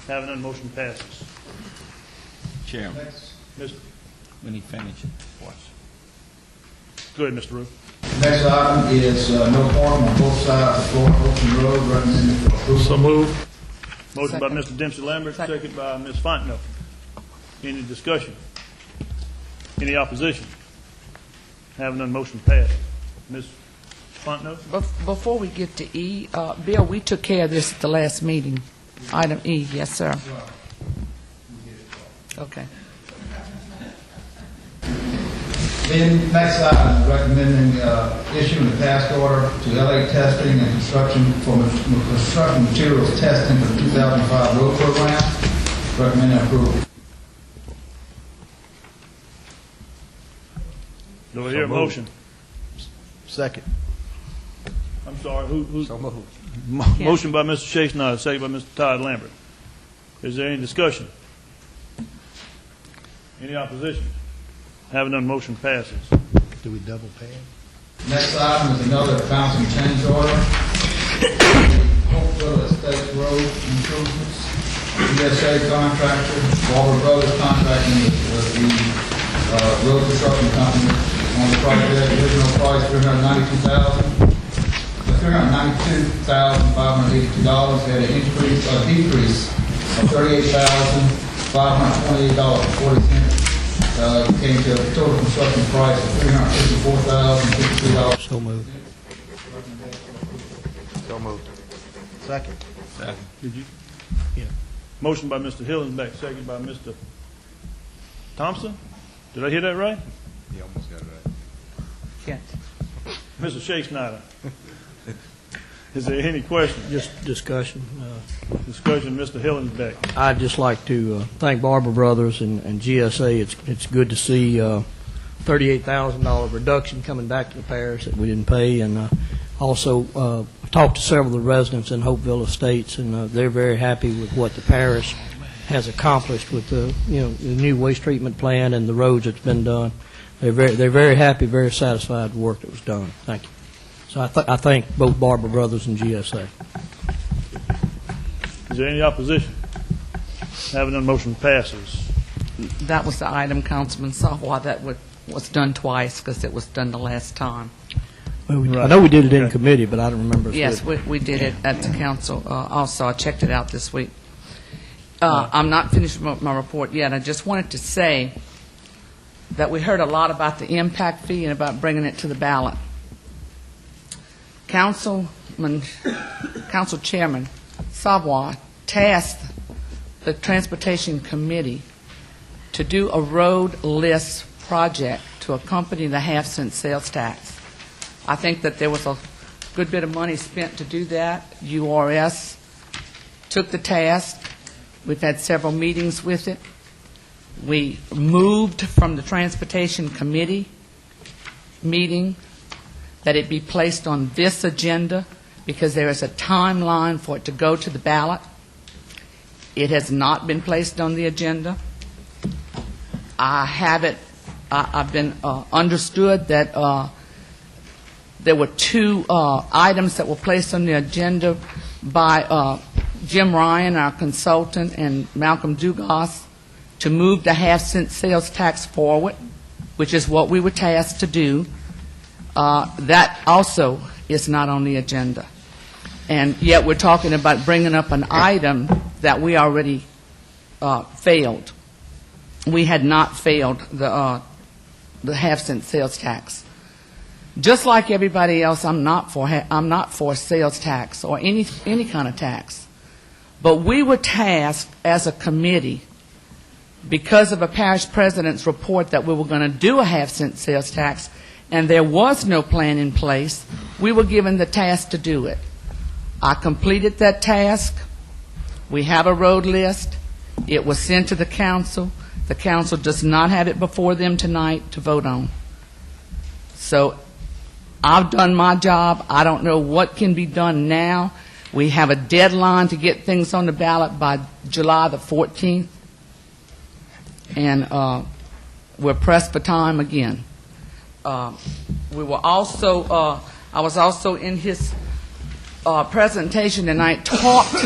Having none, motion passes. Chairman, Mr. when he finishes. Go ahead, Mr. Rue. Next item is no parking on both sides of Florida Ocean Road, recommended for approval. So moved. Motion by Second. Mr. Dempsey Lambert, second by Ms. Fontenot. Any discussion? Any opposition? Having none, motion passed. Ms. Fontenot? Before we get to E, Bill, we took care of this at the last meeting. Item E, yes, sir. Okay. Then next item, recommending issuing a task order to LA Testing and Construction for construction materials testing for the 2005 road program. Recommending approval. Do I hear a motion? Second. I'm sorry, who? So moved. Motion by Mr. Shea Snyder, second by Mr. Todd Lambert. Is there any discussion? Any opposition? Having none, motion passes. Do we double pay? Next item is another balance and change order. Hopeville Estates Road improvements. ESA contractor, Walter Brothers contracting with the road construction company on the project. Original price $392,582. Had an decrease of $38,528.40. Came to a total construction price of $354,052. So moved. So moved. Second. Second. Did you? Yeah. Motion by Mr. Hillenbeck, second by Mr. Thompson. Did I hear that right? You almost got it right. Yes. Mr. Shea Snyder. Is there any questions? Just discussion. Discussion, Mr. Hillenbeck. I'd just like to thank Barber Brothers and GSA. It's good to see $38,000 reduction coming back to the parish that we didn't pay, and also talked to several of the residents in Hopeville Estates, and they're very happy with what the parish has accomplished with the new waste treatment plant and the roads that's been done. They're very happy, very satisfied with the work that was done. Thank you. So I thank both Barber Brothers and GSA. Is there any opposition? Having none, motion passes. That was the item, Councilman Savoy, that was done twice because it was done the last time. Well, I know we did it in committee, but I don't remember. Yes, we did it at the council also. I checked it out this week. I'm not finished with my report yet. I just wanted to say that we heard a lot about the impact fee and about bringing it to the ballot. Council Chairman Savoy tasked the Transportation Committee to do a road list project to accompany the half-cent sales tax. I think that there was a good bit of money spent to do that. URS took the task. We've had several meetings with it. We moved from the Transportation Committee meeting that it be placed on this agenda because there is a timeline for it to go to the ballot. It has not been placed on the agenda. I've been understood that there were two items that were placed on the agenda by Jim Ryan, our consultant, and Malcolm Dugas to move the half-cent sales tax forward, which is what we were tasked to do. That also is not on the agenda. And yet we're talking about bringing up an item that we already failed. We had not failed the half-cent sales tax. Just like everybody else, I'm not for sales tax or any kind of tax. But we were tasked as a committee, because of a parish president's report that we were going to do a half-cent sales tax, and there was no plan in place, we were given the task to do it. I completed that task. We have a road list. It was sent to the council. The council does not have it before them tonight to vote on. So I've done my job. I don't know what can be done now. We have a deadline to get things on the ballot by July the 14th. And we're pressed for time again. We were also, I was also in his presentation tonight, talked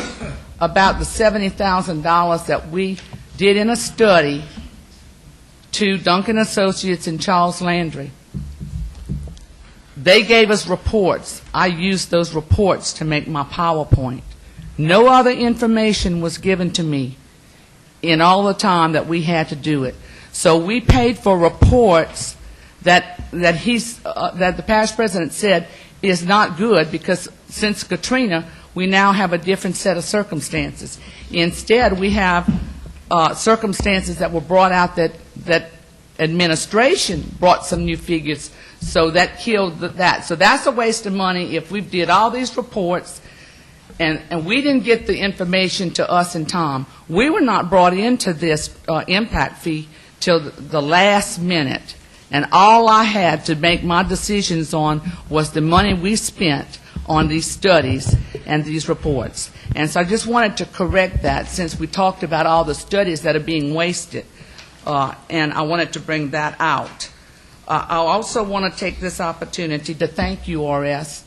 about the $70,000 that we did in a study to Duncan Associates and Charles Landry. They gave us reports. I used those reports to make my PowerPoint. No other information was given to me in all the time that we had to do it. So we paid for reports that the parish president said is not good, because since Katrina, we now have a different set of circumstances. Instead, we have circumstances that were brought out that administration brought some new figures, so that killed that. So that's a waste of money if we did all these reports and we didn't get the information to us in time. We were not brought into this impact fee till the last minute, and all I had to make my decisions on was the money we spent on these studies and these reports. And so I just wanted to correct that, since we talked about all the studies that are being wasted, and I wanted to bring that out. I also want to take this opportunity to thank URS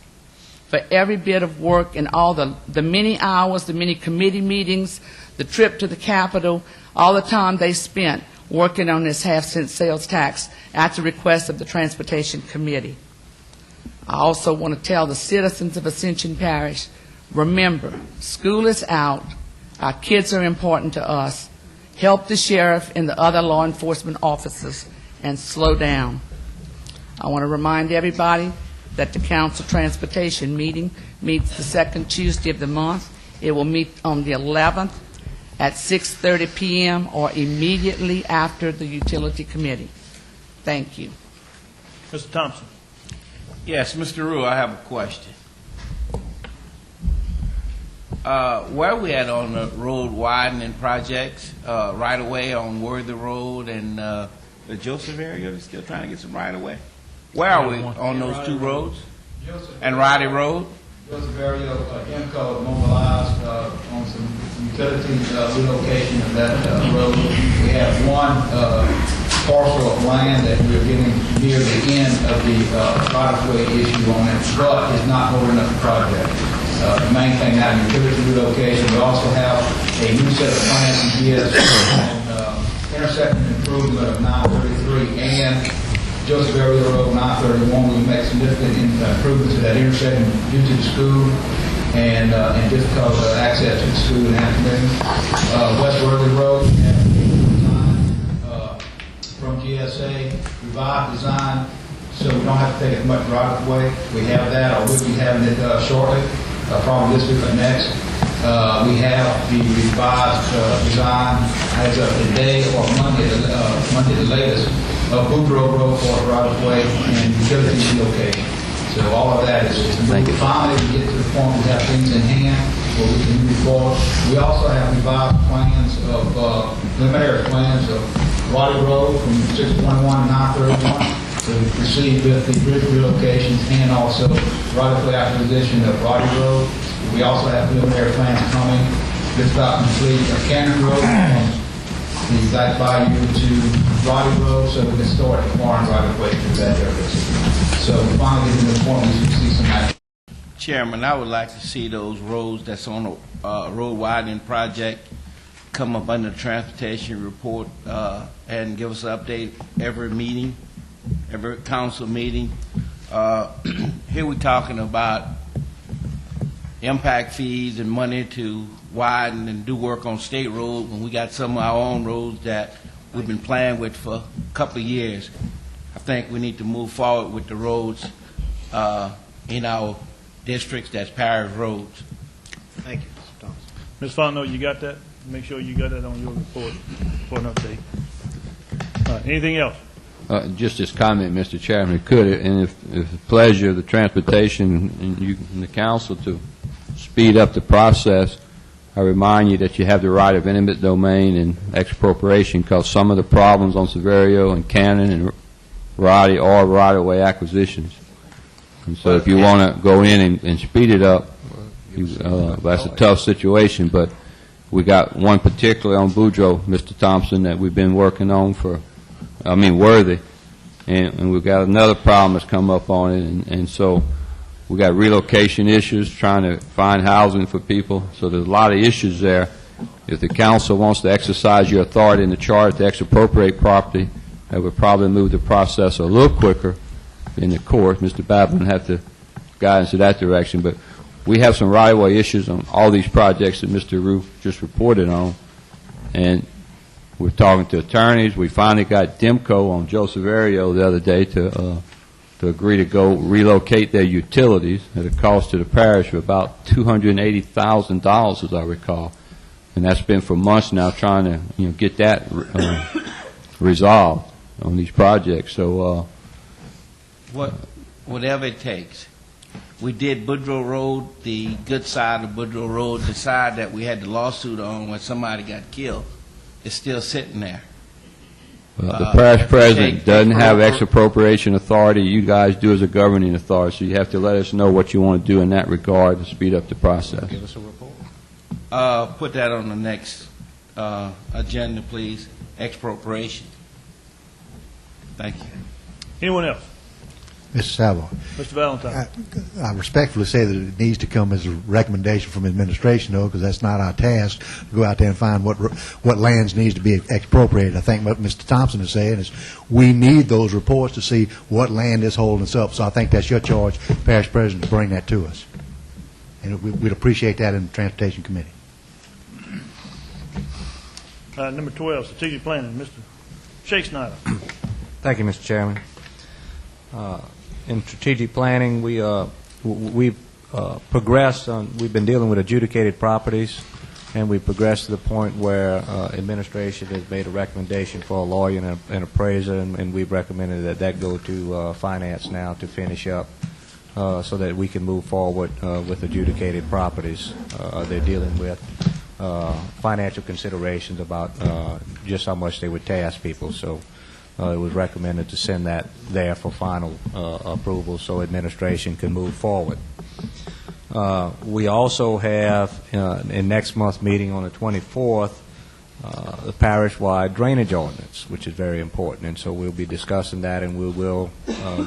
for every bit of work and all the many hours, the many committee meetings, the trip to the Capitol, all the time they spent working on this half-cent sales tax at the request of the Transportation Committee. I also want to tell the citizens of Ascension Parish, remember, school is out, our kids are important to us. Help the sheriff and the other law enforcement officers and slow down. I want to remind everybody that the Council Transportation meeting meets the second Tuesday of the month. It will meet on the 11th. at 6:30 p.m. or immediately after the Utility Committee. Thank you. Mr. Thompson. Yes, Mr. Rue, I have a question. Where are we at on the road widening projects, right away on Worthy Road and the Joseph area? They're still trying to get some right away. Where are we on those two roads? And Roddy Road? Joseph area, IMCO mobilized on some utility relocation of that road. We have one parcel of land that we're getting near the end of the right-of-way issue on it, but it's not holding up the project. The main thing now is utility relocation. We also have a new set of plans and ideas on intersection improvement of 933 and Joseph Area Road 931. We make significant improvements to that intersection due to the school and difficult access to the school and afternoon. West Worthy Road, we have a design from GSA, revised design, so we don't have to take as much right of way. We have that, or we'll be having it shortly. Probably this week or next. We have the revised design as of today or Monday the latest of Boudreaux Road for the right of way and utility relocation. So all of that is finally we get to the point we have things in hand where we can move forward. We also have revised plans of preliminary plans of Roddy Road from 621 to 931. So we proceed with the bridge relocations and also right-of-way acquisition of Roddy Road. We also have preliminary plans coming. Just about complete Cannon Road from the Black Bayou to Roddy Road, so we can start acquiring right-of-way through that area. So finally getting to the point we see some action. Chairman, I would like to see those roads that's on the road widening project come up under the transportation report and give us an update every meeting. Every council meeting. Here we're talking about impact fees and money to widen and do work on state roads when we got some of our own roads that we've been playing with for a couple of years. I think we need to move forward with the roads in our districts that's parish roads. Thank you, Mr. Thompson. Ms. Fontenot, you got that? Make sure you got that on your report for an update. Anything else? Just this comment, Mr. Chairman, could it, and if the pleasure of the transportation and you and the council to speed up the process, I remind you that you have the right of eminent domain and expropriation because some of the problems on Severio and Cannon and Roddy are right-of-way acquisitions. And so if you want to go in and speed it up, that's a tough situation, but we got one particularly on Boudreaux, Mr. Thompson, that we've been working on for Worthy, and we've got another problem that's come up on it, and so we got relocation issues, trying to find housing for people, so there's a lot of issues there. If the council wants to exercise your authority in the charter to expropriate property, that would probably move the process a little quicker in the court. Mr. Babin have to guide us in that direction, but we have some right-of-way issues on all these projects that Mr. Roof just reported on, and we're talking to attorneys. We finally got Demco on Joseph Ario the other day to agree to go relocate their utilities at a cost to the parish of about $280,000, as I recall. And that's been for months now trying to get that resolved on these projects. So Whatever it takes. We did Boudreaux Road, the good side of Boudreaux Road, the side that we had the lawsuit on when somebody got killed. It's still sitting there. Well, the parish president doesn't have expropriation authority. You guys do as a governing authority, so you have to let us know what you want to do in that regard to speed up the process. Give us a report. Put that on the next agenda, please. Expropriation. Thank you. Anyone else? Mr. Savoy. Mr. Valentine. I respectfully say that it needs to come as a recommendation from administration, though, because that's not our task to go out there and find what lands needs to be expropriated. I think what Mr. Thompson is saying is we need those reports to see what land is holding us up. So I think that's your charge, Parish President, to bring that to us. And we'd appreciate that in the Transportation Committee. Number 12, strategic planning. Mr. Shake Snyder. Thank you, Mr. Chairman. In strategic planning, we've progressed on. We've been dealing with adjudicated properties. and we progressed to the point where administration has made a recommendation for a lawyer and an appraiser, and we've recommended that that go to finance now to finish up so that we can move forward with adjudicated properties. They're dealing with financial considerations about just how much they would task people. So it was recommended to send that there for final approval so administration can move forward. We also have, in next month's meeting on the 24th, the parish-wide drainage ordinance, which is very important, and so we'll be discussing that, and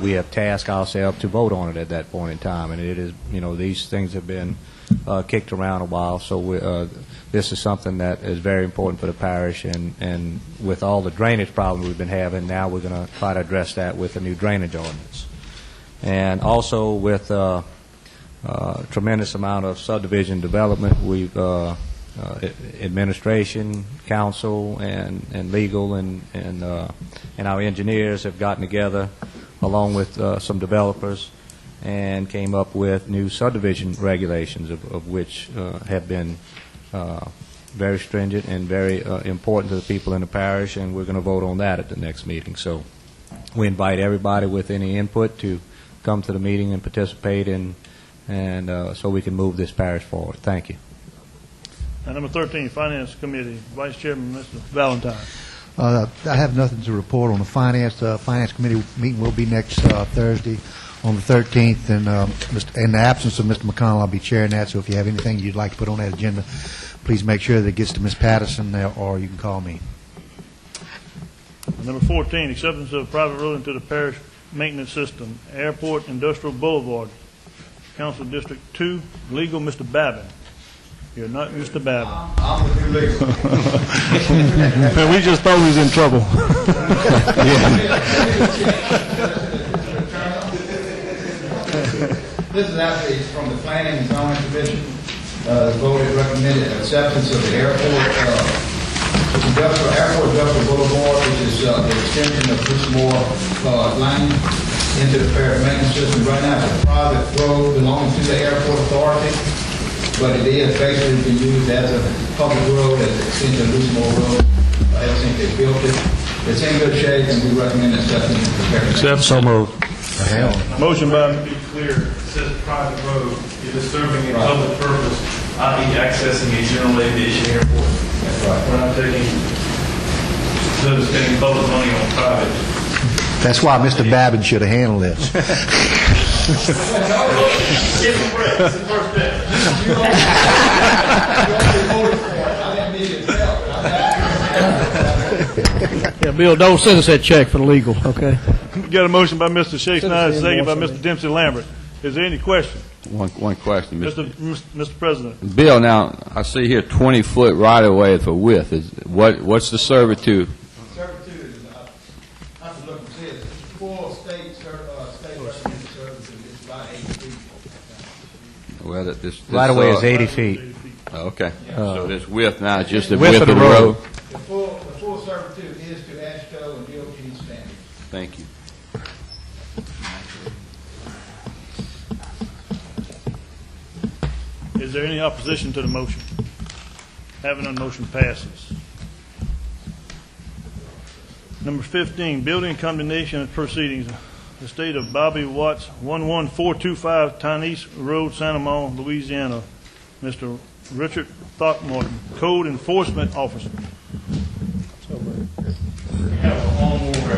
we have tasked ourselves to vote on it at that point in time, and it is, these things have been kicked around a while, so this is something that is very important for the parish, and with all the drainage problems we've been having, now we're going to try to address that with a new drainage ordinance. And also with tremendous amount of subdivision development, we've administration, council, and legal, and our engineers have gotten together along with some developers and came up with new subdivision regulations, of which have been very stringent and very important to the people in the parish, and we're going to vote on that at the next meeting. So we invite everybody with any input to come to the meeting and participate and so we can move this parish forward. Thank you. And number 13, Finance Committee, Vice Chairman, Mr. Valentine. I have nothing to report on the Finance. Finance Committee meeting will be next Thursday on the 13th, and in the absence of Mr. McConnell, I'll be chairing that, so if you have anything you'd like to put on that agenda, please make sure that it gets to Ms. Patterson, or you can call me. Number 14, acceptance of private road into the parish maintenance system, Airport Industrial Boulevard, Council District 2, legal, Mr. Babin. You're not Mr. Babin. I'm the new legal. We just thought we was in trouble. This is actually from the Planning and Zoning Commission. The vote has recommended acceptance of the airport Industrial Boulevard, which is the extension of Brucemore Lane into the parish maintenance system. Right now, it's a private road belonging to the airport authority, but it is basically been used as a public road, as an extension of Brucemore Road. Ever since they built it, it's in good shape, and we recommend acceptance of the parish. Accept. So moved. Motion by. To be clear, it says private road. It is serving a public purpose, i.e. accessing a general aviation airport. That's right. We're not taking, so to spending public money on private. That's why Mr. Babin should have handled this. Give him break. It's the first step. Yeah, Bill, don't send us that check for the legal, okay? Got a motion by Mr. Shea Snyder, second by Mr. Dempsey Lambert. Is there any question? One question, Mr. President. Bill, now, I see here 20-foot right-of-way for width. What's the servitude? Servitude is, I have to look and see it. It's full state recommended servitude. It's about 8 feet. Well, this Right-of-way is 80 feet. Okay. So this width now is just the width of the road? The full servitude is to ASHTO and DOT standards. Thank you. Is there any opposition to the motion? Having none, motion passes. Number 15, building condemnation proceedings. The state of Bobby Watts, 11425 Tynese Road, Santa Monica, Louisiana. Mr. Richard Throckmorton, Code Enforcement Officer. We have a home over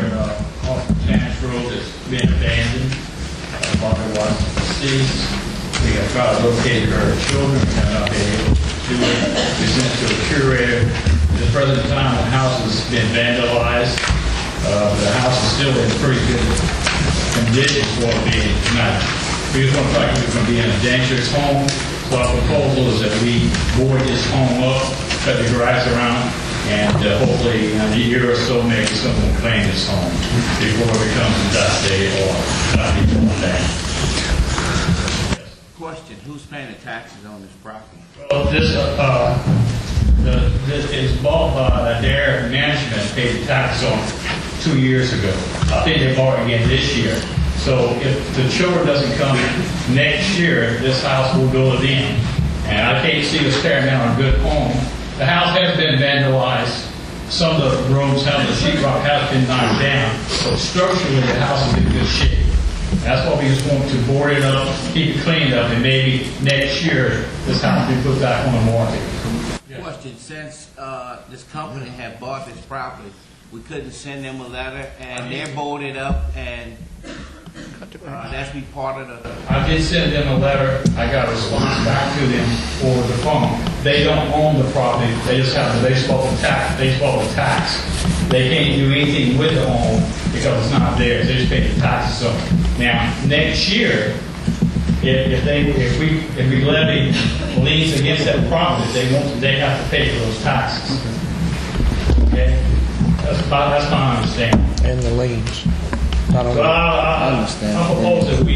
off Tynese Road that's been abandoned. Bobby Watts is deceased. We have tried to locate her children. We have not been able to do it. We sent it to a curator. At the present time, the house has been vandalized. The house is still in pretty good condition for it being tonight. We just want to try to keep it from being a dangerous home. So our proposal is that we board this home up, cut the grass around, and hopefully in a year or so, maybe someone will claim this home before it becomes a dust day or not be torn down. Question, who's paying the taxes on this property? Well, this is bought by Adair Management, paid the tax on 2 years ago. I think they bought it again this year. So if the children doesn't come next year, this house will go to them. And I can't see us tearing down a good home. The house has been vandalized. Some of the rooms have, the sheetrock has been knocked down. So structurally, the house is in good shape. That's why we just want to board it up, keep it cleaned up, and maybe next year this house will be put back on the market. Question, since this company had bought this property, we couldn't send them a letter, and they're boarded up, and that's be part of the... I did send them a letter. I got a response back to them over the phone. They don't own the property. They just have the baseball tax. They can't do anything with the home because it's not theirs. They just pay the taxes. So now next year, if we levy liens against that property, they have to pay for those taxes. Okay, that's my understanding. And the liens. I understand. I propose that we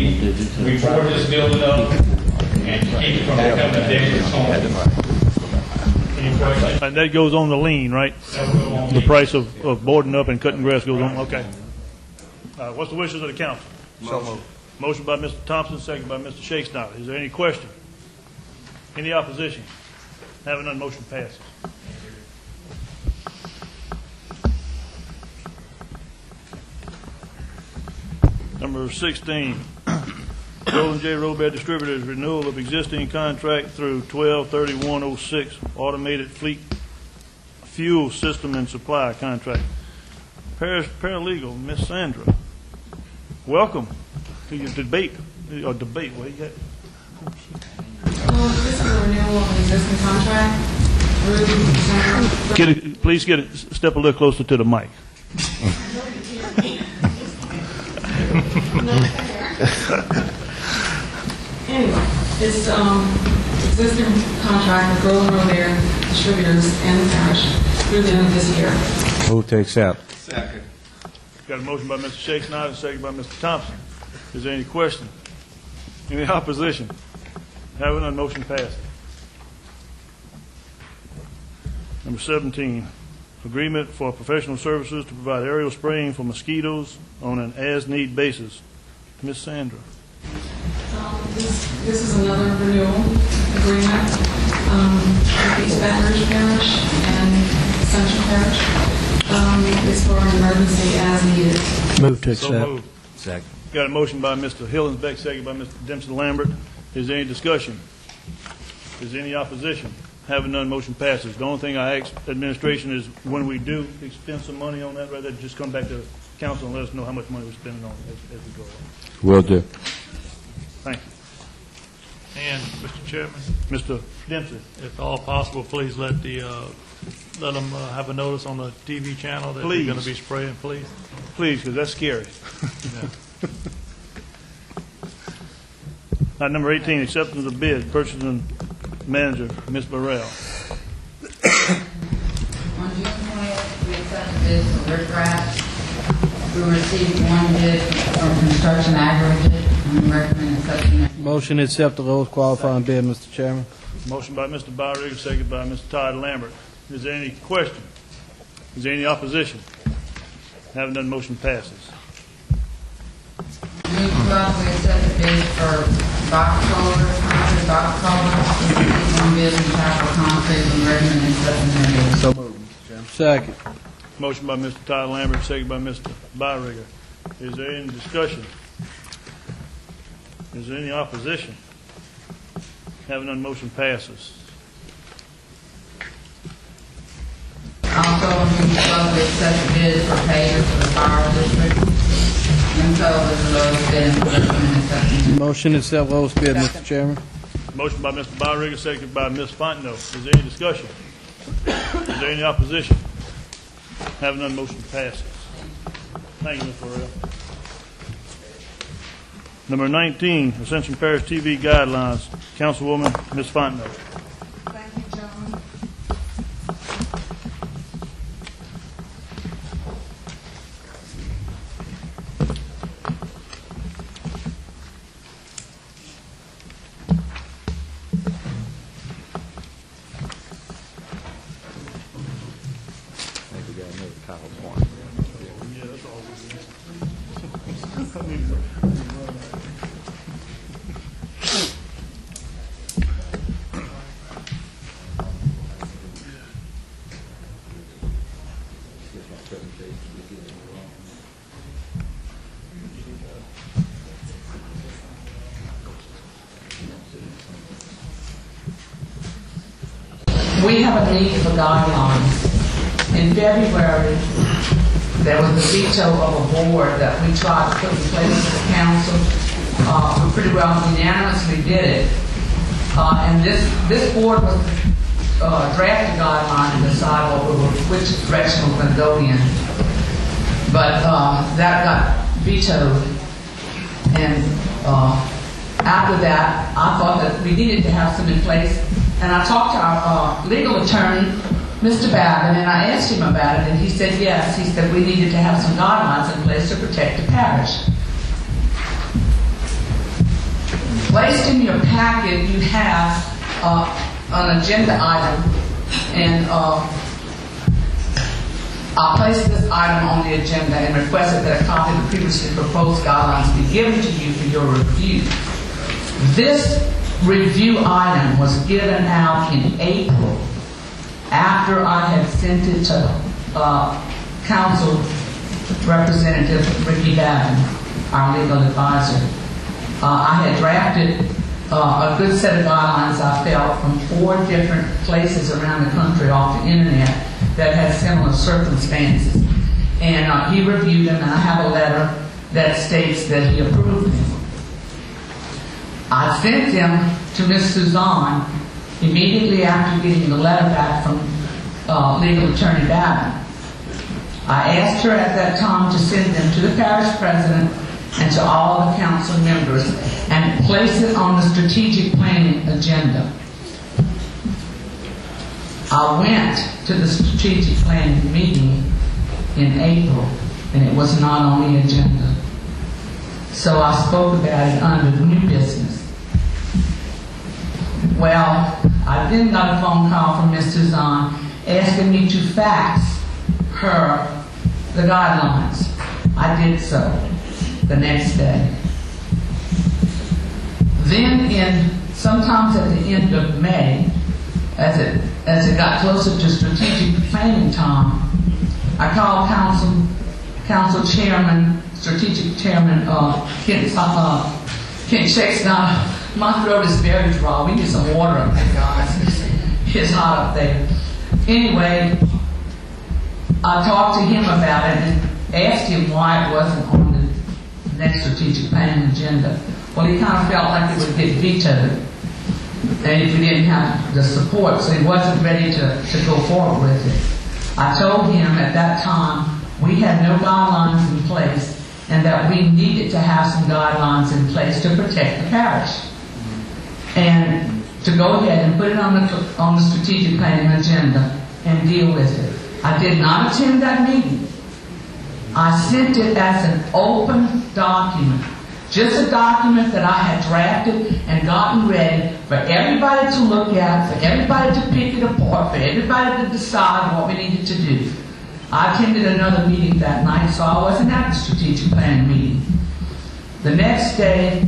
board this building up and keep it from becoming a dangerous home. Any questions? And that goes on the lien, right? The price of boarding up and cutting grass goes on, okay. What's the wishes of the council? So moved. Motion by Mr. Thompson, second by Mr. Shakespeare. Is there any question? Any opposition? Having none, motion passes. Number 16, Golden J. Robert Distributors renewal of existing contract through 12/31/06 automated fleet fuel system and supply contract. Parish paralegal, Miss Sandra, welcome to your debate. What do you got? This is a renewal of an existing contract through December. Please step a little closer to the mic. Anyway, it's existing contract with Golden Road Distributors and the parish through the end of this year. Move to accept. Second. Got a motion by Mr. Shakespeare, second by Mr. Thompson. Is there any question? Any opposition? Having none, motion passes. Number 17, agreement for professional services to provide aerial spraying for mosquitoes on an as-need basis. Ms. Sandra. This is another renewal agreement with East Parish and Ascension Parish. It's for an emergency as needed. Move to So accept. moved. Second. Got a motion by Mr. Hillensbeck, second by Mr. Dempsey Lambert. Is there any discussion? Is there any opposition? Having none, motion passes. The only thing I ask administration is when we do expend some money on that, rather just come back to the council and let us know how much money we're spending on it as we go along. Will do. Thank you. And, Mr. Chairman, Mr. Dempsey. if all possible, please let them have a notice on the TV channel that Please. they're going to be spraying, please. Please, because that's scary. Number 18, acceptance of bid, purchasing manager, Ms. Burrell. On June 20th, we accepted bids for riprap. We received one bid from construction aggregate, and we recommend accepting it. Motion to accept the lowest qualifying bid, Mr. Chairman. Motion by Mr. Byrick, second by Mr. Todd Lambert. Is there any question? Is there any opposition? Having done, motion passes. June 12th, we accepted bid for box culverts, concrete box culverts. We received one bid from Chapel Concrete, and we recommend accepting their bid. So moved, Mr. Chairman. Second. Motion by Mr. Todd Lambert, second by Mr. Byrick. Is there any discussion? Is there any opposition? Having done, motion passes. Also, on June 12th, we accepted bid for pavers for the fire district. And so was the lowest bid, and we recommend accepting it. Motion to accept lowest bid, Mr. Chairman. Motion by Mr. Byrick, second by Ms. Fontenot. Is there any discussion? Is there any opposition? Having none, motion passes. Thank you, Ms. Burrell. Number 19, Ascension Parish TV Guidelines. Councilwoman, Ms. Fontenot. Thank you, gentlemen. We have a need for guidelines. In February, there was the veto of a board that we tried to put in place as a council. We pretty well unanimously did it. And this board was drafted guidelines to decide which direction we're going to go in. But that got vetoed. And after that, I thought that we needed to have some in place. And I talked to our legal attorney, Mr. Babin, and I asked him about it, and he said yes. He said we needed to have some guidelines in place to protect the parish. Placed in your packet, you have an agenda item, and I placed this item on the agenda and requested that a copy of the previously proposed guidelines be given to you for your review. This review item was given out in April after I had sent it to Council Representative Ricky Babin, our legal advisor. I had drafted a good set of guidelines, I felt, from 4 different places around the country off the internet that had similar circumstances. And he reviewed them, and I have a letter that states that he approved them. I sent them to Ms. Suzanne immediately after getting the letter back from legal attorney Babin. I asked her at that time to send them to the parish president and to all the council members and place it on the strategic planning agenda. I went to the strategic planning meeting in April, and it was not on the agenda. So I spoke about it under the new business. Well, I then got a phone call from Ms. Suzanne asking me to fax her the guidelines. I did so the next day. Then sometimes at the end of May, as it got closer to strategic planning time, I called council chairman, strategic chairman, Kent Shakes. Now, my throat is very dry. We need some water up there, guys. It's hot up there. Anyway, I talked to him about it and asked him why it wasn't on the next strategic planning agenda. Well, he kind of felt like it would get vetoed, and if we didn't have the support, so he wasn't ready to go forward with it. I told him at that time we had no guidelines in place and that we needed to have some guidelines in place to protect the parish. And to go ahead and put it on the strategic planning agenda and deal with it. I did not attend that meeting. I sent it as an open document. Just a document that I had drafted and gotten ready for everybody to look at, for everybody to pick it apart, for everybody to decide what we needed to do. I attended another meeting that night, so I wasn't at the strategic planning meeting. The next day,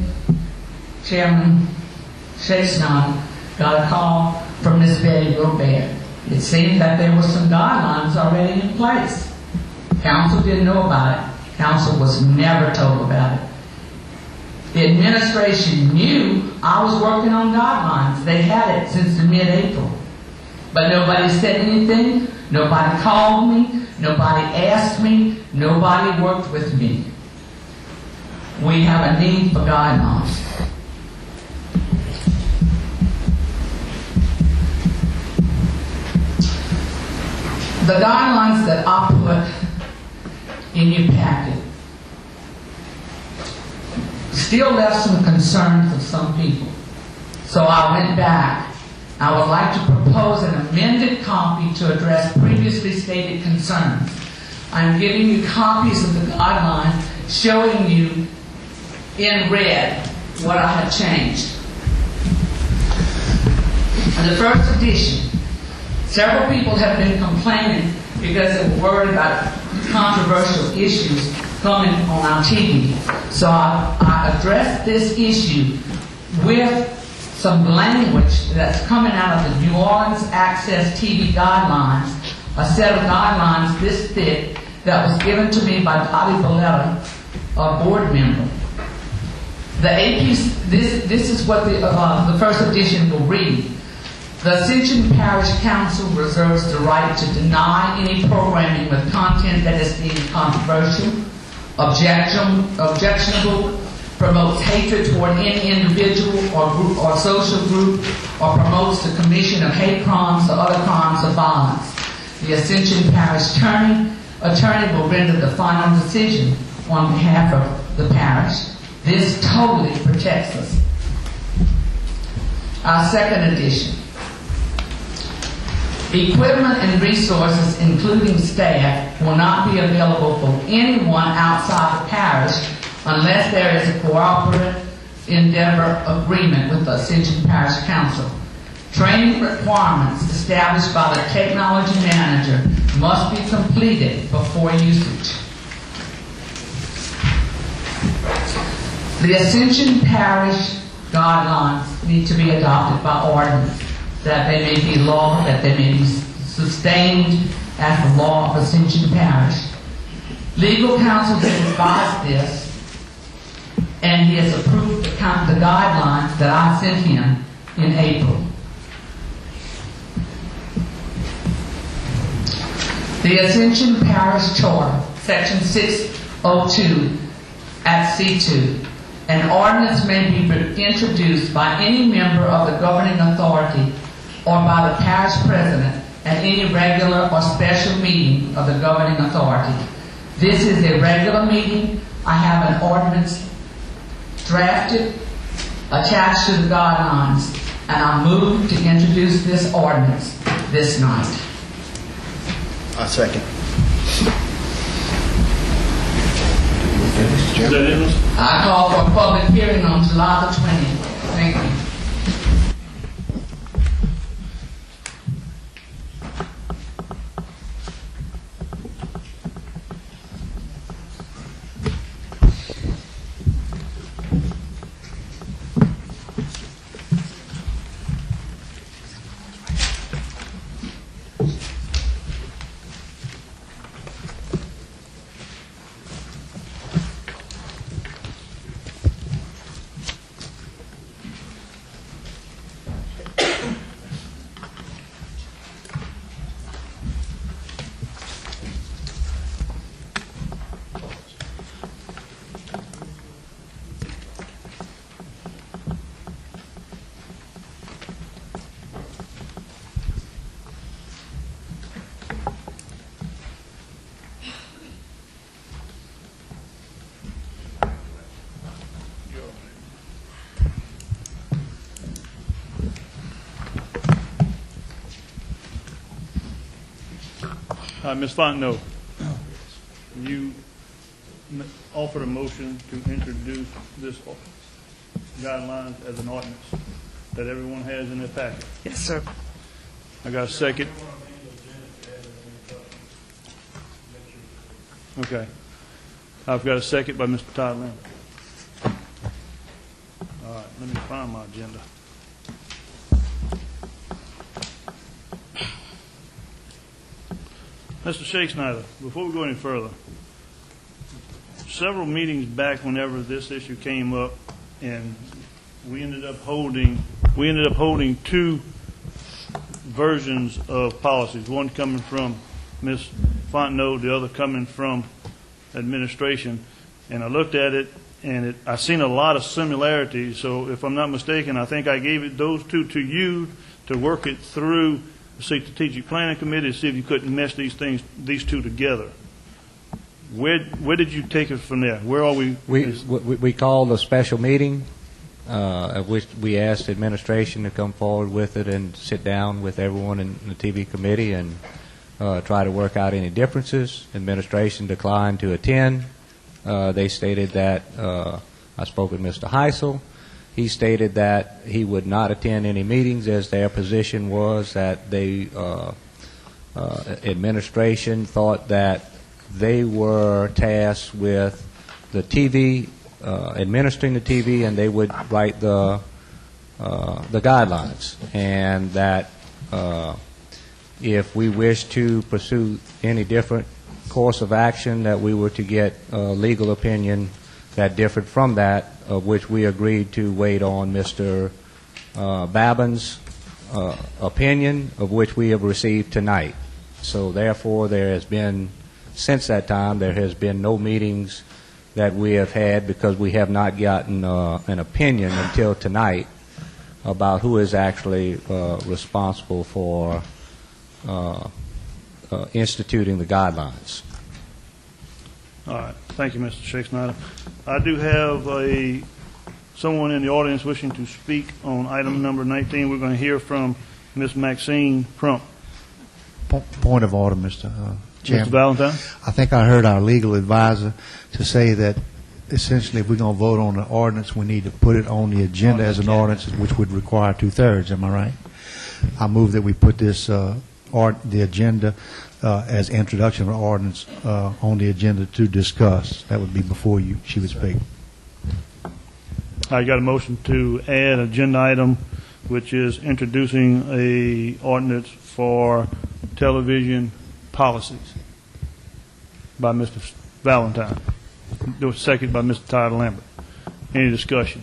Chairman Chasnon got a call from Ms. Betty Robert. It seemed that there were some guidelines already in place. Council didn't know about it. Council was never told about it. The administration knew I was working on guidelines. They had it since the mid-April. But nobody said anything. Nobody called me. Nobody asked me. Nobody worked with me. We have a need for guidelines. The guidelines that I put in your packet still left some concerns of some people. So I went back. I would like to propose an amended copy to address previously stated concerns. I'm giving you copies of the guideline showing you in red what I have changed. In the first edition, several people have been complaining because they were worried about controversial issues coming on our TV. So I addressed this issue with some language that's coming out of the New Orleans Access TV Guidelines, a set of guidelines this thick that was given to me by Dottie Valletta, a board member. The AP, this is what the first edition will read. The Ascension Parish Council reserves the right to deny any programming with content that is deemed controversial, objectionable, promotes hatred toward any individual or group or social group, or promotes the commission of hate crimes or other crimes of violence. The Ascension Parish attorney will render the final decision on behalf of the parish. This totally protects us. Our second edition. Equipment and resources, including staff, will not be available for anyone outside the parish unless there is a cooperative endeavor agreement with the Ascension Parish Council. Training requirements established by the technology manager must be completed before usage. The Ascension Parish guidelines need to be adopted by ordinance, that they may be law, that they may be sustained as the law of Ascension Parish. Legal counsel has advised this, and he has approved the guidelines that I sent him in April. The Ascension Parish Charter, Section 602 at C2. An ordinance may be introduced by any member of the governing authority or by the parish president at any regular or special meeting of the governing authority. This is a regular meeting. I have an ordinance drafted, attached to the guidelines, and I move to introduce this ordinance this night. I second. I call for a public hearing on July the 20th. Thank you. Ms. Fontenot, you offered a motion to introduce this guidelines as an ordinance that everyone has in their packet. Yes, sir. I got a second. Okay. I've got a second by Mr. Todd Lamb. All right, let me find my agenda. Mr. Shakespeare, before we go any further, several meetings back whenever this issue came up, and we ended up holding two versions of policies, one coming from Ms. Fontenot, the other coming from administration, and I looked at it, and I seen a lot of similarities, so if I'm not mistaken, I think I gave those two to you to work it through the strategic planning committee to see if you couldn't mesh these two together. Where did you take it from there? Where are we? We called a special meeting, at which we asked administration to come forward with it and sit down with everyone in the TV committee and try to work out any differences. Administration declined to attend. They stated that I spoke with Mr. Heisel. He stated that he would not attend any meetings, as their position was that they administration thought that they were tasked with the TV, administering the TV, and they would write the guidelines, and that if we wish to pursue any different course of action, that we were to get legal opinion that differed from that, of which we agreed to wait on Mr. Babin's opinion, of which we have received tonight. So therefore, there has been, since that time, there has been no meetings that we have had because we have not gotten an opinion until tonight about who is actually responsible for instituting the guidelines. All right. Thank you, Mr. Shakespeare. I do have someone in the audience wishing to speak on item number 19. We're going to hear from Ms. Maxine Crump. Point of order, Mr. Chairman. Mr. Valentine? I think I heard our legal advisor to say that essentially if we're going to vote on the ordinance, we need to put it on the agenda as an ordinance, which would require 2/3. Am I right? I move that we put this the agenda as introduction of an ordinance on the agenda to discuss. That would be before she would speak. I got a motion to add agenda item, which is introducing a ordinance for television policies by Mr. Valentine. There was a second by Mr. Todd Lambert. Any discussion?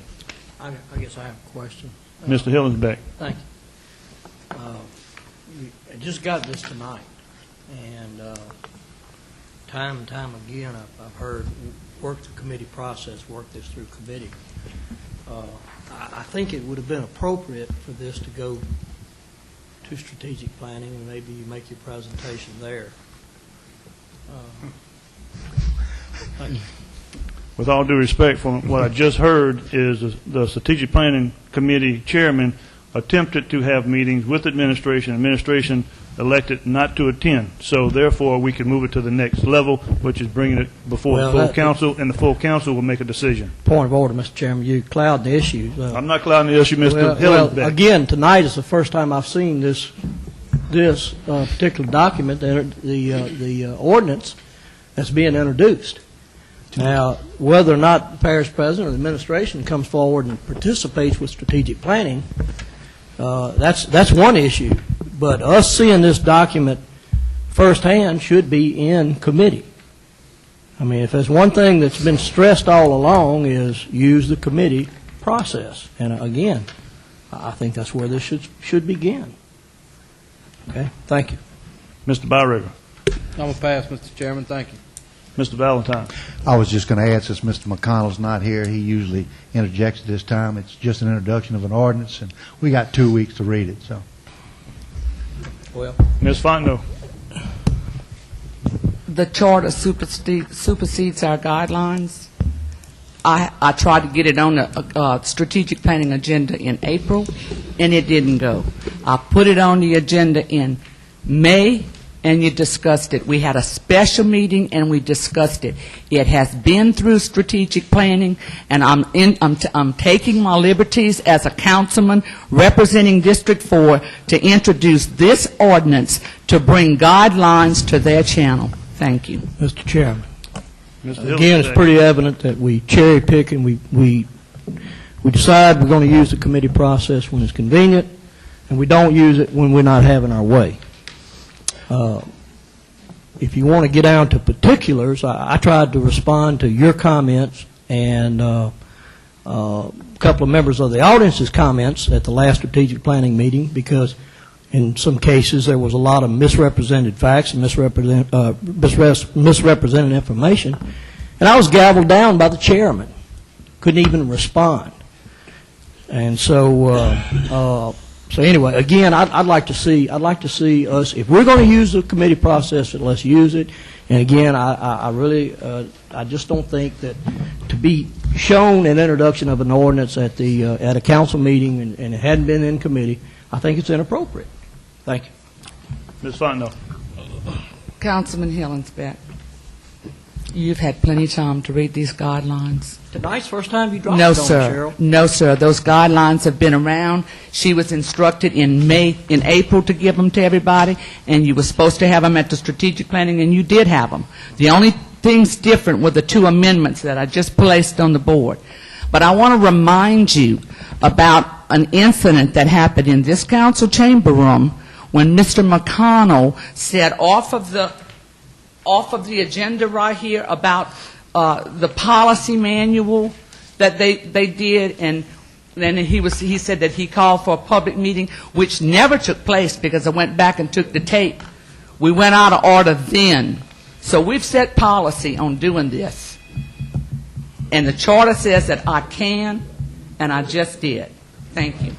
I guess I have a question. Mr. Hillensbeck. Thank you. I just got this tonight, and time and time again I've heard work the committee process, work this through committee. I think it would have been appropriate for this to go to strategic planning, and maybe you make your presentation there. Thank you. With all due respect, from what I just heard is the strategic planning committee chairman attempted to have meetings with administration. Administration elected not to attend. So therefore, we can move it to the next level, which is bringing it before the full council, and the full council will make a decision. Point of order, Mr. Chairman. You cloud the issues. I'm not clouding the issue, Mr. Hillensbeck. Well, again, tonight is the first time I've seen this particular document, the ordinance that's being introduced. Now, whether or not the parish president or the administration comes forward and participates with strategic planning, that's one issue. But us seeing this document firsthand should be in committee. I mean, if there's one thing that's been stressed all along is use the committee process. And again, I think that's where this should begin. Okay, thank you. Mr. Byringer. I'm going to pass, Mr. Chairman. Thank you. Mr. Valentine. I was just going to add, since Mr. McConnell's not here, he usually interjects at this time. It's just an introduction of an ordinance, and we got 2 weeks to read it. So, well, Ms. Fontenot. The charter supersedes our guidelines. I tried to get it on the strategic planning agenda in April, and it didn't go. I put it on the agenda in May, and you discussed it. We had a special meeting, and we discussed it. It has been through strategic planning, and I'm taking my liberties as a councilman representing District 4 to introduce this ordinance to bring guidelines to their channel. Thank you. Mr. Chairman. Mr. Again, it's pretty evident that we cherry pick and we decide we're going to use the committee process when it's convenient, and we don't use it when we're not having our way. If you want to get down to particulars, I tried to respond to your comments and a couple of members of the audience's comments at the last strategic planning meeting, because in some cases there was a lot of misrepresented facts and misrepresented information, and I was gavelled down by the chairman. Couldn't even respond. And so so anyway, again, I'd like to see us, if we're going to use the committee process, let's use it. And again, I really I just don't think that to be shown an introduction of an ordinance at a council meeting and it hadn't been in committee, I think it's inappropriate. Thank you. Ms. Fontenot. Councilman Hillensbeck, you've had plenty of time to read these guidelines. Tonight's first time you dropped No, it on sir. Cheryl. No, sir. Those guidelines have been around. She was instructed in April to give them to everybody, and you were supposed to have them at the strategic planning, and you did have them. The only things different were the 2 amendments that I just placed on the board. But I want to remind you about an incident that happened in this council chamber room when Mr. McConnell said off of the off of the agenda right here about the policy manual that they did, and then he said that he called for a public meeting, which never took place because I went back and took the tape. We went out of order then. So we've set policy on doing this. And the charter says that I can, and I just did. Thank you.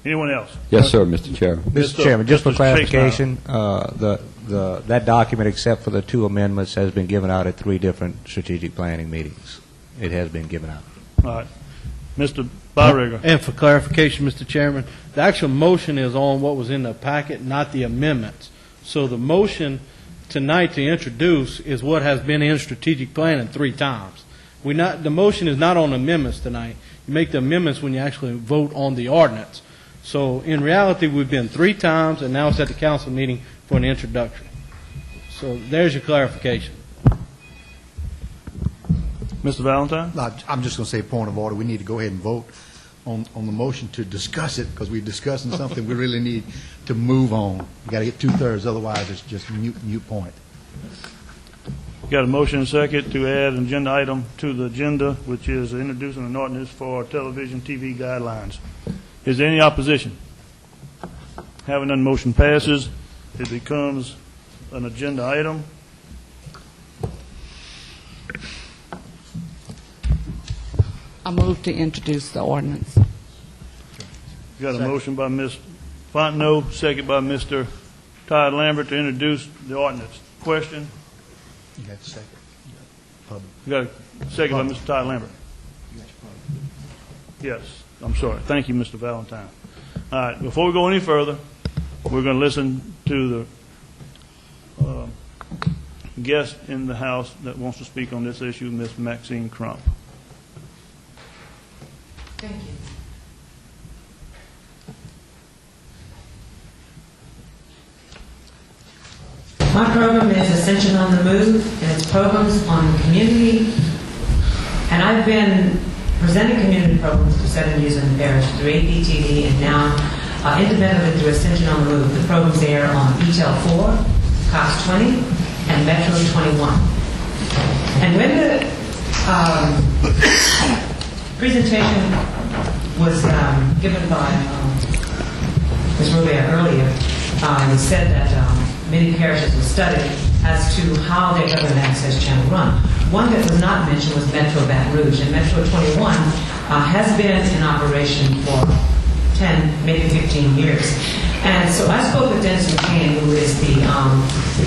Anyone else? Yes, sir, Mr. Chairman. Mr. Chairman, just for Mr. clarification, that document, except for the two amendments, has been given out at 3 different strategic planning meetings. It has been given out. All right. Mr. Barriger. And for clarification, Mr. Chairman, the actual motion is on what was in the packet, not the amendments. So the motion tonight to introduce is what has been in strategic planning 3 times. The motion is not on amendments tonight. You make the amendments when you actually vote on the ordinance. So in reality, we've been 3 times, and now it's at the council meeting for an introduction. So there's your clarification. Mr. Valentine? I'm just going to say point of order. We need to go ahead and vote on the motion to discuss it, because we're discussing something we really need to move on. We got to get 2/3, otherwise it's just mute point. Got a motion and second to add an agenda item to the agenda, which is introducing an ordinance for television TV guidelines. Is there any opposition? Having none, motion passes. It becomes an agenda item. I move to introduce the ordinance. Got a motion by Ms. Fontenot, second by Mr. Todd Lambert to introduce the ordinance. Question? You got a second. Public. You got a second by Mr. Todd Lambert. Yes, I'm sorry. Thank you, Mr. Valentine. All right, before we go any further, we're going to listen to the guest in the House that wants to speak on this issue, Ms. Maxine Crump. Thank you. My program is Ascension on the Move, and it's programs on the community. And I've been presenting community programs for 7 years in the parish through APTV and now independently through Ascension on the Move. The programs air on ETEL 4, Cox 20, and Metro 21. And when the presentation was given by Ms. Robert earlier, he said that many parishes were studied as to how their government access channel run. One that was not mentioned was Metro Baton Rouge, and Metro 21 has been in operation for 10, maybe 15 years. And so I spoke with Dennis McCain, who is the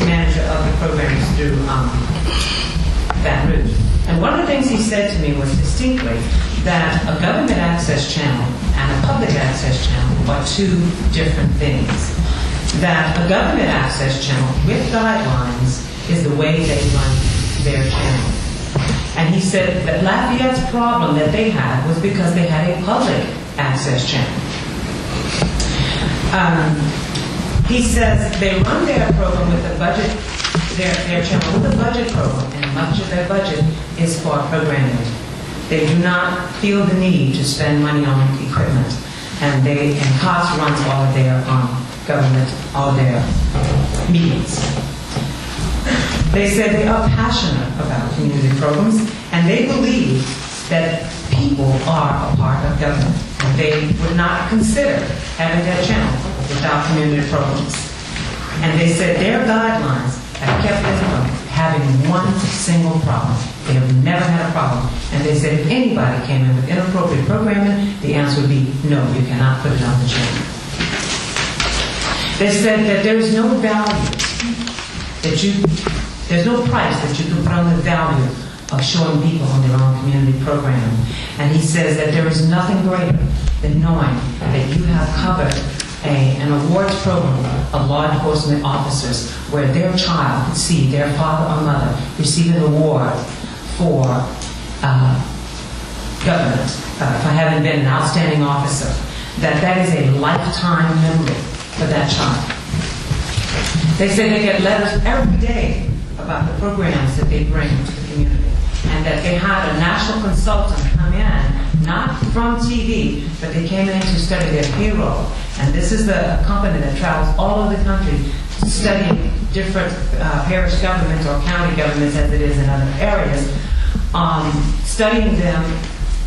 manager of the programs through Baton Rouge. And one of the things he said to me was distinctly that a government access channel and a public access channel are 2 different things. That a government access channel with guidelines is the way they run their channel. And he said that Lafayette's problem that they had was because they had a public access channel. He says they run their program with a budget, their channel with a budget program, and much of their budget is for programming. They do not feel the need to spend money on equipment, and cost runs all of their government, all their meetings. They said they are passionate about community programs, and they believe that people are a part of government. And they would not consider having their channel without community programs. And they said their guidelines have kept them from having one single problem. They have never had a problem. And they said if anybody came in with inappropriate programming, the answer would be no, you cannot put it on the channel. They said that there is no value there's no price that you can put on the value of showing people on their own community programming. And he says that there is nothing greater than knowing that you have covered an awards program of law enforcement officers where their child could see their father or mother receive an award for government, for having been an outstanding officer, that is a lifetime memory for that child. They say they get letters every day about the programs that they bring to the community. and that they had a national consultant come in, not from TV, but they came in to study their payroll. And this is a company that travels all over the country studying different parish governments or county governments, as it is in other areas, studying them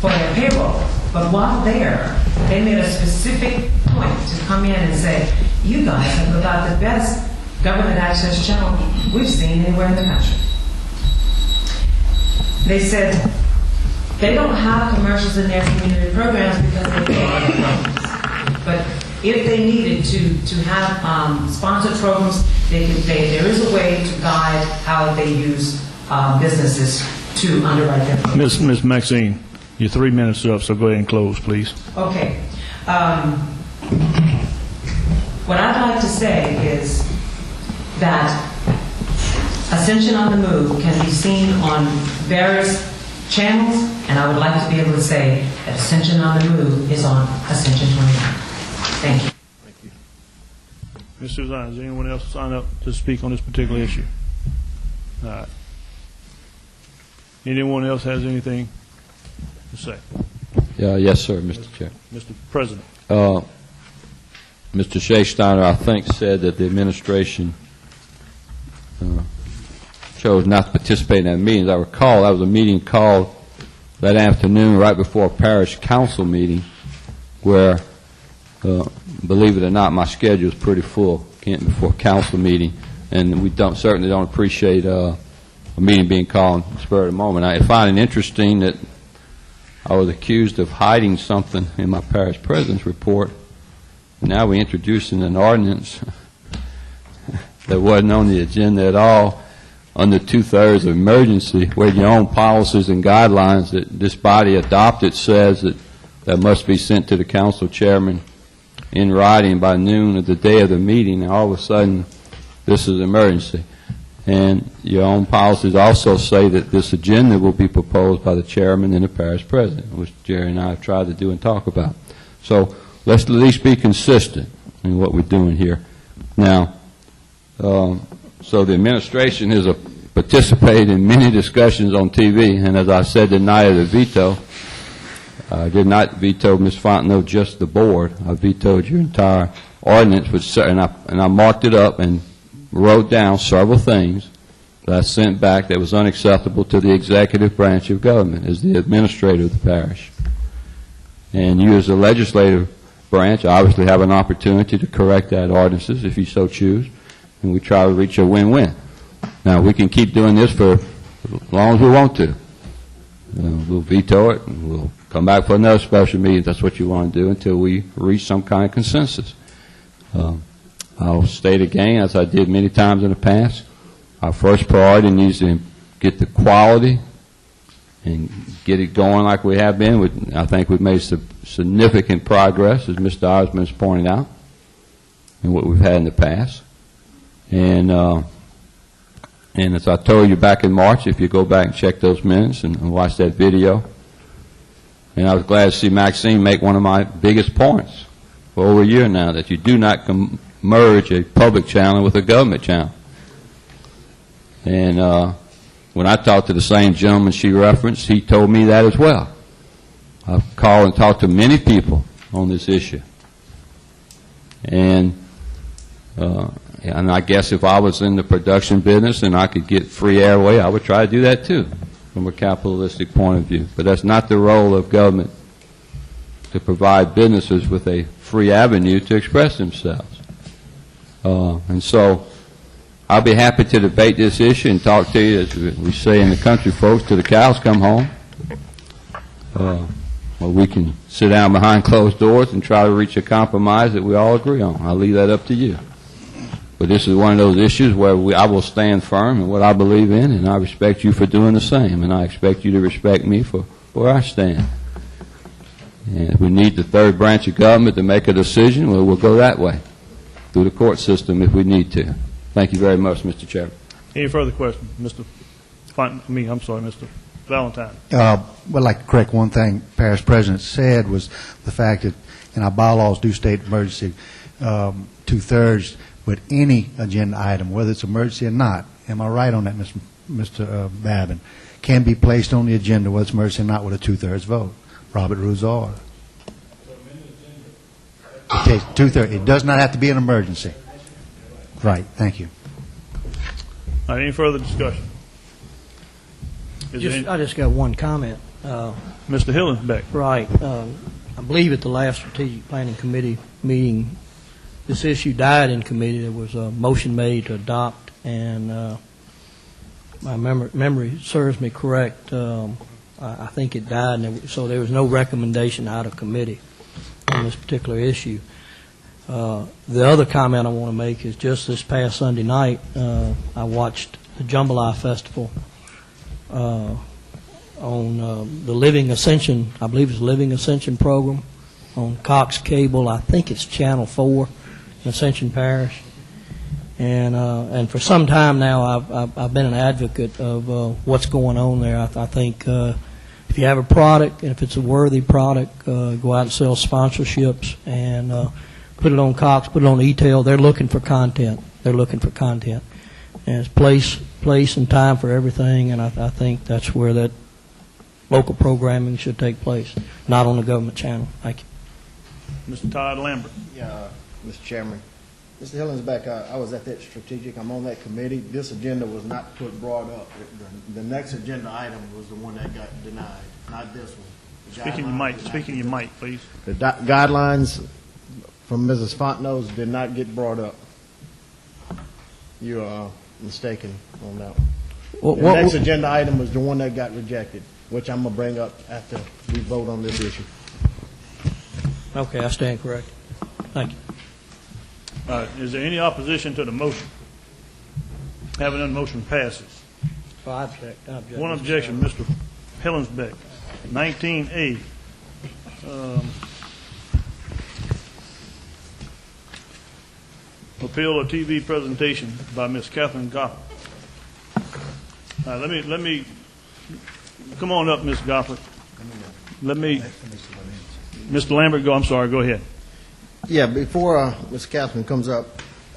for their payroll. But while there, they made a specific point to come in and say, you guys have about the best government access channel we've seen anywhere in the country. They said they don't have commercials in their community programs because they pay other programs. But if they needed to have sponsored programs, they could pay. There is a way to guide how they use businesses to underwrite their programs. Ms. Maxine, your 3 minutes are up, so go ahead and close, please. Okay. What I'd like to say is that Ascension on the Move can be seen on various channels, and I would like to be able to say that Ascension on the Move is on Ascension 29. Thank you. Ms. Suzanne, does anyone else sign up to speak on this particular issue? All right. Anyone else has anything to say? Yes, sir, Mr. Chair. Mr. President. Mr. Shea Steiner, I think, said that the administration chose not to participate in that meeting. As I recall, that was a meeting called that afternoon right before a parish council meeting where, believe it or not, my schedule is pretty full before a council meeting, and we certainly don't appreciate a meeting being called in the spur of the moment. I find it interesting that I was accused of hiding something in my parish president's report. Now we're introducing an ordinance that wasn't on the agenda at all under 2/3 of emergency, where your own policies and guidelines that this body adopted says that must be sent to the council chairman in writing by noon of the day of the meeting. And all of a sudden, this is emergency. And your own policies also say that this agenda will be proposed by the chairman and the parish president, which Jerry and I have tried to do and talk about. So let's at least be consistent in what we're doing here. Now, so the administration has participated in many discussions on TV, and as I said the night of the veto, I did not veto Ms. Fontenot, just the board. I vetoed your entire ordinance, and I marked it up and wrote down several things that I sent back that was unacceptable to the executive branch of government as the administrator of the parish. And you as the legislative branch obviously have an opportunity to correct that ordinances if you so choose, and we try to reach a win-win. Now, we can keep doing this for as long as we want to. We'll veto it, and we'll come back for another special meeting if that's what you want to do until we reach some kind of consensus. I'll state again, as I did many times in the past, our first priority needs to get the quality and get it going like we have been. I think we've made significant progress, as Mr. Osmond has pointed out, in what we've had in the past. And as I told you back in March, if you go back and check those minutes and watch that video, and I was glad to see Maxine make one of my biggest points for over a year now, that you do not merge a public channel with a government channel. And when I talked to the same gentleman she referenced, he told me that as well. I've called and talked to many people on this issue. And I guess if I was in the production business and I could get free airway, I would try to do that too, from a capitalistic point of view. But that's not the role of government, to provide businesses with a free avenue to express themselves. And so I'll be happy to debate this issue and talk to you, as we say in the country, folks, till the cows come home. Or we can sit down behind closed doors and try to reach a compromise that we all agree on. I'll leave that up to you. But this is one of those issues where I will stand firm in what I believe in, and I respect you for doing the same, and I expect you to respect me for where I stand. And if we need the third branch of government to make a decision, well, we'll go that way, through the court system if we need to. Thank you very much, Mr. Chairman. Any further questions? Mr. Valentine. Well, I'd like to correct one thing Parish President said, was the fact that in our bylaws do state emergency 2/3, but any agenda item, whether it's emergency or not. Am I right on that, Mr. Babin? can be placed on the agenda, whether it's emergency or not, with a 2/3 vote. Robert Rules of Order. It takes 2/3. It does not have to be an emergency. Right. Thank you. All right, any further discussion? I just got one comment. Mr. Hillensbeck. Right. I believe at the last Strategic Planning Committee meeting, this issue died in committee. There was a motion made to adopt, and my memory serves me correct. I think it died, and so there was no recommendation out of committee on this particular issue. The other comment I want to make is just this past Sunday night, I watched the Jambalaya Festival on the Living Ascension, I believe it's Living Ascension program on Cox Cable. I think it's Channel 4 in Ascension Parish. And for some time now, I've been an advocate of what's going on there. I think if you have a product, and if it's a worthy product, go out and sell sponsorships and put it on Cox, put it on e-tail. They're looking for content. They're looking for content. And it's place and time for everything, and I think that's where that local programming should take place, not on the government channel. Thank you. Mr. Todd Lambert. Yeah, Mr. Chairman. Mr. Hillensbeck, I was at that strategic. I'm on that committee. This agenda was not brought up. The next agenda item was the one that got denied, not this one. Speaking your mic, please. The guidelines from Mrs. Fontenot's did not get brought up. You are mistaken on that one. The next agenda item was the one that got rejected, which I'm going to bring up after we vote on this issue. Okay, I stand corrected. Thank you. Is there any opposition to the motion? Having none, motion passes. I object. One objection, Mr. Hillensbeck. 19A. Appeal of TV presentation by Ms. Catherine Goffert. Let me come on up, Ms. Goffert. Mr. Lambert, I'm sorry, go ahead. Yeah, before Ms. Catherine comes up,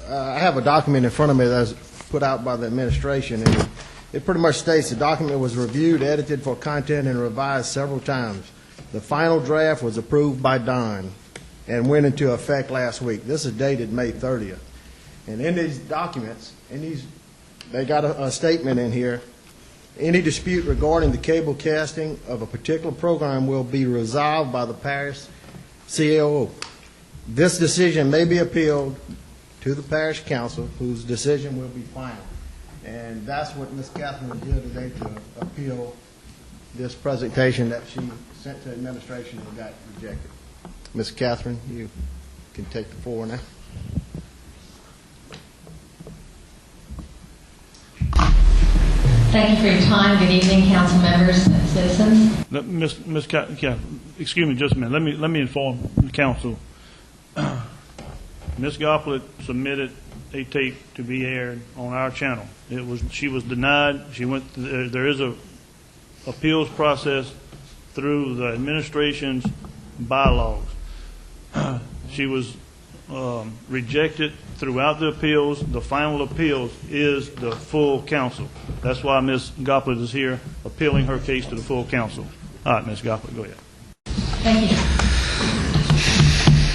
I have a document in front of me that's put out by the administration, and it pretty much states the document was reviewed, edited for content, and revised several times. The final draft was approved by Don and went into effect last week. This is dated May 30th. And in these documents, they got a statement in here. Any dispute regarding the cable casting of a particular program will be resolved by the parish CAO. This decision may be appealed to the parish council, whose decision will be final. And that's what Ms. Catherine was here today to appeal this presentation that she sent to administration and got rejected. Ms. Catherine, you can take the floor now. Thank you for your time. Good evening, council members and citizens. Excuse me just a minute. Let me inform the council. Ms. Goffert submitted a tape to be aired on our channel. She was denied. There is a appeals process through the administration's bylaws. She was rejected throughout the appeals. The final appeals is the full council. That's why Ms. Goffert is here appealing her case to the full council. All right, Ms. Goffert, go ahead. Thank you.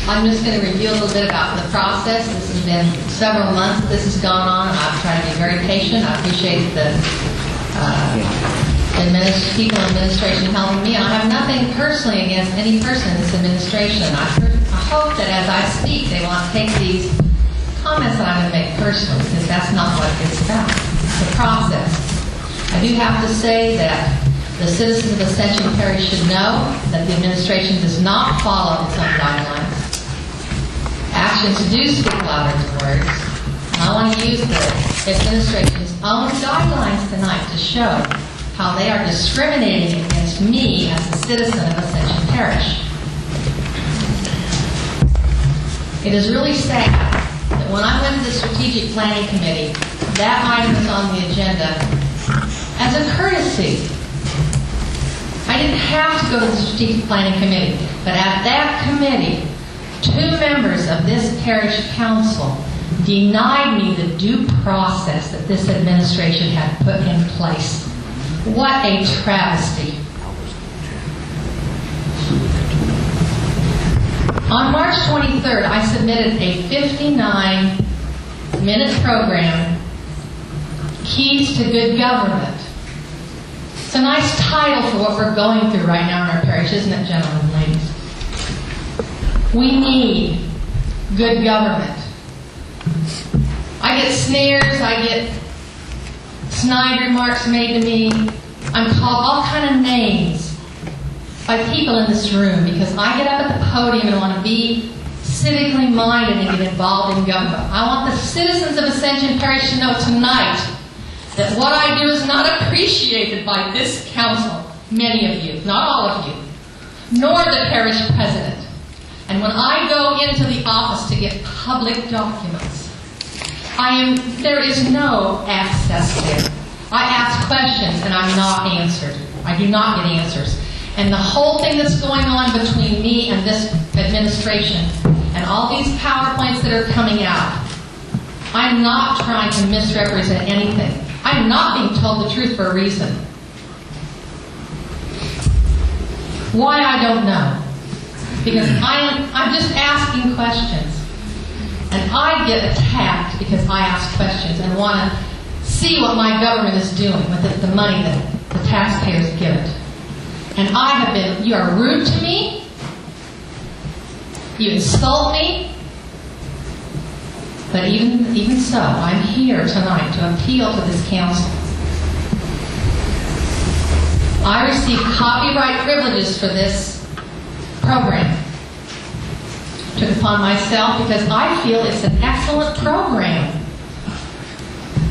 I'm just going to review a little bit about the process. This has been several months this has gone on, and I've tried to be very patient. I appreciate the people in administration helping me. I have nothing personally against any person in this administration. I hope that as I speak, they want to take these comments that I'm going to make personally, because that's not what it's about. It's the process. I do have to say that the citizens of Ascension Parish should know that the administration does not follow its own guidelines. Actions do speak louder than words. And I want to use the administration's own guidelines tonight to show how they are discriminating against me as a citizen of Ascension Parish. It is really sad that when I went to the Strategic Planning Committee, that item was on the agenda as a courtesy. I didn't have to go to the Strategic Planning Committee, but at that committee, 2 members of this parish council denied me the due process that this administration had put in place. What a travesty. On March 23rd, I submitted a 59-minute program, Keys to Good Government. It's a nice title for what we're going through right now in our parish, isn't it, gentlemen and ladies? We need good government. I get sneers, I get snide remarks made to me. I'm called all kind of names by people in this room because I get up at the podium and want to be civically minded and get involved in government. I want the citizens of Ascension Parish to know tonight that what I do is not appreciated by this council, many of you, not all of you, nor the parish president. And when I go into the office to get public documents, there is no access there. I ask questions and I'm not answered. I do not get answers. And the whole thing that's going on between me and this administration and all these PowerPoints that are coming out, I'm not trying to misrepresent anything. I'm not being told the truth for a reason. Why, I don't know. Because I'm just asking questions. And I get attacked because I ask questions and want to see what my government is doing with the money that the taxpayers give it. And you are rude to me, you insult me, but even so, I'm here tonight to appeal to this council. I receive copyright privileges for this program. Took upon myself because I feel it's an excellent program.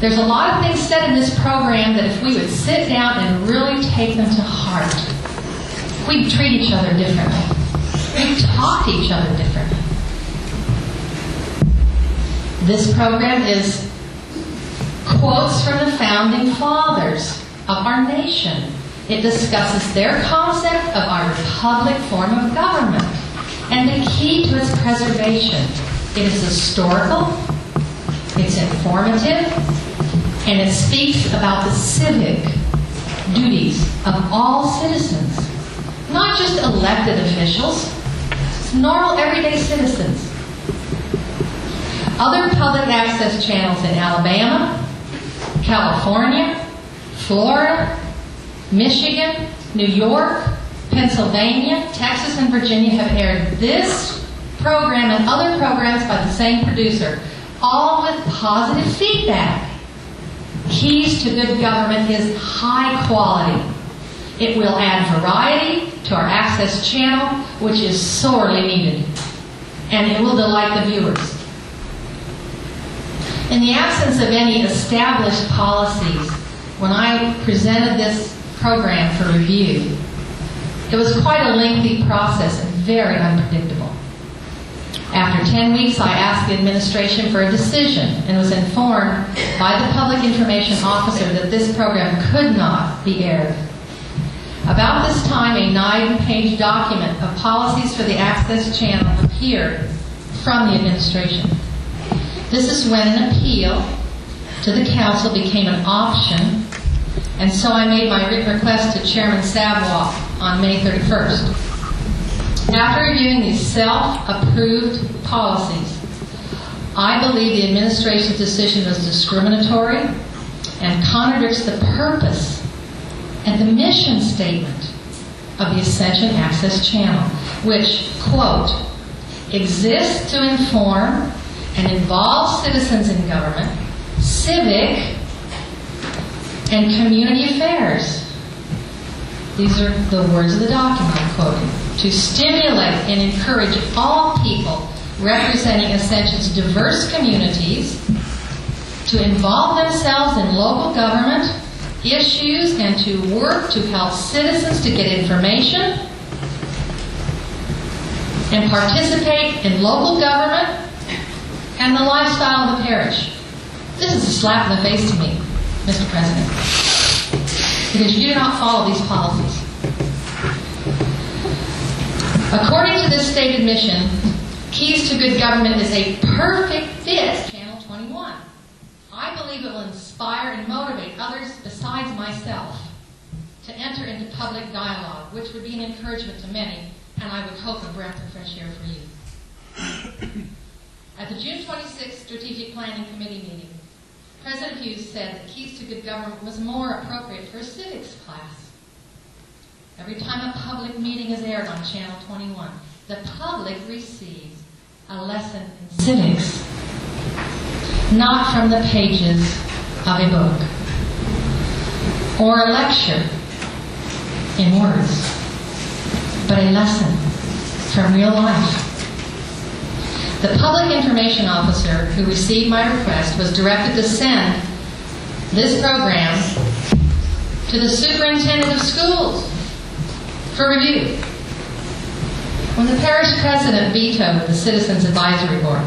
There's a lot of things said in this program that if we would sit down and really take them to heart, we'd treat each other differently. We'd talk to each other differently. This program is quotes from the founding fathers of our nation. It discusses their concept of our republic form of government and the key to its preservation. It is historical, it's informative, and it speaks about the civic duties of all citizens, not just elected officials, normal everyday citizens. Other public access channels in Alabama, California, Florida, Michigan, New York, Pennsylvania, Texas, and Virginia have aired this program and other programs by the same producer, all with positive feedback. Keys to Good Government is high quality. It will add variety to our access channel, which is sorely needed, and it will delight the viewers. In the absence of any established policies, when I presented this program for review, it was quite a lengthy process and very unpredictable. After 10 weeks, I asked the administration for a decision and was informed by the public information officer that this program could not be aired. About this time, a 9-page document of policies for the access channel appeared from the administration. This is when an appeal to the council became an option, and so I made my written request to Chairman Savoie on May 31st. After reviewing these self-approved policies, I believe the administration's decision was discriminatory and contradicts the purpose and the mission statement of the Ascension Access Channel, which, quote, exists to inform and involve citizens in government, civic, and community affairs. These are the words of the document I'm quoting. To stimulate and encourage all people representing Ascension's diverse communities to involve themselves in local government issues and to work to help citizens to get information and participate in local government and the lifestyle of the parish. This is a slap in the face to me, Mr. President, because you do not follow these policies. According to this stated mission, Keys to Good Government is a perfect fit, Channel 21. I believe it will inspire and motivate others besides myself enter into public dialogue, which would be an encouragement to many, and I would hope a breath of fresh air for you. At the June 26th Strategic Planning Committee meeting, President Hughes said that Keys to Good Government was more appropriate for a civics class. Every time a public meeting is aired on Channel 21, the public receives a lesson in civics, not from the pages of a book or a lecture in words, but a lesson from real life. The public information officer who received my request was directed to send this program to the superintendent of schools for review. When the parish president vetoed the Citizens Advisory Board,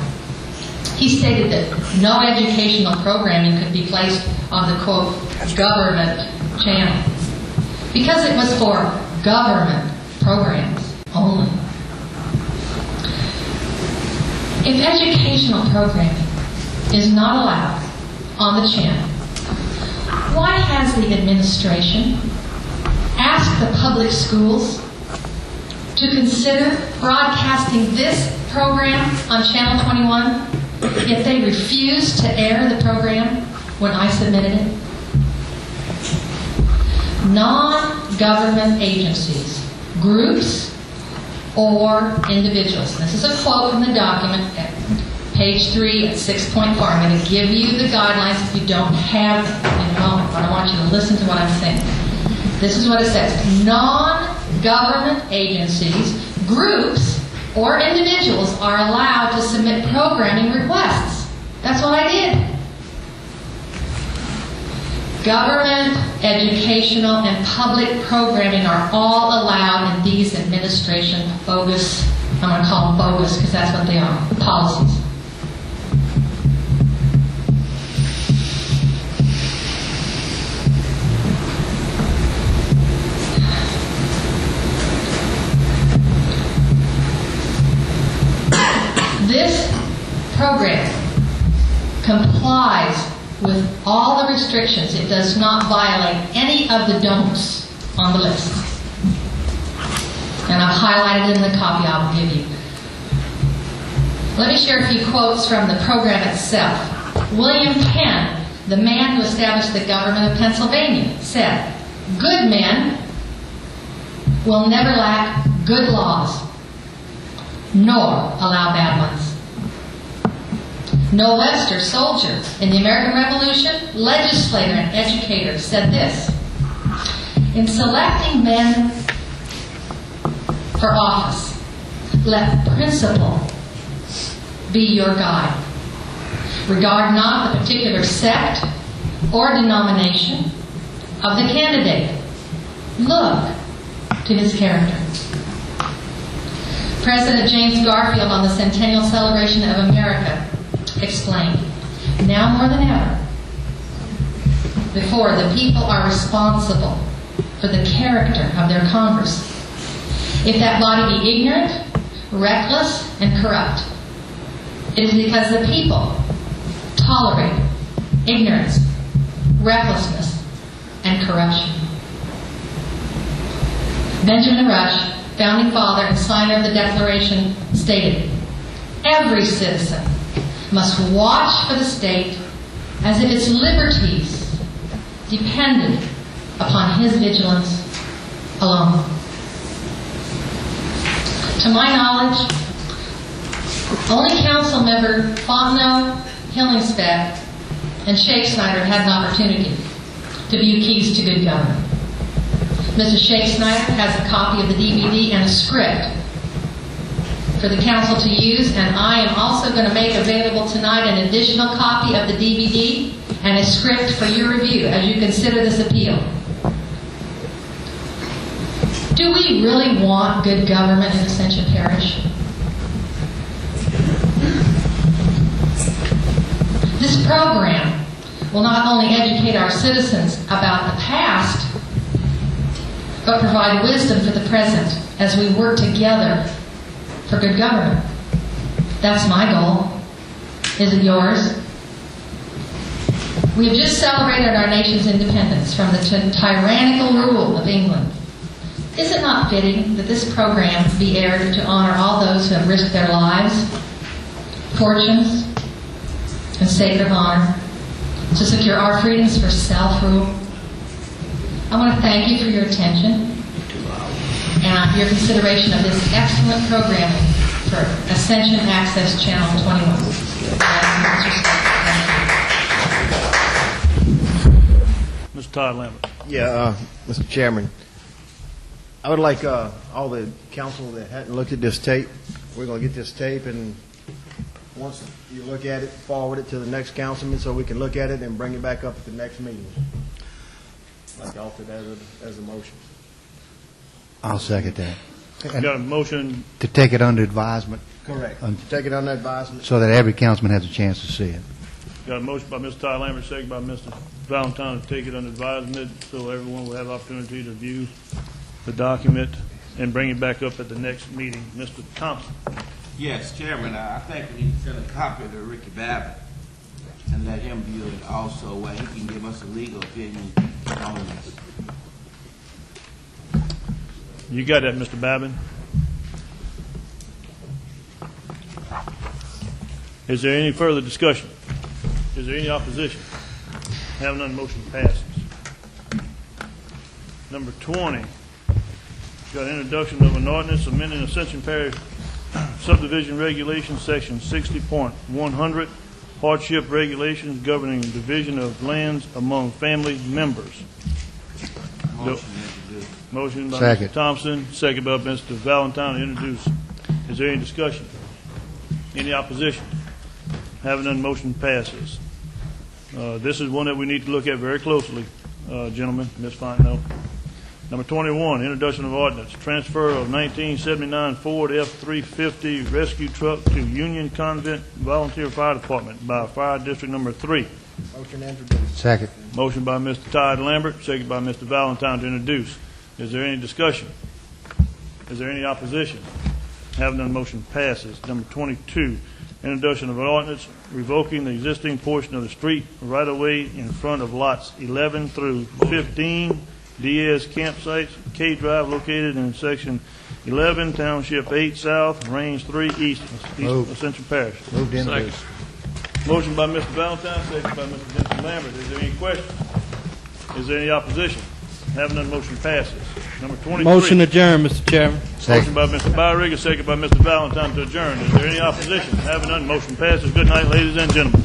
he stated that no educational programming could be placed on the, quote, government channel because it was for government programs only. If educational programming is not allowed on the channel, why has the administration asked the public schools to consider broadcasting this program on Channel 21 if they refused to air the program when I submitted it? Non-government agencies, groups, or individuals. This is a quote from the document at page 3 at 6.4. I'm going to give you the guidelines if you don't have them in a moment, but I want you to listen to what I'm saying. This is what it says. Non-government agencies, groups, or individuals are allowed to submit programming requests. That's what I did. Government, educational, and public programming are all allowed in these administration bogus, I'm going to call them bogus because that's what they are, policies. This program complies with all the restrictions. It does not violate any of the don'ts on the list. And I've highlighted in the copy I'll give you. Let me share a few quotes from the program itself. William Penn, the man who established the government of Pennsylvania, said, "Good men will never lack good laws, nor allow bad ones." Noah Webster, soldier in the American Revolution, legislator and educator, said this: "In selecting men for office, let principle be your guide. Regard not the particular sect or denomination of the candidate. Look to his character." President James Garfield, on the centennial celebration of America, explained, "Now more than ever, before the people are responsible for the character of their Congress. If that body be ignorant, reckless, and corrupt, it is because the people tolerate ignorance, recklessness, and corruption." Benjamin Rush, founding father and signer of the Declaration, stated, "Every citizen must watch for the state as if its liberties depended upon his vigilance alone." To my knowledge, only council member Fontenot, Hillingsbeck, and Shakespeare had an opportunity to view Keys to Good Government. Mr. Shakespeare has a copy of the DVD and a script for the council to use, and I am also going to make available tonight an additional copy of the DVD and a script for your review as you consider this appeal. Do we really want good government in Ascension Parish? This program will not only educate our citizens about the past, but provide wisdom for the present as we work together for good government. That's my goal. Is it yours? We have just celebrated our nation's independence from the tyrannical rule of England. Is it not fitting that this program be aired to honor all those who have risked their lives, fortunes, and sacred honor to secure our freedoms for self-rule? I want to thank you for your attention and your consideration of this excellent programming for Ascension Access Channel 21. Mr. Todd Lambert. Yeah, Mr. Chairman, I would like all the council that hadn't looked at this tape, we're going to get this tape, and once you look at it, forward it to the next councilman so we can look at it and bring it back up at the next meeting. I'd like to offer that as a motion. I'll second that. Got a motion. To take it under advisement. Correct. Take it under advisement. So that every councilman has a chance to see it. Got a motion by Mr. Todd Lambert, second by Mr. Valentine to take it under advisement so everyone will have opportunity to view the document and bring it back up at the next meeting. Mr. Thompson. Yes, Chairman, I think we need to send a copy to Ricky Babbitt and let him view it also, where he can give us a legal opinion on this. You got that, Mr. Babin? Is there any further discussion? Is there any opposition? Having none, motion passes. Number 20, got introduction of an ordinance amending Ascension Parish subdivision regulations, section 60.100, hardship regulations governing division of lands among family members. Motion by Second. Mr. Thompson, second by Mr. Valentine to introduce. Is there any discussion? Any opposition? Having none, motion passes. This is one that we need to look at very closely, gentlemen. Ms. Fontenot. Number 21, introduction of ordinance, transfer of 1979 Ford F-350 rescue truck to Union Convent Volunteer Fire Department by Fire District Number 3. Motion to introduce. Second. Motion by Mr. Todd Lambert, second by Mr. Valentine to introduce. Is there any discussion? Is there any opposition? Having none, motion passes. Number 22, introduction of an ordinance revoking the existing portion of the street right-of-way in front of lots 11 through 15 DS campsites, K Drive, located in section 11, Township 8 South, Range 3 East, Ascension Parish. Moved in. Second. Motion by Mr. Valentine, second by Mr. Vincent Lambert. Is there any question? Is there any opposition? Having none, motion passes. Number 23. Motion adjourned, Mr. Chairman. Motion by Mr. Byrigger, second by Mr. Valentine to adjourn. Is there any opposition? Having none, motion passes. Good night, ladies and gentlemen.